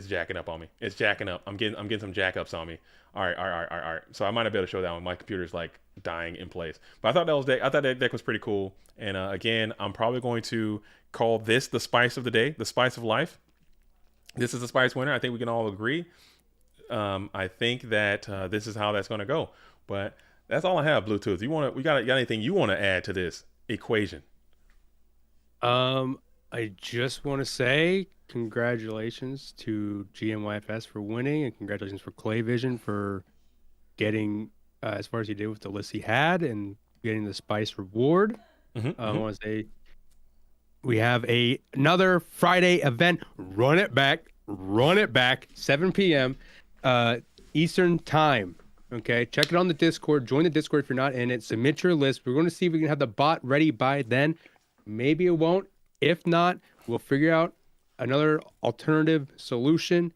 jacking up on me. It's jacking up. I'm getting some jack ups on me. All right. So I might not be able to show that one. My computer's like dying in place. But I thought that deck was pretty cool. And again, I'm probably going to call this the spice of the day, the spice of life. This is the spice winner. I think we can all agree. I think that this is how that's going to go. But that's all I have. Bluetooth. We got anything you want to add to this equation? I just want to say congratulations to GMYFS for winning, and congratulations for Clay Vision for getting as far as he did with the list he had and getting the spice reward. I want to say we have another Friday event. Run it back, 7 p.m. Eastern time. Okay, check it on the Discord. Join the Discord if you're not in it. Submit your list. We're going to see if we can have the bot ready by then. Maybe it won't. If not, we'll figure out another alternative solution.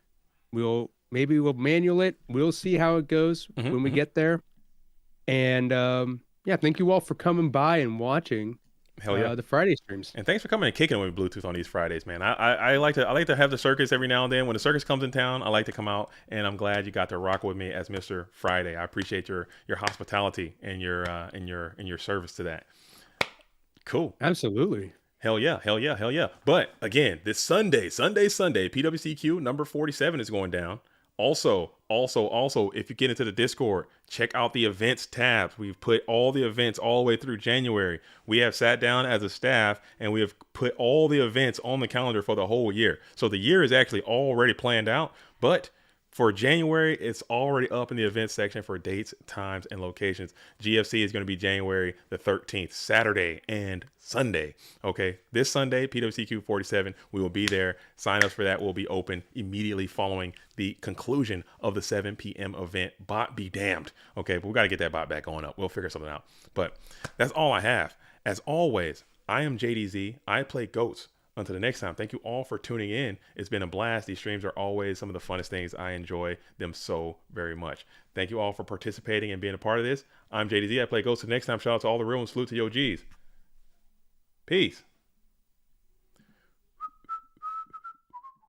We'll Maybe we'll manual it. We'll see how it goes when we get there. And yeah, thank you all for coming by and watching. Hell yeah. The Friday streams. And thanks for coming and kicking with Bluetooth on these Fridays, man. I like to have the circus every now and then. When the circus comes in town, I like to come out, and I'm glad you got to rock with me as Mr. Friday. I appreciate your hospitality and your service to that. Cool. Absolutely. Hell yeah, hell yeah, hell yeah. But again, this Sunday, PWCQ number 47 is going down. Also, if you get into the Discord, check out the events tabs. We've put all the events all the way through January. We have sat down as a staff and we have put all the events on the calendar for the whole year. So the year is actually already planned out, but for January, it's already up in the events section for dates, times, and locations. GFC is going to be January the 13th, Saturday and Sunday. Okay, this Sunday, PWCQ 47, we will be there. Sign-ups for that will be open immediately following the conclusion of the 7 p.m. event. Bot be damned. Okay, but we got to get that bot back on up. We'll figure something out. But that's all I have. As always, I am JDZ. I play GOATs. Until the next time, thank you all for tuning in. It's been a blast. These streams are always some of the funnest things. I enjoy them so very much. Thank you all for participating and being a part of this. I'm JDZ. I play Ghost. Till next time, shout out to all the real ones. Salute to your G's. Peace.